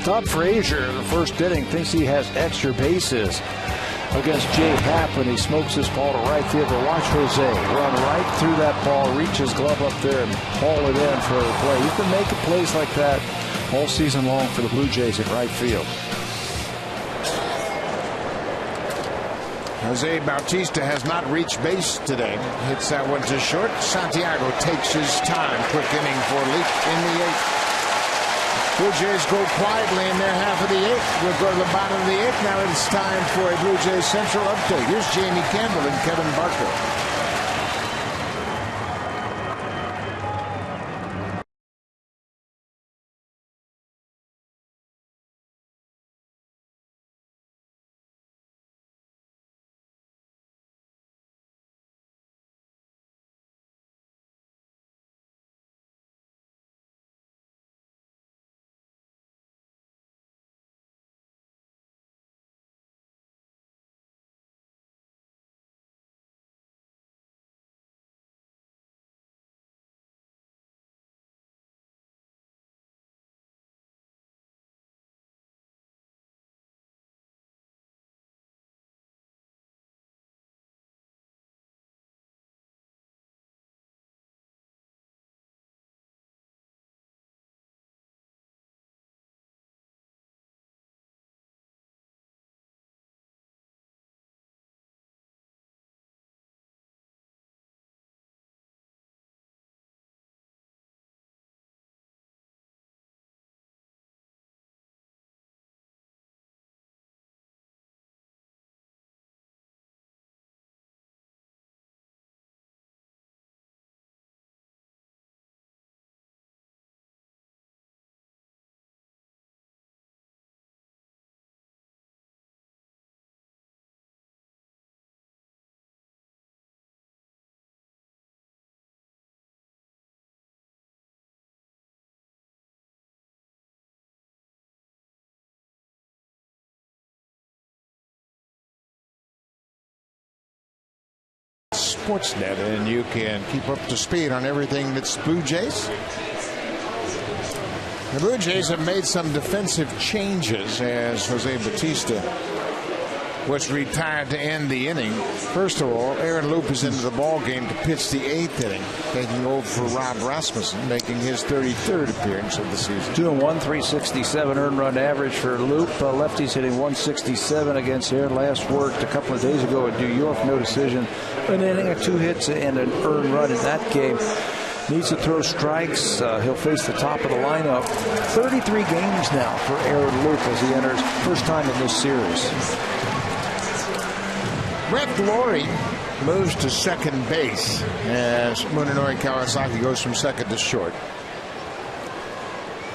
Todd Frazier in the first inning thinks he has extra bases against Jay Happ when he smokes this ball to right field. But watch Jose run right through that ball, reach his glove up there and haul it in for the play. He's been making plays like that all season long for the Blue Jays in right field. Jose Bautista has not reached base today. Hits that one to short. Santiago takes his time. Quick inning for Leake in the 8th. Blue Jays go quietly in their half of the 8th. We'll go to the bottom of the 8th. Now it's time for a Blue Jays Central update. Here's Jamie Campbell and Kevin Barker. Sportsnet, and you can keep up to speed on everything that's Blue Jays. The Blue Jays have made some defensive changes as Jose Bautista was retired to end the inning. First of all, Aaron Loup is into the ball game to pitch the 8th inning, taking over for Rob Rasmussen, making his 33rd appearance of the season. 2-1, 367 earned run average for Loup. Lefties hitting 167 against Aaron. Last worked a couple of days ago in New York, no decision. An inning, 2 hits and an earned run in that game. Needs to throw strikes. He'll face the top of the lineup. 33 games now for Aaron Loup as he enters first time in this series. Brett Laurie moves to second base as Munenori Kawasaki goes from second to short.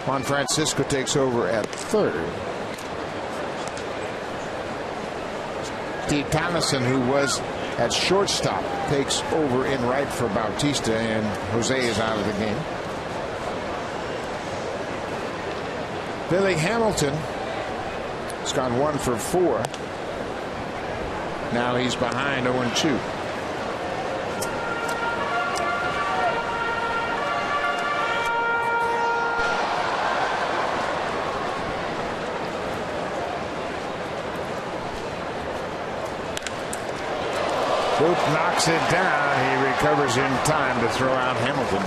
Juan Francisco takes over at third. Steve Tonnison, who was at shortstop, takes over in right for Bautista, and Jose is out of the game. Billy Hamilton has gone 1 for 4. Now he's behind 0-2. Boop knocks it down. He recovers in time to throw out Hamilton.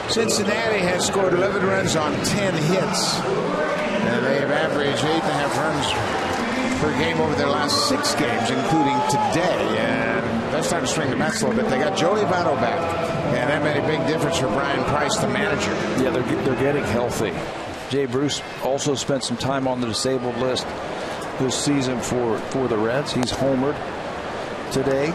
Cincinnati has scored 11 runs on 10 hits. And they have averaged 8.5 runs per game over their last 6 games, including today. And they're starting to swing the bats a little bit. They got Joey Votto back. And that made a big difference for Brian Price, the manager. Yeah, they're getting healthy. Jay Bruce also spent some time on the disabled list this season for the Reds. He's homered today.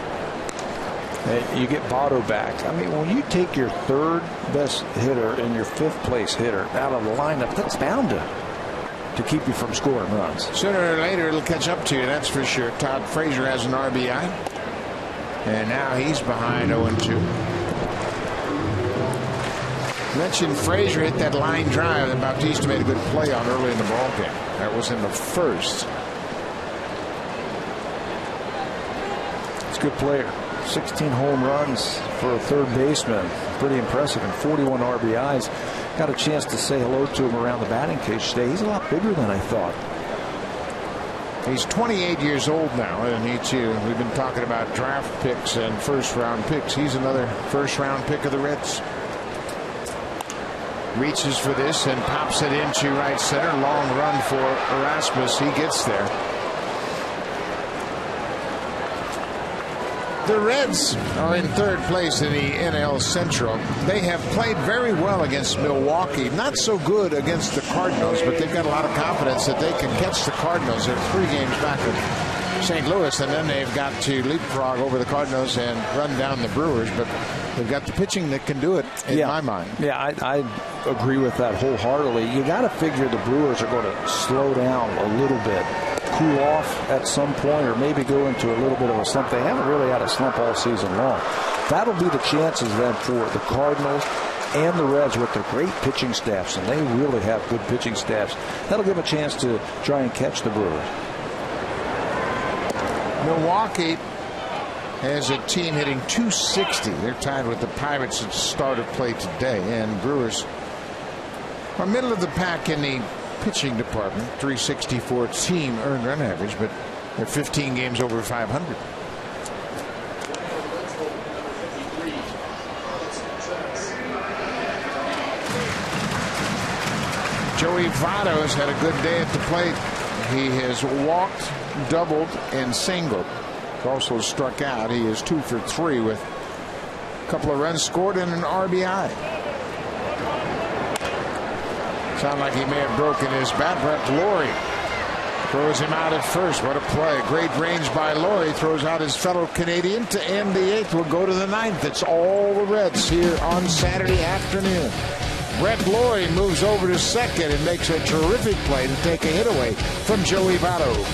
And you get Votto back. I mean, when you take your 3rd best hitter and your 5th place hitter out of the lineup, that's bound to keep you from scoring runs. Sooner or later, it'll catch up to you, that's for sure. Todd Frazier has an RBI. And now he's behind 0-2. Mentioned Frazier hit that line drive that Bautista made a good play on early in the ball game. That was in the 1st. It's a good player. 16 home runs for a 3rd baseman. Pretty impressive. And 41 RBIs. Got a chance to say hello to him around the batting cage today. He's a lot bigger than I thought. He's 28 years old now, and we've been talking about draft picks and 1st-round picks. He's another 1st-round pick of the Reds. Reaches for this and pops it into right center. Long run for Rasmus. He gets there. The Reds are in 3rd place in the NL Central. They have played very well against Milwaukee. Not so good against the Cardinals, but they've got a lot of confidence that they can catch the Cardinals. They're 3 games back of St. Louis, and then they've got to leapfrog over the Cardinals and run down the Brewers. But they've got the pitching that can do it, in my mind. Yeah, I agree with that wholeheartedly. You got to figure the Brewers are going to slow down a little bit, cool off at some point, or maybe go into a little bit of a slump. They haven't really had a slump all season long. That'll be the chances then for the Cardinals and the Reds with their great pitching staffs, and they really have good pitching staffs. That'll give them a chance to try and catch the Brewers. Milwaukee has a team hitting .260. They're tied with the Pirates at the start of play today. And Brewers are middle of the pack in the pitching department. .364 team earned run average, but they're 15 games over 500. Joey Votto has had a good day at the plate. He has walked, doubled, and singled. He's also struck out. He is 2 for 3 with a couple of runs scored and an RBI. Sound like he may have broken his bat. Brett Laurie throws him out at first. What a play. Great range by Laurie. Throws out his fellow Canadian to end the 8th. We'll go to the 9th. It's all the Reds here on Saturday afternoon. Brett Laurie moves over to second and makes a terrific play to take a hit away from Joey Votto.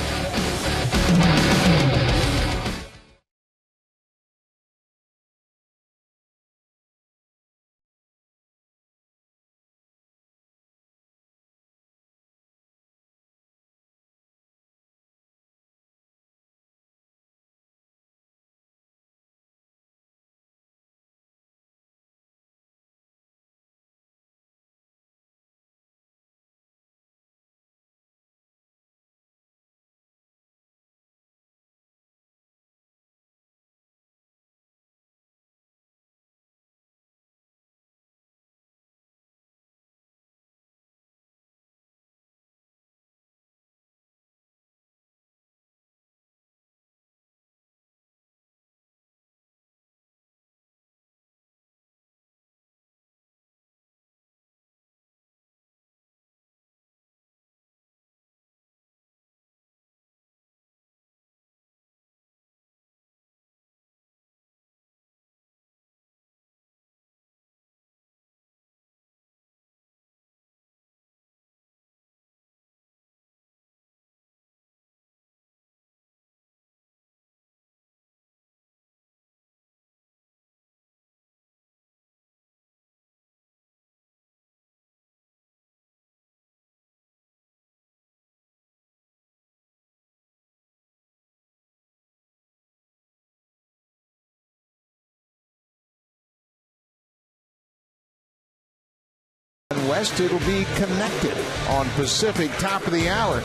West, it'll be connected on Pacific, top of the hour.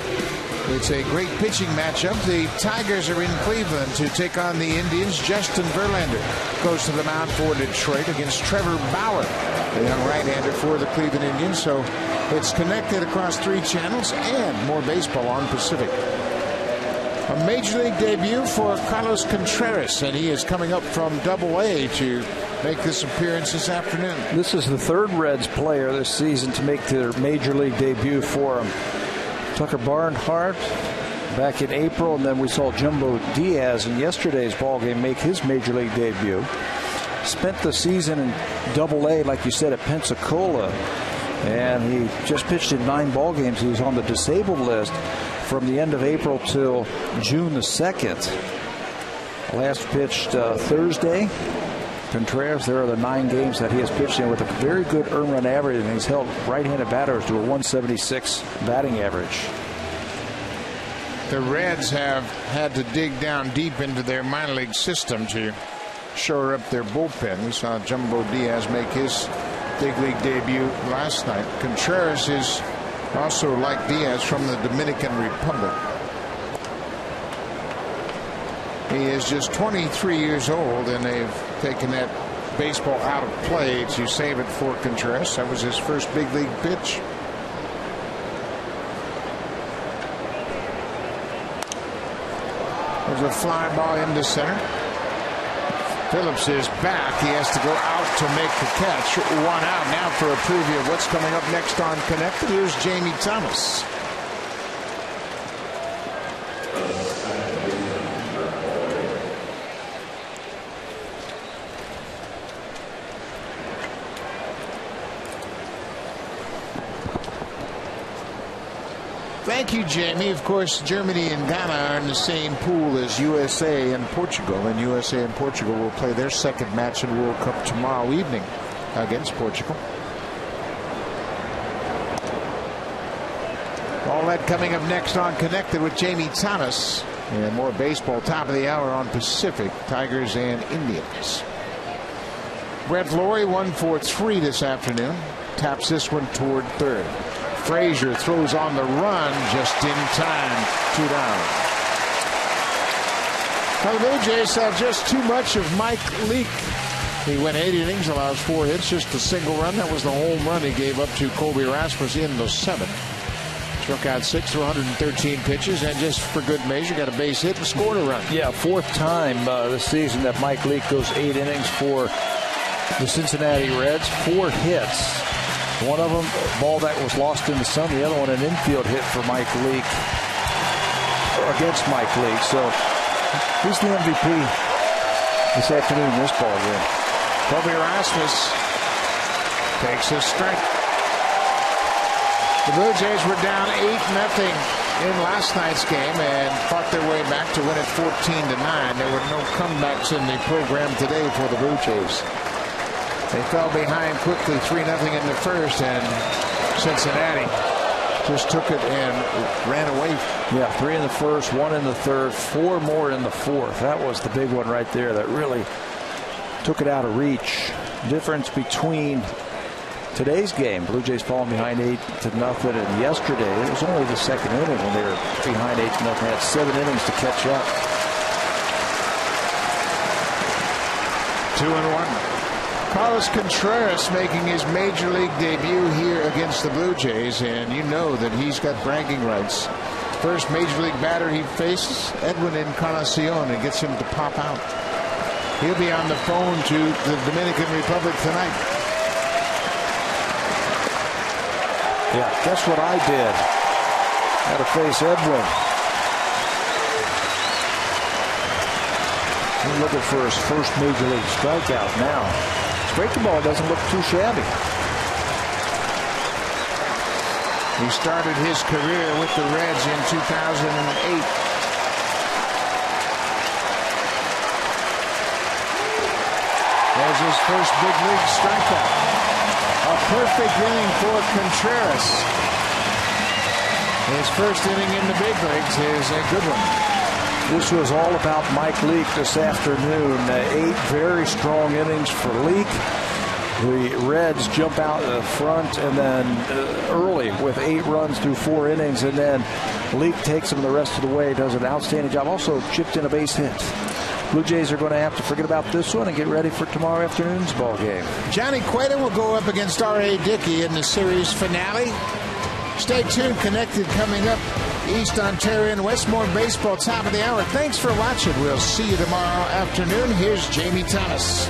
It's a great pitching matchup. The Tigers are in Cleveland to take on the Indians. Justin Verlander goes to the mound for Detroit against Trevor Bauer, the young right-hander for the Cleveland Indians. So it's connected across 3 channels and more baseball on Pacific. A Major League debut for Carlos Contreras, and he is coming up from Double-A to make this appearance this afternoon. This is the 3rd Reds player this season to make their Major League debut for him. Tucker Barnhart back in April, and then we saw Jumbo Diaz in yesterday's ballgame make his Major League debut. Spent the season in Double-A, like you said, at Pensacola, and he just pitched in 9 ballgames. He was on the disabled list from the end of April till June the 2nd. Last pitched Thursday. Contreras, there are the 9 games that he has pitched in with a very good earned run average, and he's held right-handed batters to a 176 batting average. The Reds have had to dig down deep into their minor league system to shore up their bullpen. We saw Jumbo Diaz make his big league debut last night. Contreras is also, like Diaz, from the Dominican Republic. He is just 23 years old, and they've taken that baseball out of play to save it for Contreras. That was his first big league pitch. There's a fly ball into center. Phillips is back. He has to go out to make the catch. 1 out. Now for a preview of what's coming up next on Connected. Here's Jamie Thomas. Thank you, Jamie. Of course, Germany and Ghana are in the same pool as USA and Portugal, and USA and Portugal will play their second match in World Cup tomorrow evening against Portugal. All that coming up next on Connected with Jamie Thomas, and more baseball top of the hour on Pacific, Tigers and Indians. Brett Lawrie 1 for 3 this afternoon, taps this one toward 3rd. Frazier throws on the run just in time. 2 down. Now the Blue Jays have just too much of Mike Leake. He went 8 innings, allows 4 hits, just a single run. That was the home run he gave up to Colby Rasmus in the 7th. Struck out 6 through 113 pitches, and just for good measure, got a base hit and scored a run. Yeah, 4th time this season that Mike Leake goes 8 innings for the Cincinnati Reds. 4 hits. One of them, a ball that was lost in the sun. The other one, an infield hit for Mike Leake, against Mike Leake. So he's the MVP this afternoon in this ball game. Colby Rasmus takes a strike. The Blue Jays were down 8-0 in last night's game and fought their way back to win it 14-9. There were no comebacks in the program today for the Blue Jays. They fell behind quickly 3-0 in the first, and Cincinnati just took it and ran away. Yeah, 3 in the first, 1 in the 3rd, 4 more in the 4th. That was the big one right there that really took it out of reach. Difference between today's game, Blue Jays falling behind 8-0, and yesterday it was only the 2nd inning when they were behind 8-0. They had 7 innings to catch up. 2-1. Carlos Contreras making his Major League debut here against the Blue Jays, and you know that he's got bragging rights. First Major League batter he faces, Edwin Encarnacion, and gets him to pop out. He'll be on the phone to the Dominican Republic tonight. Yeah, guess what I did? Had to face Edwin. He's looking for his first Major League strikeout now. Breaking ball doesn't look too shabby. He started his career with the Reds in 2008. There's his first big league strikeout. A perfect inning for Contreras. His first inning in the big leagues is a good one. This was all about Mike Leake this afternoon. 8 very strong innings for Leake. The Reds jump out front and then early with 8 runs through 4 innings, and then Leake takes them the rest of the way, does an outstanding job. Also chipped in a base hit. Blue Jays are going to have to forget about this one and get ready for tomorrow afternoon's ball game. Johnny Cueto will go up against R.A. Dickey in the series finale. Stay tuned. Connected coming up. East Ontario and Westmore baseball, top of the hour. Thanks for watching. We'll see you tomorrow afternoon. Here's Jamie Thomas.